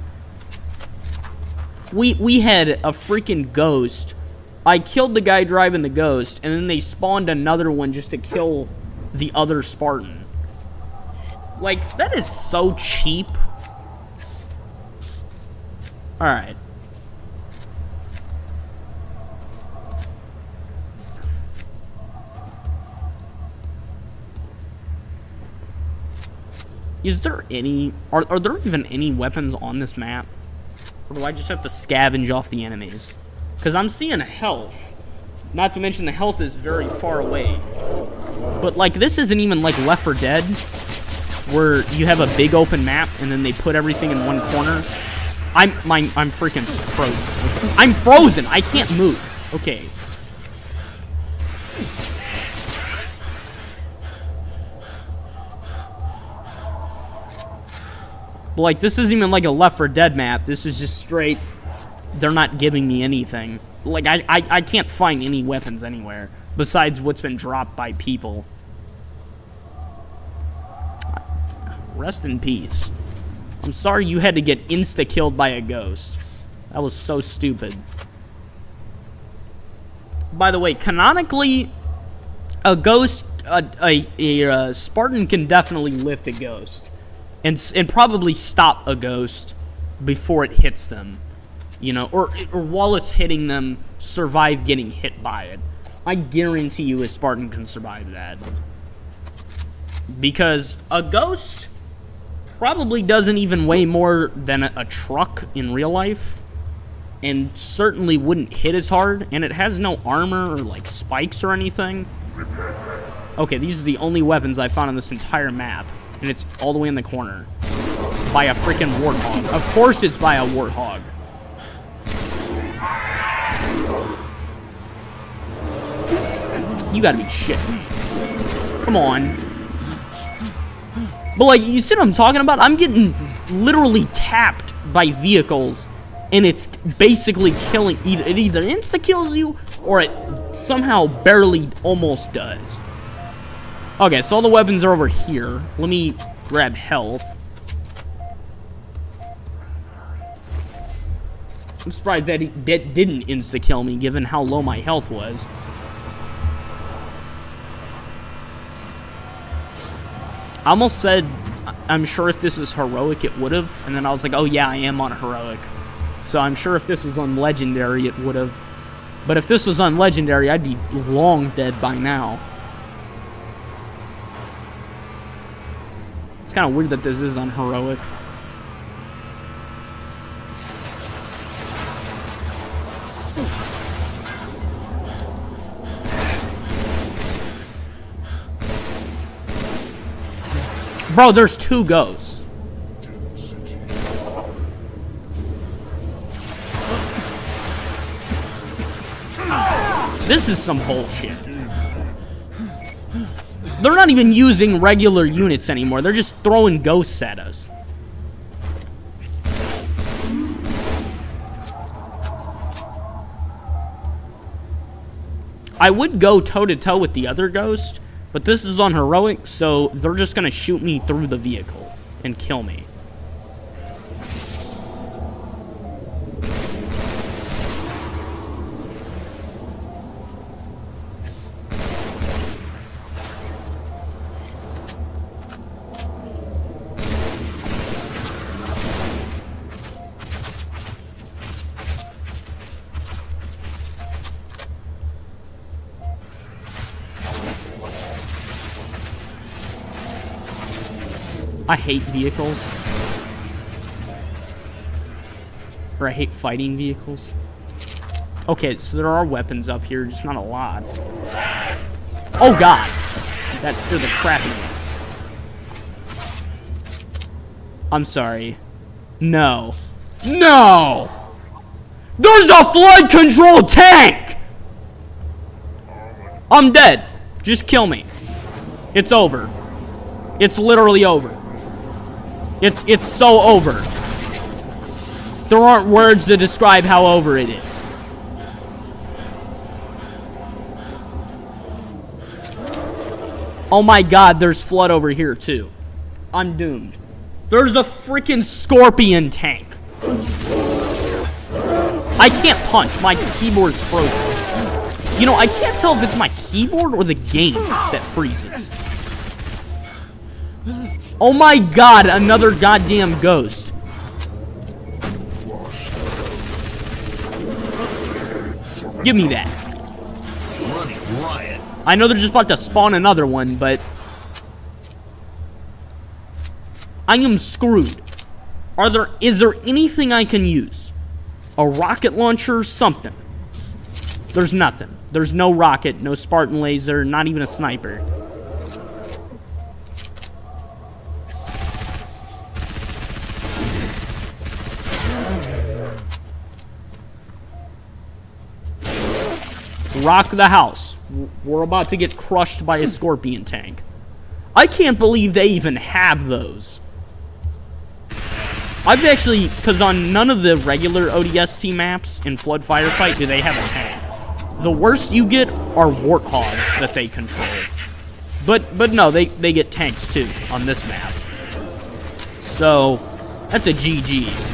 [SPEAKER 1] we had a freaking ghost. I killed the guy driving the ghost, and then they spawned another one just to kill the other Spartan. Like, that is so cheap. Alright. Is there any... Are there even any weapons on this map? Or do I just have to scavenge off the enemies? Because I'm seeing health. Not to mention the health is very far away. But, like, this isn't even like Left 4 Dead, where you have a big open map and then they put everything in one corner. I'm freaking frozen. I'm frozen! I can't move. Okay. But, like, this isn't even like a Left 4 Dead map. This is just straight... They're not giving me anything. Like, I can't find any weapons anywhere besides what's been dropped by people. Rest in peace. I'm sorry you had to get insta-killed by a ghost. That was so stupid. By the way, canonically, a ghost... A Spartan can definitely lift a ghost. And probably stop a ghost before it hits them. You know, or while it's hitting them, survive getting hit by it. I guarantee you a Spartan can survive that. Because a ghost probably doesn't even weigh more than a truck in real life. And certainly wouldn't hit as hard. And it has no armor or, like, spikes or anything. Okay, these are the only weapons I found on this entire map. And it's all the way in the corner. By a freaking warthog. Of course it's by a warthog. You gotta be shitting me. Come on. But, like, you see what I'm talking about? I'm getting literally tapped by vehicles, and it's basically killing... It either insta-kills you, or it somehow barely almost does. Okay, so all the weapons are over here. Let me grab health. I'm surprised that that didn't insta-kill me, given how low my health was. I almost said, I'm sure if this is heroic, it would have. And then I was like, oh yeah, I am on heroic. So I'm sure if this was on legendary, it would have. But if this was on legendary, I'd be long dead by now. It's kind of weird that this is on heroic. Bro, there's two ghosts. This is some bullshit. They're not even using regular units anymore. They're just throwing ghosts at us. I would go toe-to-toe with the other ghost, but this is on heroic, so they're just gonna shoot me through the vehicle and kill me. I hate vehicles. Or I hate fighting vehicles. Okay, so there are weapons up here, just not a lot. Oh god! That scared the crap out of me. I'm sorry. No. No! There's a flood control tank! I'm dead. Just kill me. It's over. It's literally over. It's so over. There aren't words to describe how over it is. Oh my god, there's flood over here too. I'm doomed. There's a freaking scorpion tank. I can't punch. My keyboard's frozen. You know, I can't tell if it's my keyboard or the game that freezes. Oh my god, another goddamn ghost. Give me that.
[SPEAKER 2] Running riot.
[SPEAKER 1] I know they're just about to spawn another one, but... I am screwed. Is there anything I can use? A rocket launcher, something. There's nothing. There's no rocket, no Spartan laser, not even a sniper. Rock the house. We're about to get crushed by a scorpion tank. I can't believe they even have those. I've actually, because on none of the regular ODST maps in Flood Firefight do they have a tank. The worst you get are warthogs that they control. But no, they get tanks too on this map. So, that's a GG.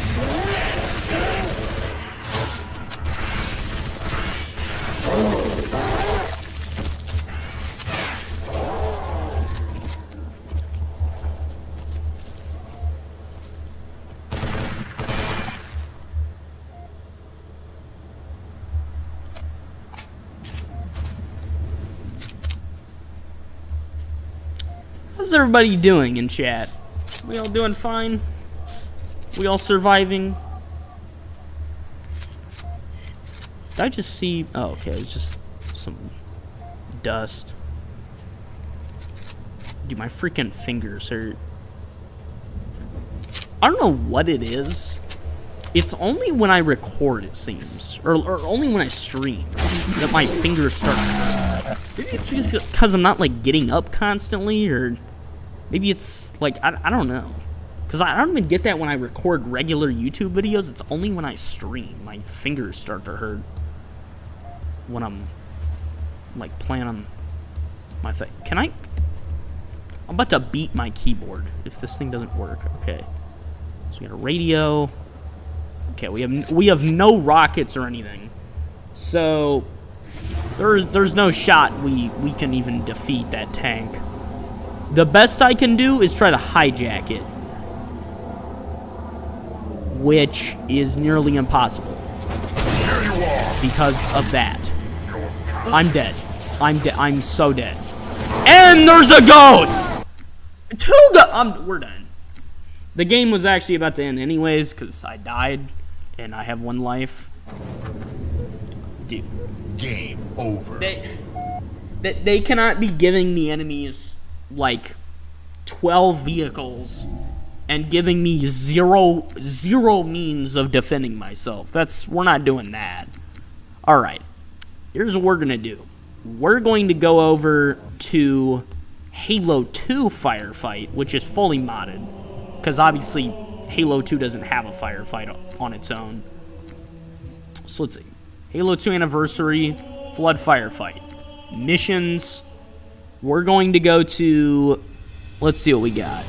[SPEAKER 1] How's everybody doing in chat? We all doing fine? We all surviving? Did I just see... Oh, okay, it's just some dust. Dude, my freaking fingers hurt. I don't know what it is. It's only when I record, it seems. Or only when I stream that my fingers start to hurt. Maybe it's because I'm not, like, getting up constantly, or... Maybe it's, like, I don't know. Because I don't even get that when I record regular YouTube videos. It's only when I stream. My fingers start to hurt. When I'm, like, playing on my thing. Can I... I'm about to beat my keyboard if this thing doesn't work. Okay. So we got a radio. Okay, we have no rockets or anything. So... There's no shot we can even defeat that tank. The best I can do is try to hijack it, which is nearly impossible because of that. I'm dead. I'm so dead. And there's a ghost! We're done. The game was actually about to end anyways because I died and I have 1 life. Dude.
[SPEAKER 2] Game over.
[SPEAKER 1] They cannot be giving the enemies like 12 vehicles and giving me zero means of defending myself. We're not doing that. Alright, here's what we're gonna do. We're going to go over to Halo 2 Firefight, which is fully modded, because obviously Halo 2 doesn't have a firefight on its own. So let's see. Halo 2 Anniversary, Flood Firefight. Missions. We're going to go to... Let's see what we got.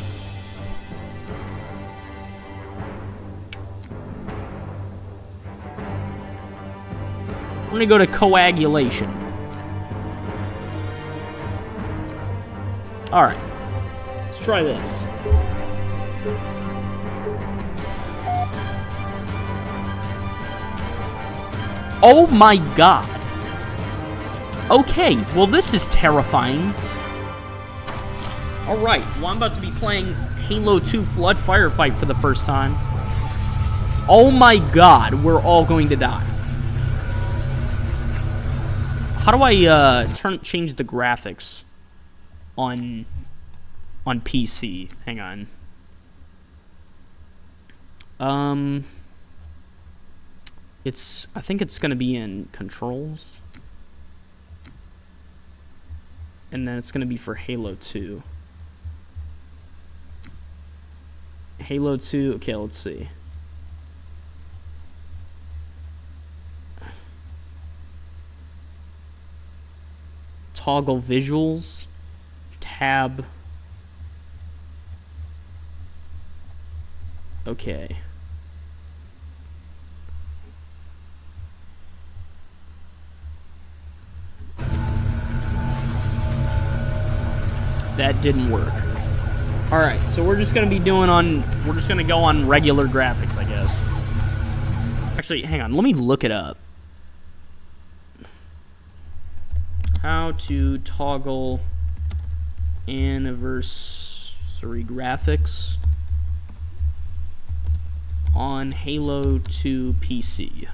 [SPEAKER 1] We're going to go to coagulation. Alright. Let's try this. Oh my god. Okay, well this is terrifying. Alright, well I'm about to be playing Halo 2 Flood Firefight for the first time. Oh my god, we're all going to die. How do I change the graphics on PC? Hang on. I think it's gonna be in controls. And then it's gonna be for Halo 2. Halo 2, okay, let's see. Toggle visuals, tab. Okay. That didn't work. Alright, so we're just gonna go on regular graphics, I guess. Actually, hang on, let me look it up. How to toggle anniversary graphics. on Halo 2 PC.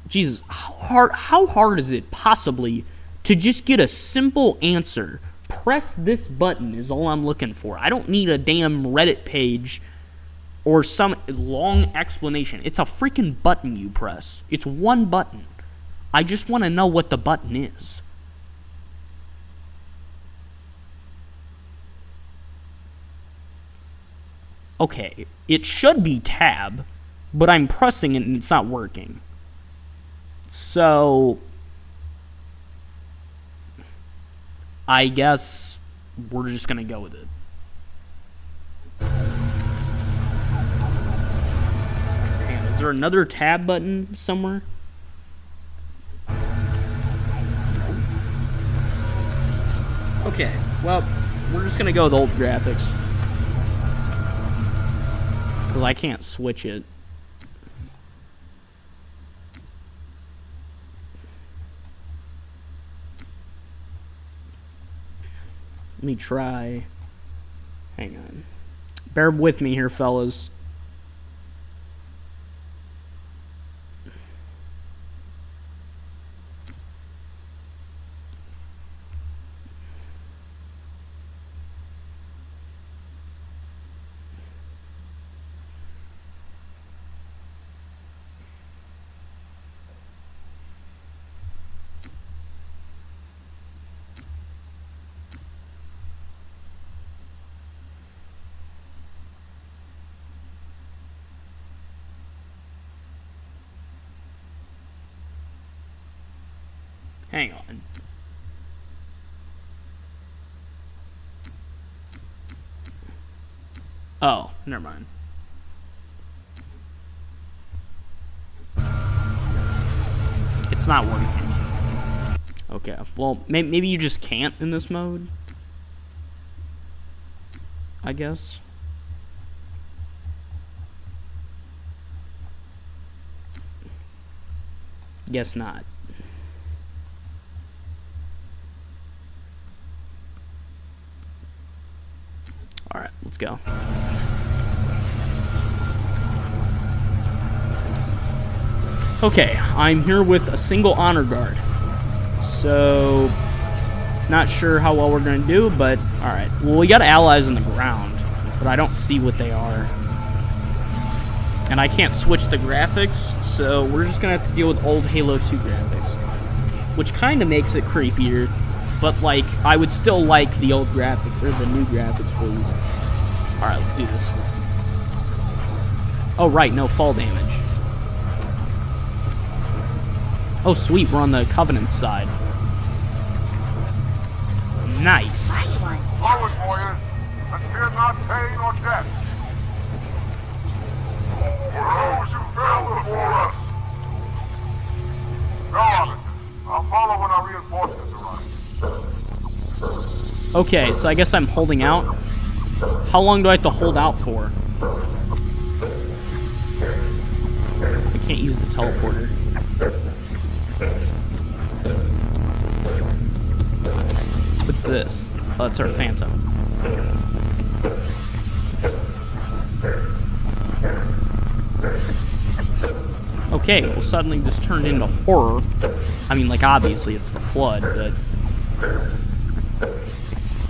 [SPEAKER 1] Jesus, how hard is it possibly to just get a simple answer? Press this button is all I'm looking for. I don't need a damn Reddit page or some long explanation. It's a freaking button you press. It's one button. I just want to know what the button is. Okay, it should be tab, but I'm pressing it and it's not working. So, I guess we're just gonna go with it. Hang on, is there another tab button somewhere? Okay, well, we're just gonna go with old graphics. Because I can't switch it. Let me try. Hang on. Bear with me here, fellas. Hang on. Oh, never mind. It's not working. Okay, well, maybe you just can't in this mode, I guess. Guess not. Alright, let's go. Okay, I'm here with a single honor guard. So, not sure how well we're going to do, but alright. Well, we got allies on the ground, but I don't see what they are. And I can't switch the graphics, so we're just going to have to deal with old Halo 2 graphics. Which kind of makes it creepier. But, like, I would still like the old graphic, or the new graphics, please. Alright, let's do this. Oh, right, no fall damage. Oh, sweet, we're on the Covenant side. Nice.
[SPEAKER 3] Forward, warriors, and fear not pain or death. For those who fell before us. Go on. I'll follow when our reinforcements arrive.
[SPEAKER 1] Okay, so I guess I'm holding out. How long do I have to hold out for? I can't use the teleporter. What's this? Oh, that's our Phantom. Okay, well, suddenly this turned into horror. I mean, like, obviously it's the Flood, but...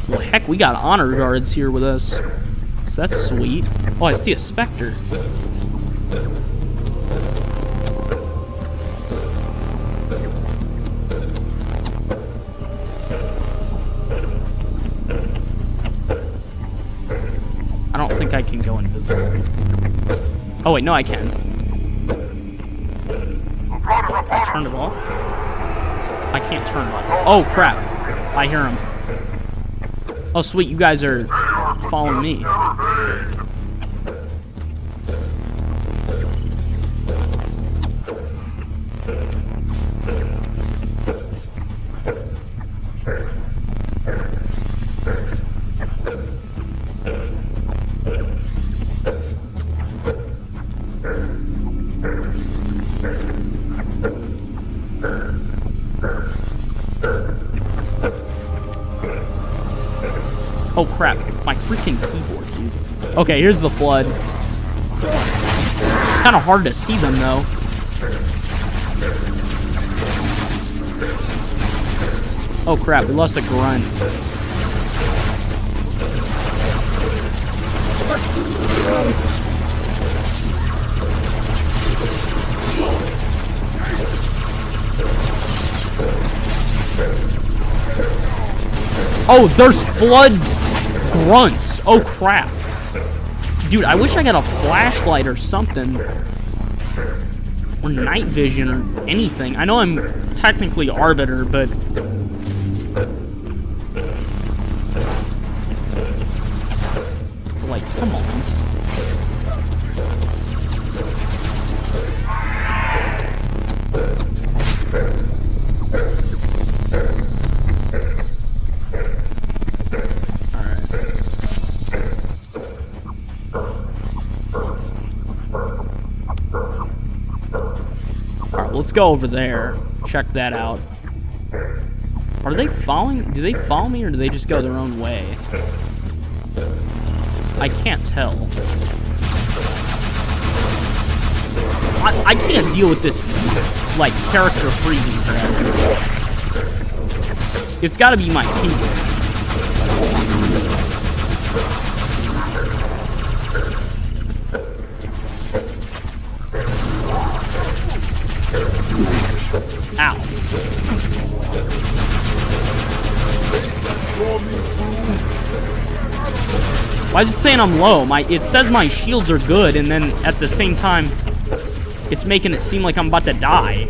[SPEAKER 1] Well, heck, we got honor guards here with us. So that's sweet. Oh, I see a Spectre. I don't think I can go invisible. Oh, wait, no, I can. I turned it off? I can't turn it off. Oh, crap. I hear him. Oh, sweet, you guys are following me. Oh crap, my freaking keyboard, dude. Okay, here's the flood. Kind of hard to see them though. Oh crap, we lost a grunt. Oh, there's flood grunts. Oh crap. Dude, I wish I got a flashlight or something. Or night vision or anything. I know I'm technically Arbiter, but... like, come on. Let's go over there. Check that out. Are they following? Do they follow me or do they just go their own way? I can't tell. I can't deal with this, like, character freezing forever. It's gotta be my keyboard. Ow. Why is it saying I'm low? It says my shields are good, and then at the same time, it's making it seem like I'm about to die.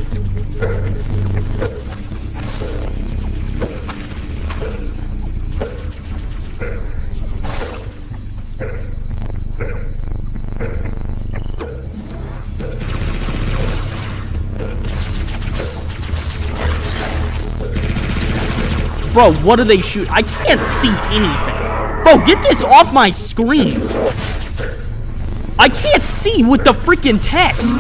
[SPEAKER 1] Bro, what do they shoot? I can't see anything. Bro, get this off my screen. I can't see with the freaking text.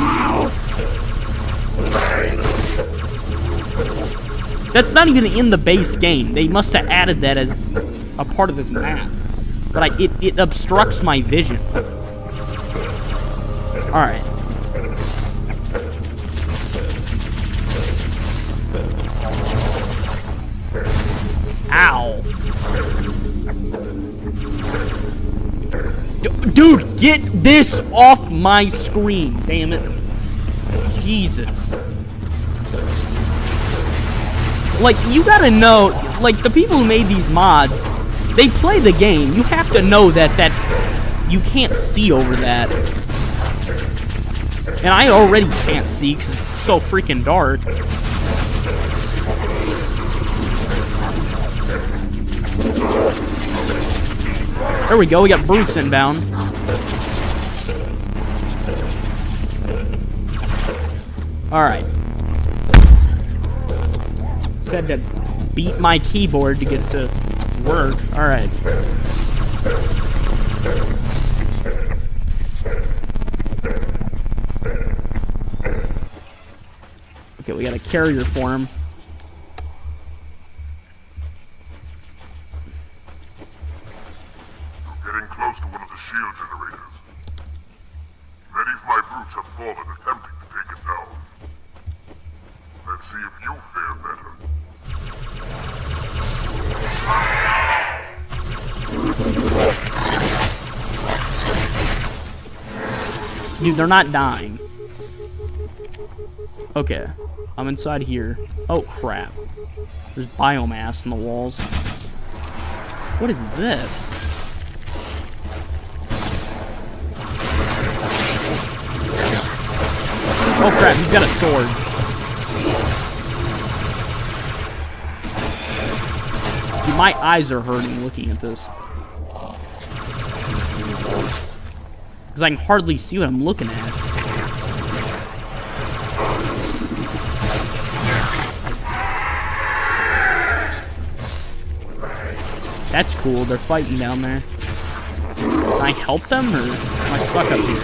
[SPEAKER 1] That's not even in the base game. They must have added that as a part of this map. But it obstructs my vision. Alright. Ow. Dude, get this off my screen, damn it. Jesus. Like, you gotta know, like, the people who made these mods, they play the game. You have to know that you can't see over that. And I already can't see because it's so freaking dark. There we go, we got brutes inbound. Alright. Said to beat my keyboard to get it to work. Alright. Okay, we got a carrier for him.
[SPEAKER 6] Getting close to one of the shield generators. Many of my brutes have fallen attempting to take it down. Let's see if you fare better.
[SPEAKER 1] Dude, they're not dying. Okay, I'm inside here. Oh, crap. There's biomass in the walls. What is this? Oh crap, he's got a sword. Dude, my eyes are hurting looking at this. Because I can hardly see what I'm looking at. That's cool, they're fighting down there. Can I help them, or am I stuck up here?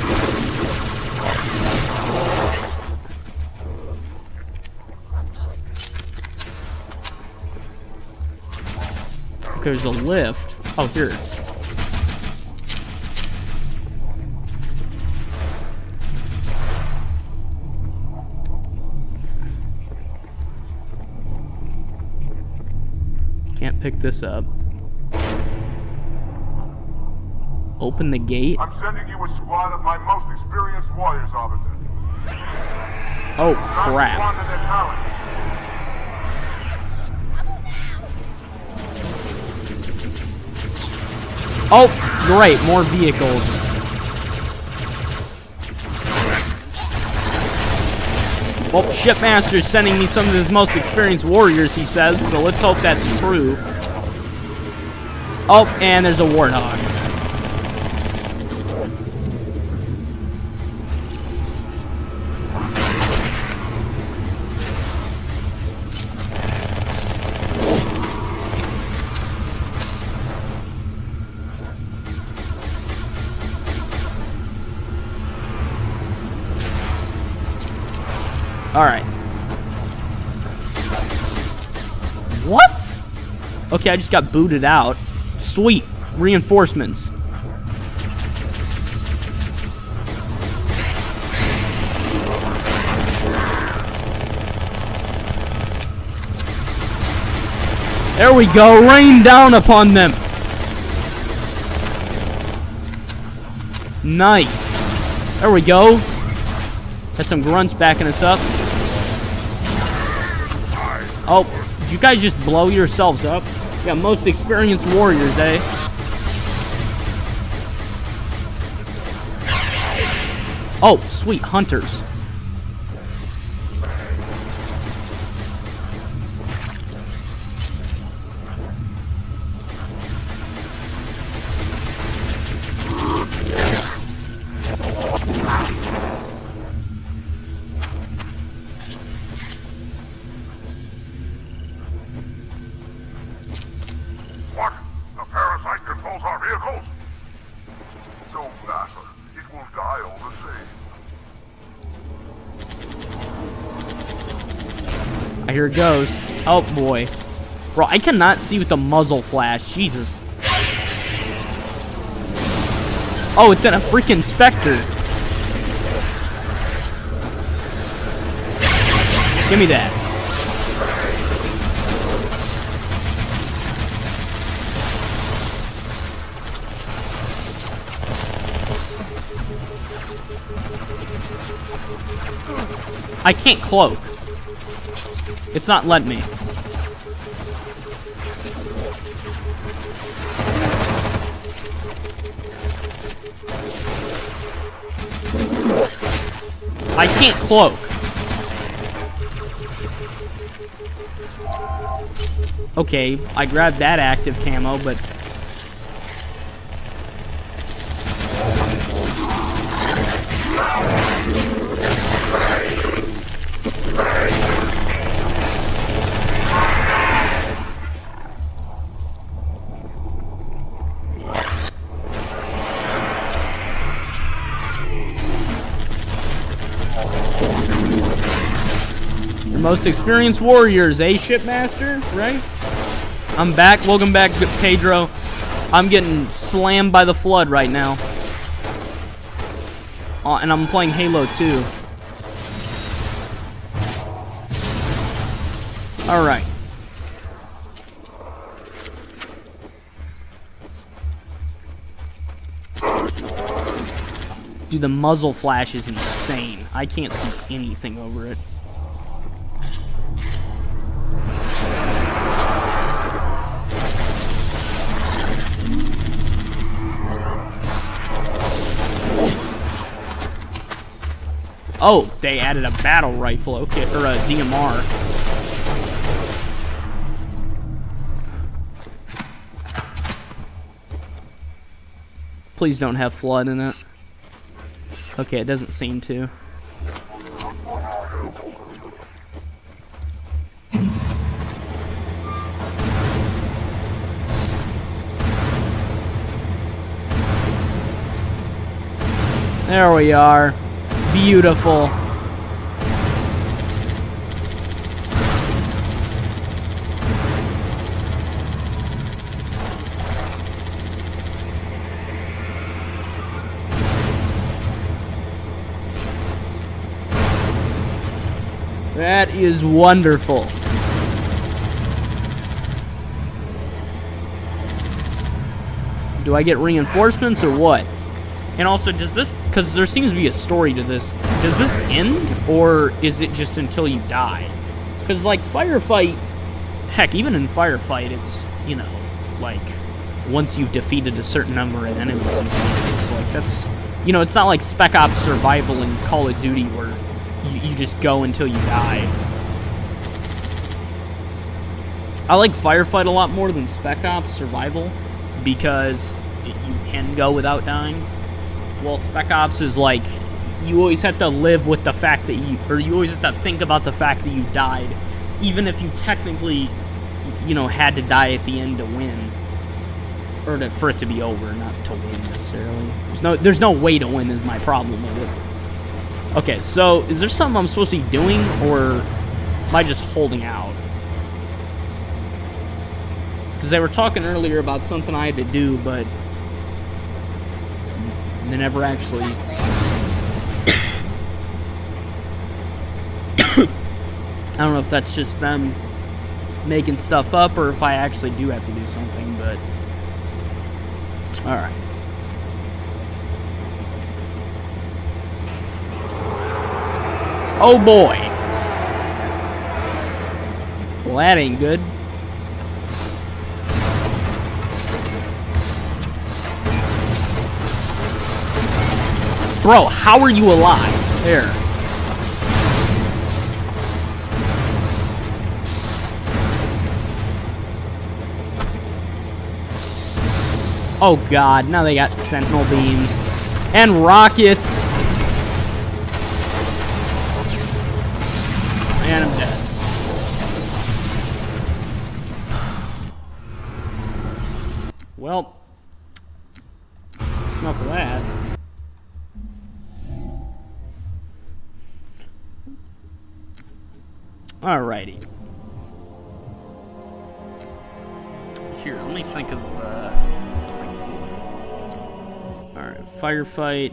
[SPEAKER 1] Okay, there's a lift. Oh, here. Can't pick this up. Open the gate.
[SPEAKER 6] I'm sending you a squad of my most experienced warriors, officer.
[SPEAKER 1] Oh,
[SPEAKER 6] Not respond
[SPEAKER 1] crap.
[SPEAKER 6] to their talent.
[SPEAKER 1] Oh, great. More vehicles. Well, Shipmaster's sending me some of his most experienced warriors, he says, so let's hope that's true. Oh, and there's a warthog. Alright. What? Okay, I just got booted out. Sweet. Reinforcements. There we go. Rain down upon them. Nice. There we go. Got some grunts backing us up. Oh, did you guys just blow yourselves up? Yeah, most experienced warriors, eh? Oh, sweet, hunters.
[SPEAKER 6] What? The parasite controls our vehicles? No matter. It will die all the same.
[SPEAKER 1] I hear it goes. Oh, boy. Bro, I cannot see with the muzzle flash. Jesus. Oh, it's in a freaking Spectre. Give me that. I can't cloak. It's not letting me. I can't cloak. Okay, I grabbed that active camo, but... Most experienced warriors, eh, Shipmaster? Right? I'm back. Welcome back, Pedro. I'm getting slammed by the flood right now. And I'm playing Halo 2. Alright. Dude, the muzzle flash is insane. I can't see anything over it. Oh, they added a battle rifle, okay, or a DMR. Please don't have flood in it. Okay, it doesn't seem to. There we are. Beautiful. That is wonderful. Do I get reinforcements or what? And also, does this, because there seems to be a story to this, does this end, or is it just until you die? Because, like, Firefight, heck, even in Firefight, it's, you know, like, once you've defeated a certain number of enemies, it's like, that's, you know, it's not like Spec Ops Survival in Call of Duty where you just go until you die. I like Firefight a lot more than Spec Ops Survival because you can go without dying. Well, Spec Ops is like, you always have to live with the fact that you always have to think about the fact that you died, even if you technically, you know, had to die at the end to win, or for it to be over, not to win necessarily. There's no way to win is my problem with it. Okay, so is there something I'm supposed to be doing, or am I just holding out? Because they were talking earlier about something I had to do, but they never actually. I don't know if that's just them making stuff up or if I actually do have to do something, but alright. Oh boy. Well, that ain't good. Bro, how are you alive? There. Oh god, now they got sentinel beams and rockets. And I'm dead. Well, that's enough of that. Alrighty. Here, let me think of something. Alright, Firefight.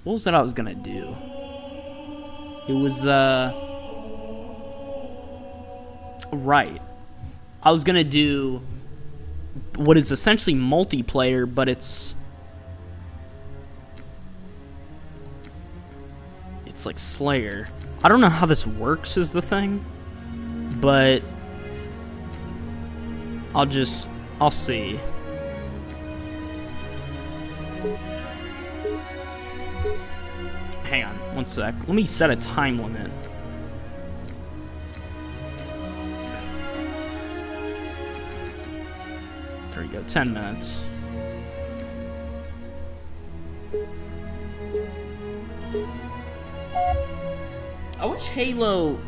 [SPEAKER 1] What was that I was gonna do? It was, right. I was gonna do what is essentially multiplayer, but it's like Slayer. I don't know how this works is the thing, but I'll see. Hang on, one sec. Let me set a time limit. There we go, 10 minutes. I wish Halo,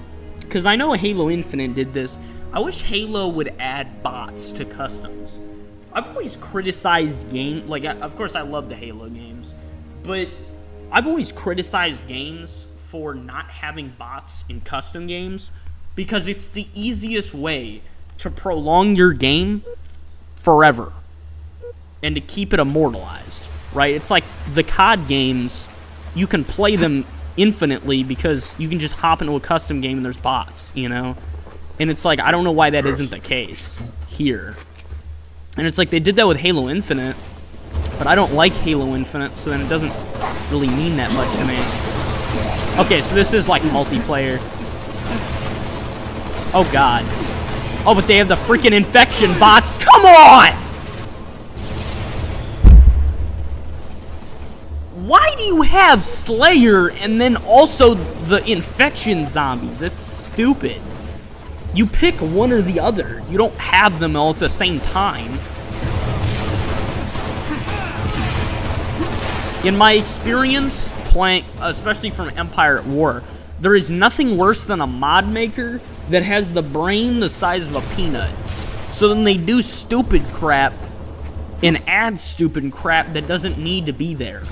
[SPEAKER 1] because I know Halo Infinite did this, I wish Halo would add bots to customs. I've always criticized of course I love the Halo games, but I've always criticized games for not having bots in custom games because it's the easiest way to prolong your game forever and to keep it immortalized, right? It's like the COD games, you can play them infinitely because you can just hop into a custom game and there's bots, you know? And it's like, I don't know why that isn't the case here. And it's like, they did that with Halo Infinite, but I don't like Halo Infinite, so then it doesn't really mean that much to me. Okay, so this is like multiplayer. Oh god. Oh, but they have the freaking infection bots. Come on! Why do you have Slayer and then also the infection zombies? That's stupid. You pick one or the other. You don't have them all at the same time. In my experience playing, especially from Empire at War, there is nothing worse than a mod maker that has the brain the size of a peanut. So then they do stupid crap and add stupid crap that doesn't need to be there.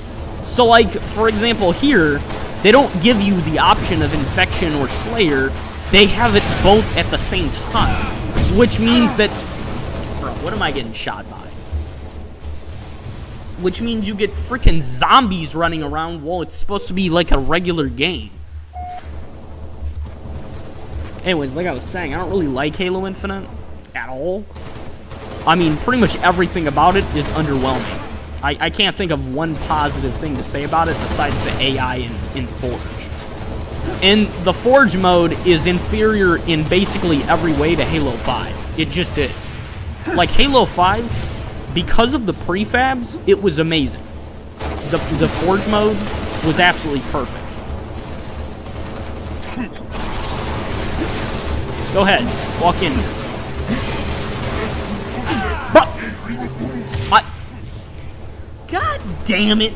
[SPEAKER 1] So, like, for example, here, they don't give you the option of Infection or Slayer. They have it both at the same time, which means that... Bro, what am I getting shot by? which means you get freaking zombies running around while it's supposed to be like a regular game. Anyways, like I was saying, I don't really like Halo Infinite at all. I mean, pretty much everything about it is underwhelming. I can't think of one positive thing to say about it besides the AI in Forge. And the Forge mode is inferior in basically every way to Halo 5. It just is. Like, Halo 5, because of the prefabs, it was amazing. The Forge mode was absolutely perfect. Go ahead, walk in here. God damn it.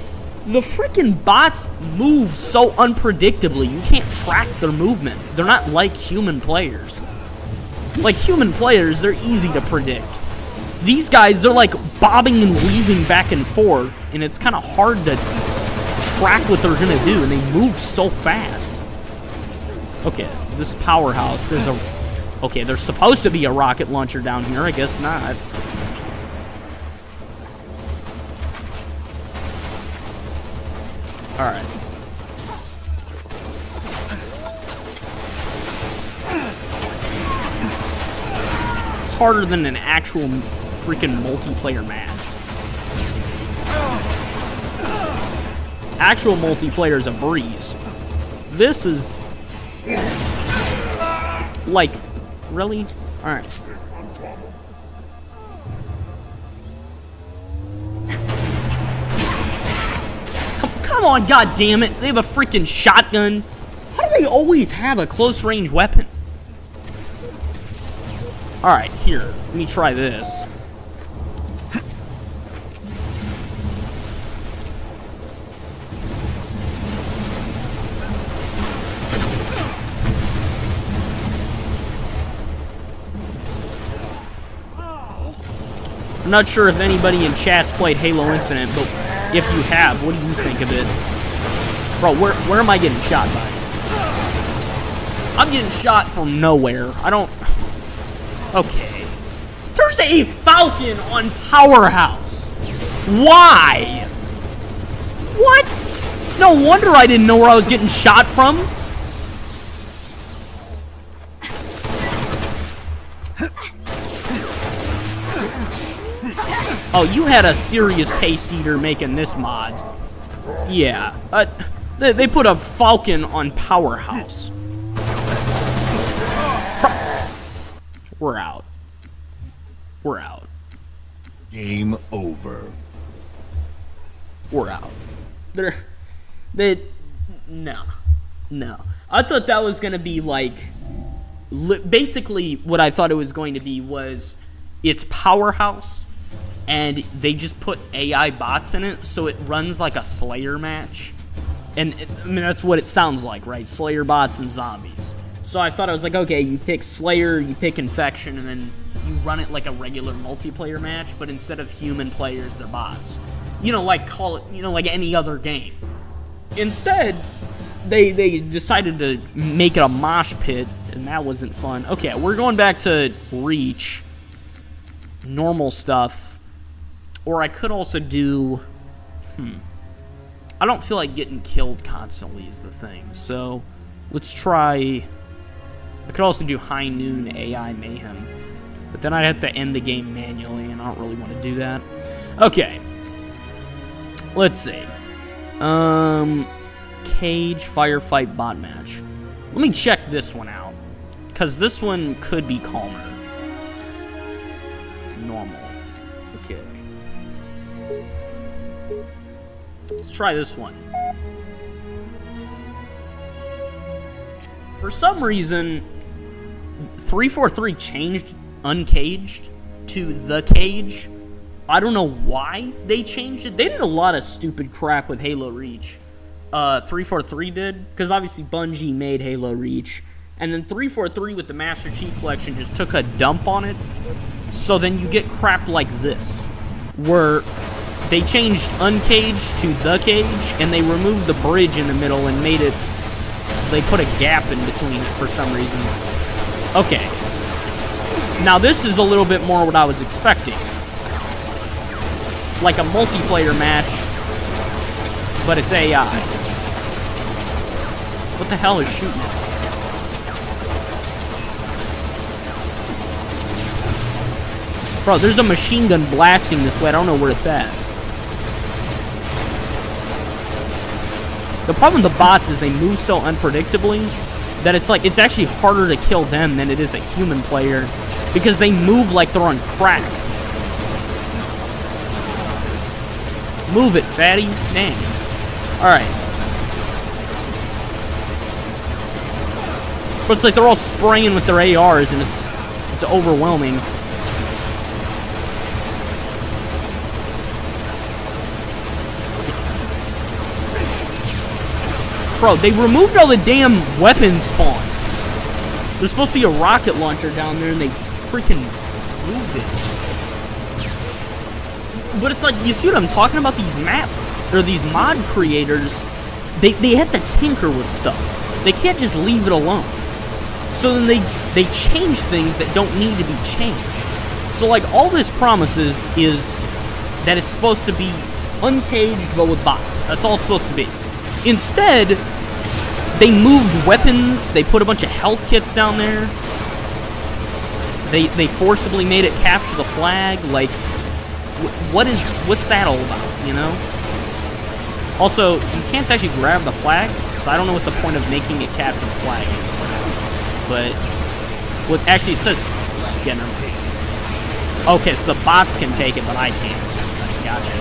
[SPEAKER 1] The freaking bots move so unpredictably. You can't track their movement. They're not like human players. Like human players, they're easy to predict. These guys, they're like bobbing and weaving back and forth, and it's kind of hard to track what they're gonna do, and they move so fast. Okay, this powerhouse, there's a... Okay, there's supposed to be a rocket launcher down here. I guess not. Alright. It's harder than an actual freaking multiplayer match. Actual multiplayer is a breeze. This is... like... Really? Alright. Come on, goddammit! They have a freaking shotgun. How do they always have a close-range weapon? Alright, here. Let me try this. I'm not sure if anybody in chat's played Halo Infinite, but if you have, what do you think of it? Bro, where am I getting shot by? I'm getting shot from nowhere. I don't... Okay. There's a Falcon on Powerhouse. Why? What? No wonder I didn't know where I was getting shot from. Oh, you had a serious paste eater making this mod. Yeah. They put a Falcon on Powerhouse. We're out. We're out.
[SPEAKER 2] Game over.
[SPEAKER 1] We're out. No. I thought that was gonna be like... Basically, what I thought it was going to be was... It's Powerhouse... and they just put AI bots in it, so it runs like a Slayer match. And, I mean, that's what it sounds like, right? Slayer bots and zombies. So I thought I was like, okay, you pick Slayer, you pick Infection, and then you run it like a regular multiplayer match, but instead of human players, they're bots. You know, like call it, you know, like any other game. Instead, they decided to make it a mosh pit, and that wasn't fun. Okay, we're going back to Reach. Normal stuff. Or I could also do... I don't feel like getting killed constantly is the thing. So, let's try... I could also do High Noon AI Mayhem. But then I'd have to end the game manually, and I don't really want to do that. Okay. Let's see. Cage Firefight Bot Match. Let me check this one out. Because this one could be calmer. Normal. Okay. Let's try this one. For some reason, 343 changed Uncaged to The Cage. I don't know why they changed it. They did a lot of stupid crap with Halo Reach. 343 did, because obviously Bungie made Halo Reach. And then 343 with the Master Chief Collection just took a dump on it. So then you get crap like this, where they changed Uncaged to The Cage, and they removed the bridge in the middle and made it... They put a gap in between it for some reason. Okay. Now this is a little bit more what I was expecting. like a multiplayer match, but it's AI. What the hell is shooting at? Bro, there's a machine gun blasting this way. I don't know where it's at. The problem with the bots is they move so unpredictably that it's like, it's actually harder to kill them than it is a human player because they move like they're on crack. Move it, fatty. Dang. Alright. But it's like they're all spraying with their ARs and it's overwhelming. Bro, they removed all the damn weapon spawns. There's supposed to be a rocket launcher down there and they freaking moved it. But it's like, you see what I'm talking about? These these mod creators, they have to tinker with stuff. They can't just leave it alone. So then they change things that don't need to be changed. So like, all this promises is that it's supposed to be uncaged but with bots. That's all it's supposed to be. Instead, they moved weapons, they put a bunch of health kits down there, they forcibly made it capture the flag, like, what's that all about, you know? Also, you can't actually grab the flag, so I don't know what the point of making it capture the flag is. But, actually it says, yeah, no. Okay, so the bots can take it, but I can't. Gotcha.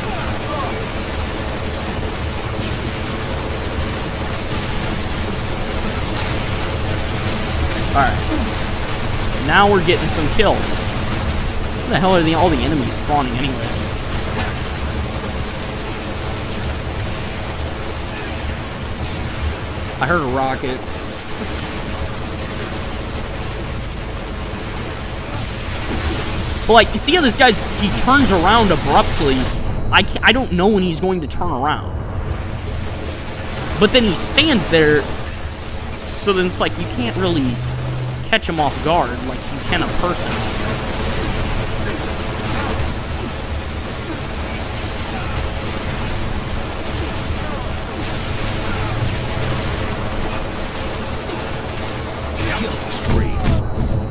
[SPEAKER 1] Alright. Now we're getting some kills. Where the hell are all the enemies spawning anyway? I heard a rocket. But like, you see how this guy's, he turns around abruptly. I don't know when he's going to turn around. But then he stands there, so then it's like, you can't really catch him off guard like you can a person.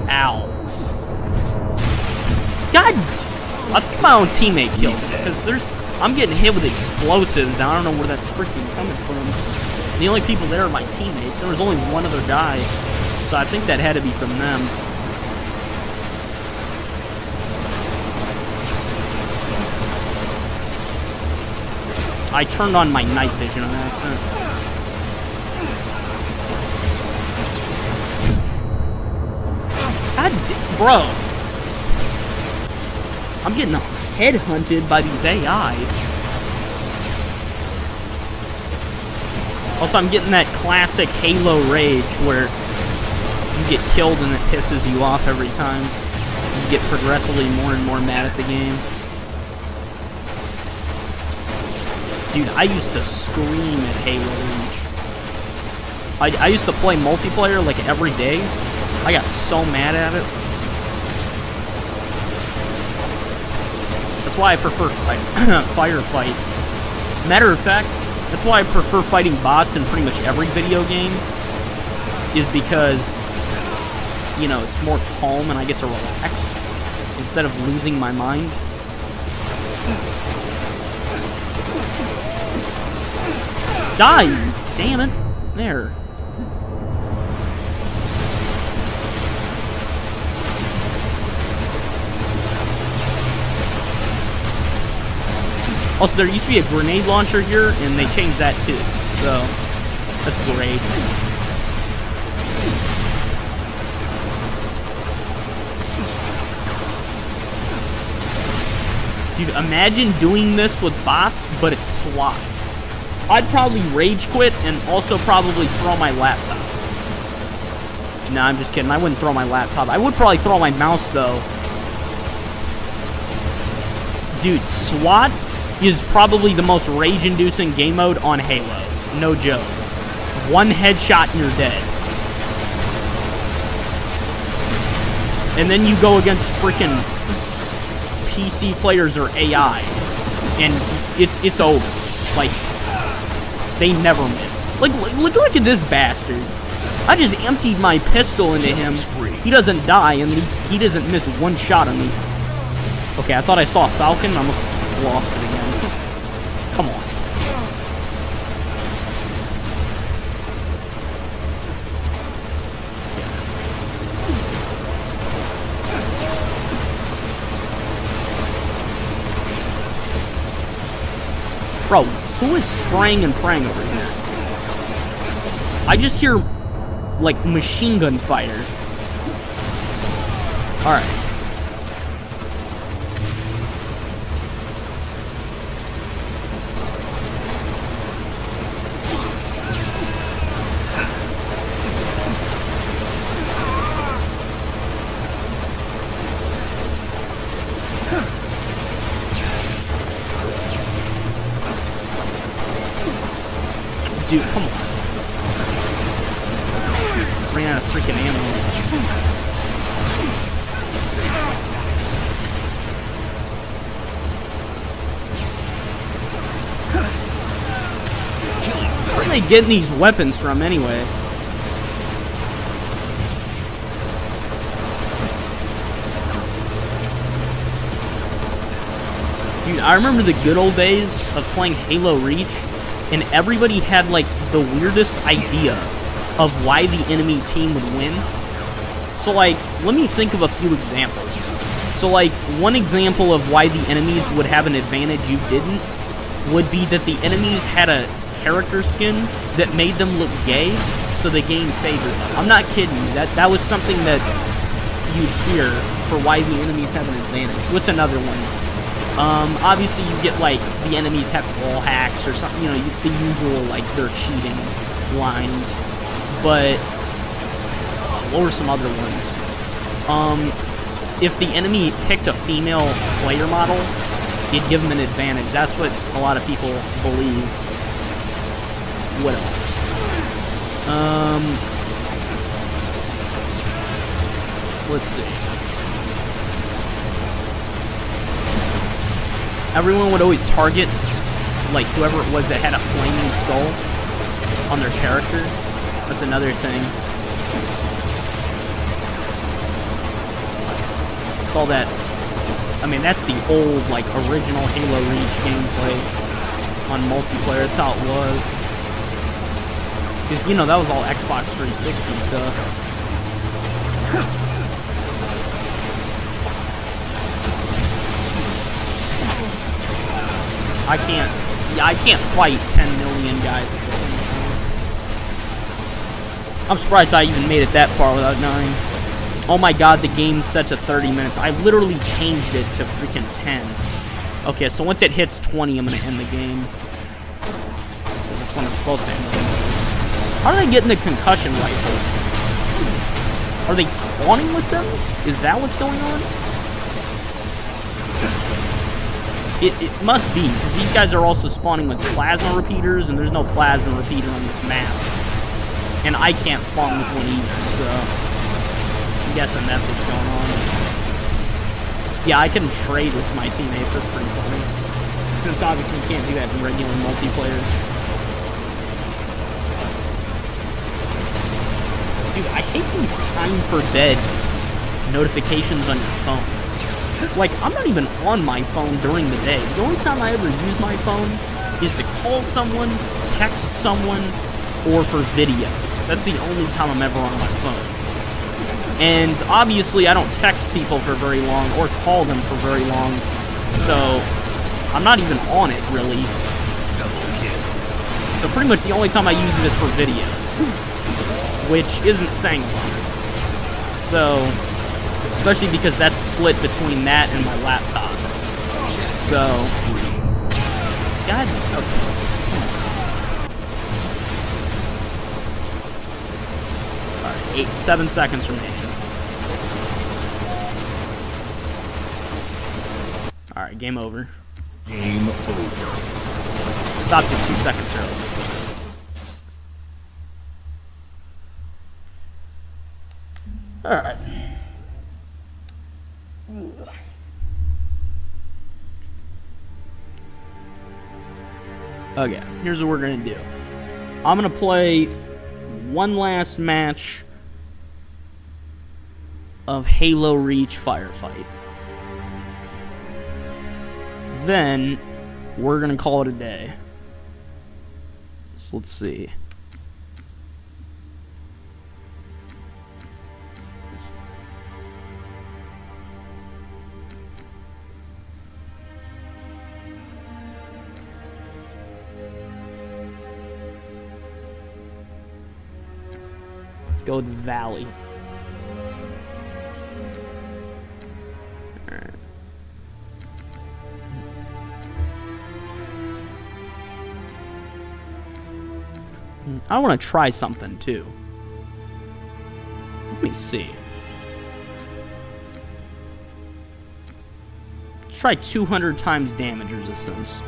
[SPEAKER 1] Ow. God, I think my own teammate killed me, because I'm getting hit with explosives, and I don't know where that's freaking coming from. The only people there are my teammates. There was only one other guy, so I think that had to be from them. I turned on my night vision on accident. God damn, bro. I'm getting headhunted by these AI. Also, I'm getting that classic Halo rage where you get killed and it pisses you off every time. You get progressively more and more mad at the game. Dude, I used to scream at Halo Reach. I used to play multiplayer like every day. I got so mad at it. That's why I prefer Firefight. Matter of fact, that's why I prefer fighting bots in pretty much every video game. Is because, you know, it's more calm and I get to relax instead of losing my mind. Die! Damn it. There. Also, there used to be a grenade launcher here, and they changed that too. So, that's great. Dude, imagine doing this with bots, but it's slot. I'd probably rage quit and also probably throw my laptop. Nah, I'm just kidding. I wouldn't throw my laptop. I would probably throw my mouse, though. Dude, SWAT is probably the most rage-inducing game mode on Halo. No joke. One headshot and you're dead. And then you go against freaking PC players or AI. and it's over. Like, they never miss. Like, look at this bastard. I just emptied my pistol into him. He doesn't die, and he doesn't miss one shot on me. Okay, I thought I saw a falcon. I almost lost it again. Come on. Bro, who is spraying and praying over here? I just hear, like, machine gun fire. Alright. Dude, come on. Ran out of freaking ammo. Where are they getting these weapons from anyway? Dude, I remember the good old days of playing Halo Reach, and everybody had, like, the weirdest idea of why the enemy team would win. So, like, let me think of a few examples. So, like, one example of why the enemies would have an advantage you didn't would be that the enemies had a character skin that made them look gay, so the game favored them. I'm not kidding you. That was something that you'd hear for why the enemies have an advantage. What's another one? Obviously you get, like, the enemies have wall hacks or something, you know, the usual, like, they're cheating lines. But, what were some other ones? If the enemy picked a female player model, it'd give them an advantage. That's what a lot of people believe. What else? Let's see. Everyone would always target, like, whoever it was that had a flaming skull on their character. That's another thing. It's all that... I mean, that's the old, like, original Halo Reach gameplay on multiplayer. That's how it was. Because, you know, that was all Xbox 360 stuff. I can't fight 10 million guys. I'm surprised I even made it that far without dying. Oh my god, the game's set to 30 minutes. I literally changed it to freaking 10. Okay, so once it hits 20, I'm gonna end the game. That's when it's supposed to end the game. How are they getting the concussion rifles? Are they spawning with them? Is that what's going on? It must be, because these guys are also spawning with plasma repeaters, and there's no plasma repeater on this map. And I can't spawn with one either, so I'm guessing that's what's going on. Yeah, I can trade with my teammates, that's pretty funny. Since obviously you can't do that in regular multiplayer. Dude, I hate these time for dead notifications on your phone. Like, I'm not even on my phone during the day. The only time I ever use my phone is to call someone, text someone, or for videos. That's the only time I'm ever on my phone. And obviously I don't text people for very long or call them for very long, so I'm not even on it really. So pretty much the only time I use it is for videos, which isn't saying a lot. So, especially because that's split between that and my laptop. So, God, okay. 7 seconds remaining. Alright, game over.
[SPEAKER 4] Game over.
[SPEAKER 1] Stopped at 2 seconds early. Alright. Okay, here's what we're gonna do. I'm gonna play one last match of Halo Reach Firefight. Then we're gonna call it a day. So let's see. Let's go with Valley. Alright. I want to try something too. Let me see. Let's try 200 times damage resistance.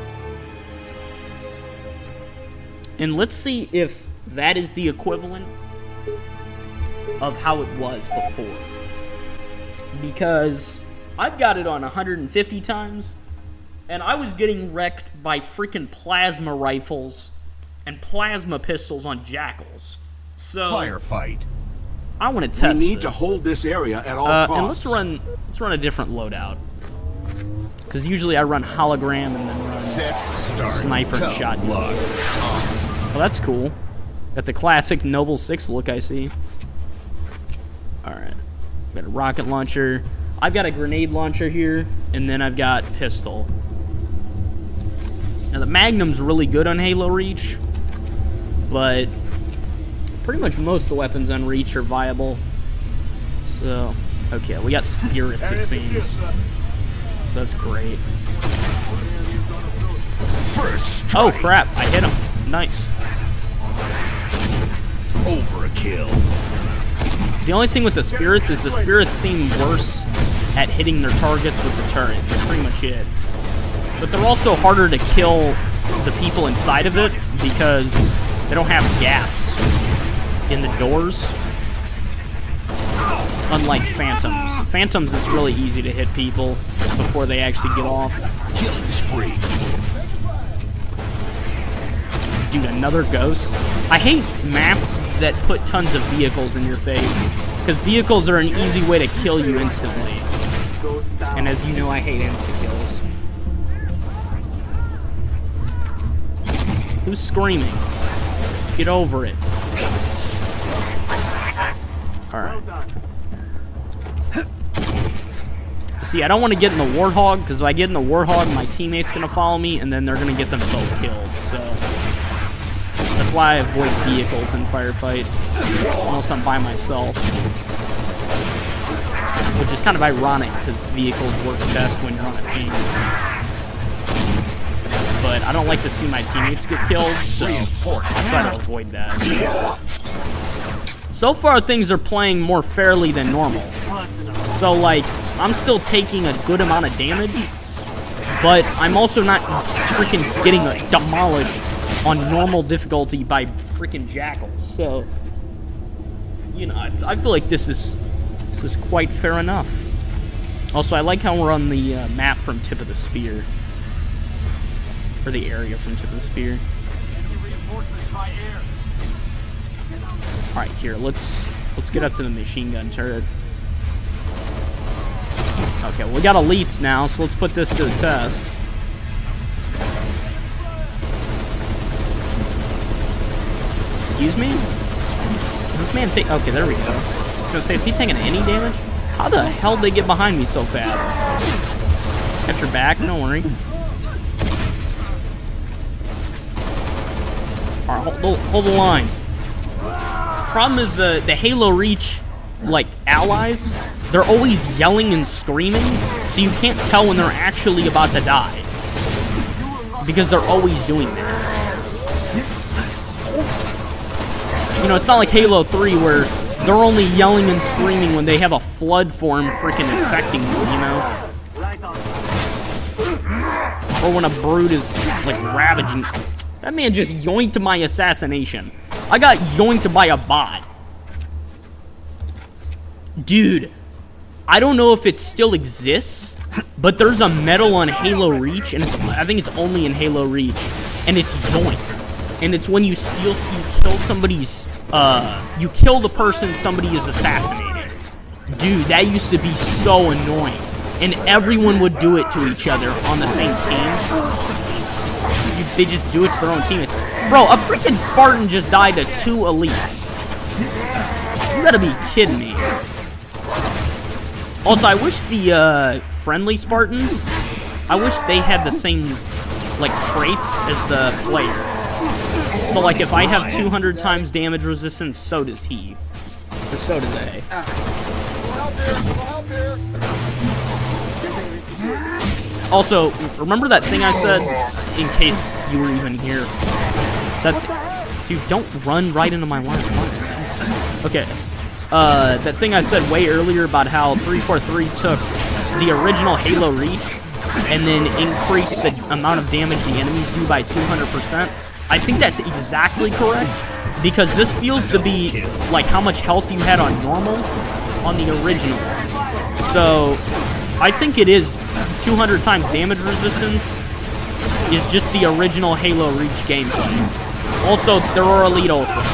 [SPEAKER 1] And let's see if that is the equivalent of how it was before. Because I've got it on 150 times, and I was getting wrecked by freaking plasma rifles and plasma pistols on jackals. So
[SPEAKER 2] Firefight.
[SPEAKER 1] I want to test
[SPEAKER 4] We need
[SPEAKER 1] this.
[SPEAKER 4] to hold this area at all costs.
[SPEAKER 1] And let's run a different loadout. Because usually I run hologram and then run
[SPEAKER 2] Set. Start.
[SPEAKER 1] sniper and
[SPEAKER 2] Tough
[SPEAKER 1] shotgun.
[SPEAKER 2] luck.
[SPEAKER 1] Well, that's cool. Got the classic Noble 6 look, I see. Alright. Got a rocket launcher. I've got a grenade launcher here, and then I've got pistol. Now, the Magnum's really good on Halo Reach, but pretty much most of the weapons on Reach are viable. So, okay, we got spirits, it seems. So that's great.
[SPEAKER 2] First
[SPEAKER 1] Oh,
[SPEAKER 2] strike.
[SPEAKER 1] crap. I hit him. Nice.
[SPEAKER 2] Overkill.
[SPEAKER 1] The only thing with the spirits is the spirits seem worse at hitting their targets with the turret. That's pretty much it. But they're also harder to kill the people inside of it because they don't have gaps in the doors. Unlike Phantoms. Phantoms, it's really easy to hit people before they actually get off.
[SPEAKER 2] Killing spree.
[SPEAKER 1] Dude, another ghost? I hate maps that put tons of vehicles in your face, because vehicles are an easy way to kill you instantly. And as you know, I hate insta-kills. Who's screaming? Get over it. Alright. See, I don't want to get in the Warthog, because if I get in the Warthog, my teammate's going to follow me, and then they're going to get themselves killed, so... That's why I avoid vehicles in Firefight, unless I'm by myself. Which is kind of ironic, because vehicles work best when you're on a team. But I don't like to see my teammates get killed, so I try to avoid that. So far, things are playing more fairly than normal. So, like, I'm still taking a good amount of damage, but I'm also not freaking getting demolished on normal difficulty by freaking jackals. So, you know, I feel like this is quite fair enough. Also, I like how we're on the map from Tip of the Spear, or the area from Tip of the Spear. All right, here, let's get up to the machine gun turret. Okay, well, we got elites now, so let's put this to the test. Excuse me? Does this man take... Okay, there we go. I was gonna say, is he taking any damage? How the hell did they get behind me so fast? Catch your back, don't worry. Alright, hold the line. Problem is the Halo Reach, like, allies, they're always yelling and screaming, so you can't tell when they're actually about to die. Because they're always doing that. You know, it's not like Halo 3 where they're only yelling and screaming when they have a flood form freaking infecting you, you know? Or when a brood is, like, ravaging. That man just yoinked my assassination. I got yoinked by a bot. Dude, I don't know if it still exists, but there's a medal on Halo Reach, and I think it's only in Halo Reach. and it's yoink. And it's when you kill somebody's, you kill the person somebody is assassinating. Dude, that used to be so annoying. And everyone would do it to each other on the same team. They just do it to their own teammates. Bro, a freaking Spartan just died to 2 elites. You gotta be kidding me. Also, I wish the friendly Spartans, I wish they had the same, like, traits as the player. So, like, if I have 200 times damage resistance, so does he. Or so do they. Also, remember that thing I said, in case you were even here? Dude, don't run right into my line of fire. Okay. That thing I said way earlier about how 343 took the original Halo Reach and then increased the amount of damage the enemies do by 200%. I think that's exactly correct, because this feels to be like how much health you had on normal on the original. So, I think it is 200 times damage resistance is just the original Halo Reach gameplay. Also, there are Elite Ultras.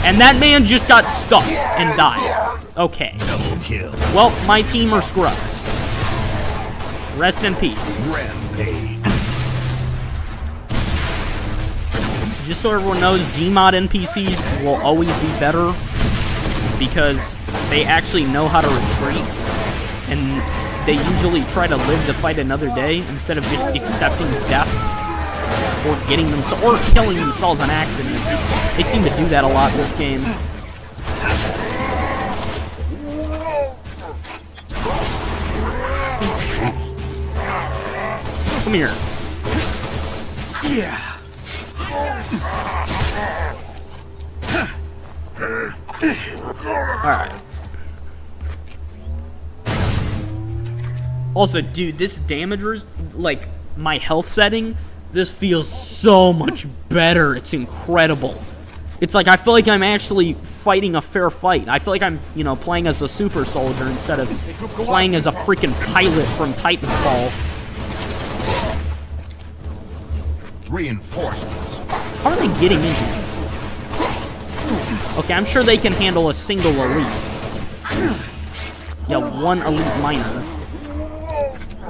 [SPEAKER 1] And that man just got stuck and died. Okay.
[SPEAKER 2] Double kill.
[SPEAKER 1] Well, my team are scrubs. Rest in peace.
[SPEAKER 2] Rampage.
[SPEAKER 1] Just so everyone knows, Gmod NPCs will always be better because they actually know how to retreat, and they usually try to live to fight another day instead of just accepting death or getting them or killing themselves on accident. They seem to do that a lot in this game. Come here. Yeah. Alright. Also, dude, this damage, like, my health setting, this feels so much better. It's incredible. It's like, I feel like I'm actually fighting a fair fight. I feel like I'm, you know, playing as a super soldier instead of playing as a freaking pilot from Titanfall.
[SPEAKER 2] Reinforcements.
[SPEAKER 1] How are they getting in here? Okay, I'm sure they can handle a single elite. Yeah, 1 elite miner.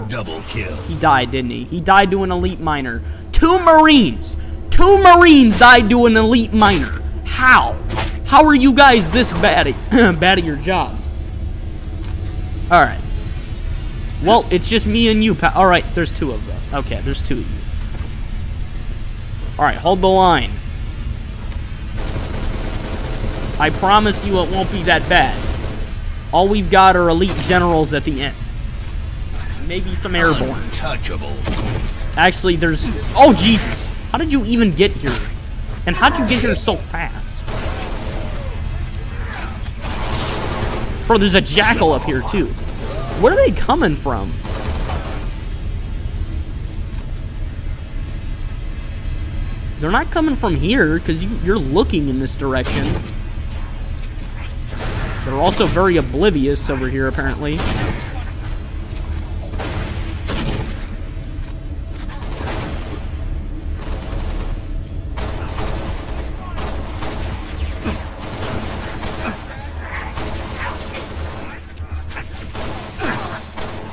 [SPEAKER 2] Double kill.
[SPEAKER 1] He died, didn't he? He died to an elite miner. 2 Marines! 2 Marines died to an elite miner. How? How are you guys this bad at, bad at your jobs? Alright. Well, it's just me and you, pal. Alright, there's 2 of them. Okay, there's 2 of you. Alright, hold the line. I promise you it won't be that bad. All we've got are elite generals at the end. Maybe some airborne.
[SPEAKER 2] Untouchable.
[SPEAKER 1] Actually, there's... Oh, Jesus! How did you even get here? And how'd you get here so fast? Bro, there's a jackal up here, too. Where are they coming from? They're not coming from here, because you're looking in this direction. They're also very oblivious over here, apparently.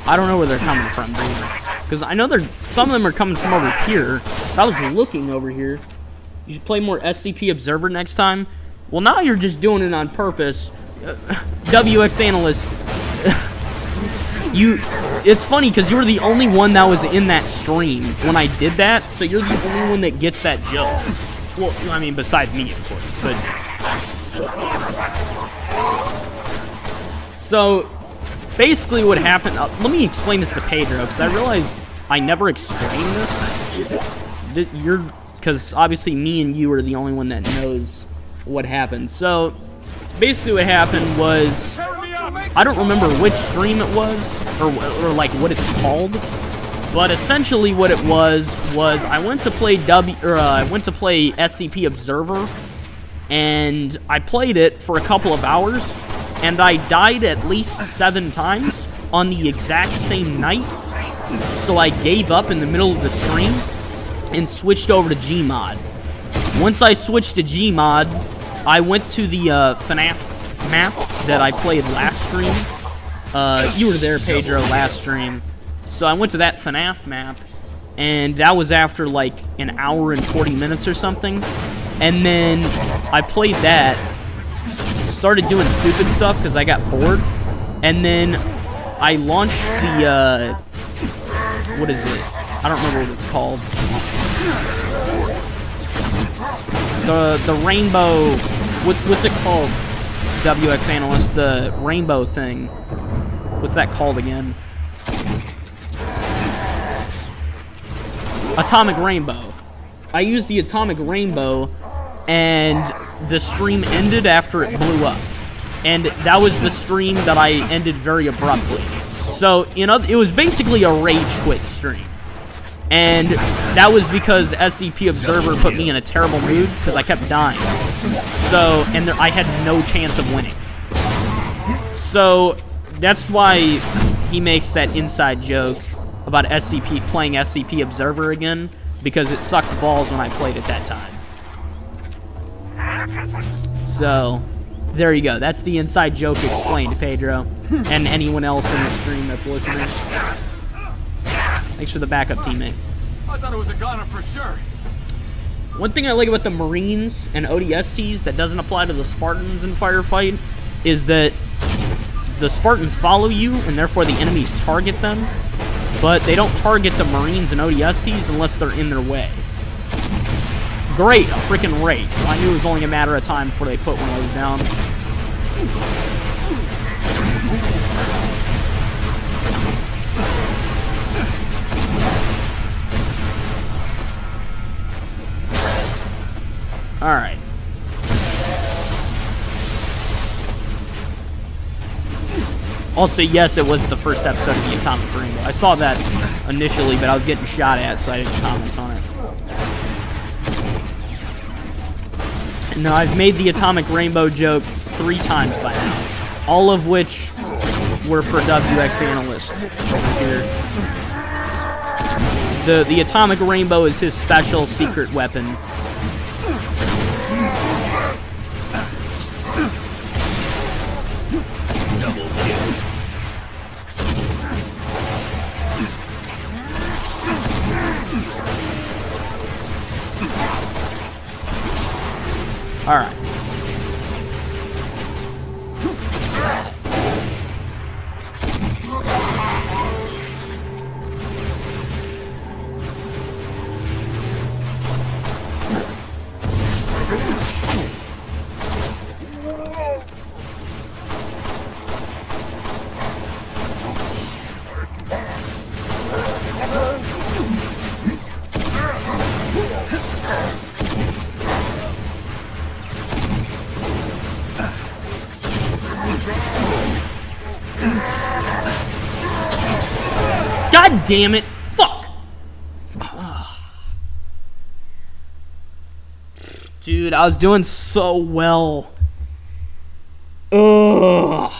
[SPEAKER 1] I don't know where they're coming from, dude. Because I know some of them are coming from over here. I was looking over here. You should play more SCP Observer next time. Well, now you're just doing it on purpose. WX Analyst. It's funny because you were the only one that was in that stream when I did that, so you're the only one that gets that joke. Well, I mean, besides me, of course, but... So, basically what happened... let me explain this to Pedro, because I realized I never explained this. Because obviously me and you are the only one that knows what happened. So, basically what happened was... I don't remember which stream it was, or like what it's called, but essentially what it was I went to play SCP Observer, and I played it for a couple of hours, and I died at least 7 times on the exact same night. So I gave up in the middle of the stream, and switched over to Gmod. Once I switched to Gmod, I went to the FNAF map that I played last stream. You were there, Pedro, last stream. So I went to that FNAF map, and that was after like an hour and 40 minutes or something. And then I played that, started doing stupid stuff because I got bored, and then I launched the, what is it? I don't remember what it's called. The rainbow, what's it called? WX Analyst, the rainbow thing. What's that called again? Atomic Rainbow. I used the Atomic Rainbow, and the stream ended after it blew up. And that was the stream that I ended very abruptly. So, you know, it was basically a rage quit stream. And that was because SCP Observer put me in a terrible mood because I kept dying. So, and I had no chance of winning. So, that's why he makes that inside joke about SCP playing SCP Observer again, because it sucked balls when I played it that time. So, there you go. That's the inside joke explained, Pedro, and anyone else in the stream that's listening. Thanks for the backup, teammate.
[SPEAKER 3] I thought it was a goner for sure.
[SPEAKER 1] One thing I like about the Marines and ODSTs that doesn't apply to the Spartans in Firefight is that the Spartans follow you, and therefore the enemies target them, but they don't target the Marines and ODSTs unless they're in their way. Great, a freaking rate. I knew it was only a matter of time before they put one of those down. Alright. Also, yes, it was the first episode of the Atomic Rainbow. I saw that initially, but I was getting shot at, so I didn't comment on it. No, I've made the Atomic Rainbow joke 3 times by now, all of which were for WX Analyst over here. The Atomic Rainbow is his special secret weapon. All right. God damn it! Fuck! Dude, I was doing so well. Ugh.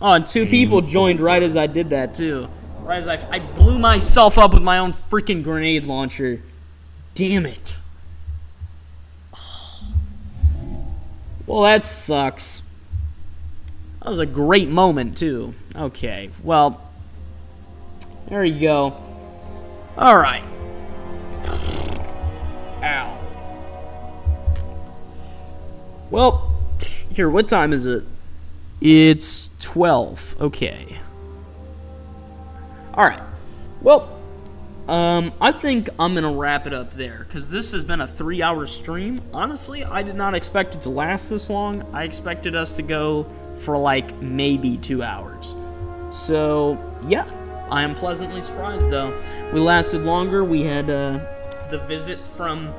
[SPEAKER 1] Oh, and 2 people joined right as I did that, too. Right as I blew myself up with my own freaking grenade launcher. Damn it. Well, that sucks. That was a great moment, too. Okay, well, there you go. Alright. Ow. Well, here, what time is it? It's 12. Okay. Alright. Well, I think I'm gonna wrap it up there, because this has been a 3-hour stream. Honestly, I did not expect it to last this long. I expected us to go for like maybe 2 hours. So, yeah. I am pleasantly surprised, though. We lasted longer. We had the visit from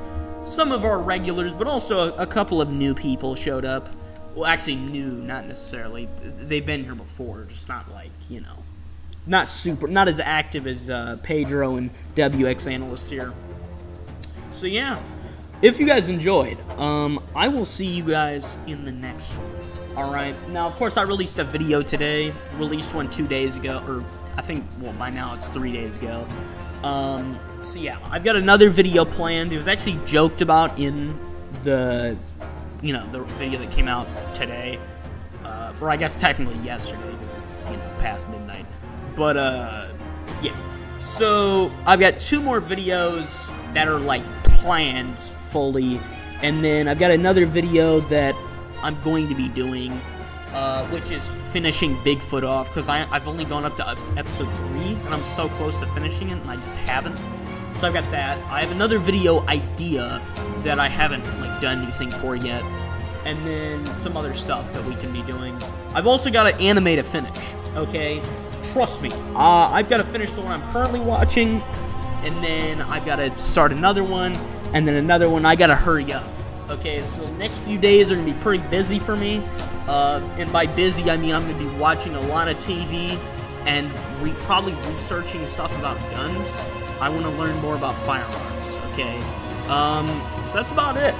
[SPEAKER 1] some of our regulars, but also a couple of new people showed up. Well, actually new, not necessarily. They've been here before, just not like, you know, not as active as Pedro and WX Analyst here. So yeah, if you guys enjoyed, I will see you guys in the next one. Alright, now of course I released a video today, released one 2 days ago, or I think, well, by now it's 3 days ago. So yeah, I've got another video planned. It was actually joked about in the, the video that came out today, or I guess technically yesterday because it's past midnight. But yeah. So I've got 2 more videos that are like planned fully, and then I've got another video that I'm going to be doing, which is finishing Bigfoot off, because I've only gone up to episode 3, and I'm so close to finishing it, and I just haven't. So I've got that. I have another video idea that I haven't done anything for yet, and then some other stuff that we can be doing. I've also got an anime to finish, okay? Trust me. I've got to finish the one I'm currently watching, and then I've got to start another one, and then another one. I got to hurry up, okay? So the next few days are going to be pretty busy for me, and by busy, I mean I'm going to be watching a lot of TV and probably researching stuff about guns. I want to learn more about firearms, okay? So that's about it.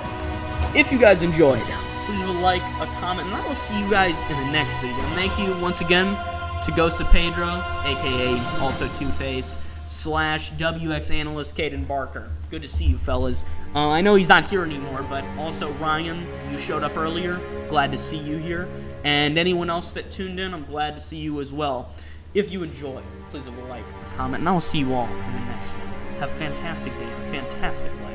[SPEAKER 1] If you guys enjoyed, please leave a like, a comment, and I will see you guys in the next video. And thank you once again to Ghost of Pedro, aka also Two-Face, / WX Analyst Caden Barker. Good to see you, fellas. I know he's not here anymore, but also Ryan, you showed up earlier. Glad to see you here. And anyone else that tuned in, I'm glad to see you as well. If you enjoyed, please leave a like, a comment, and I will see you all in the next one. Have a fantastic day and a fantastic life.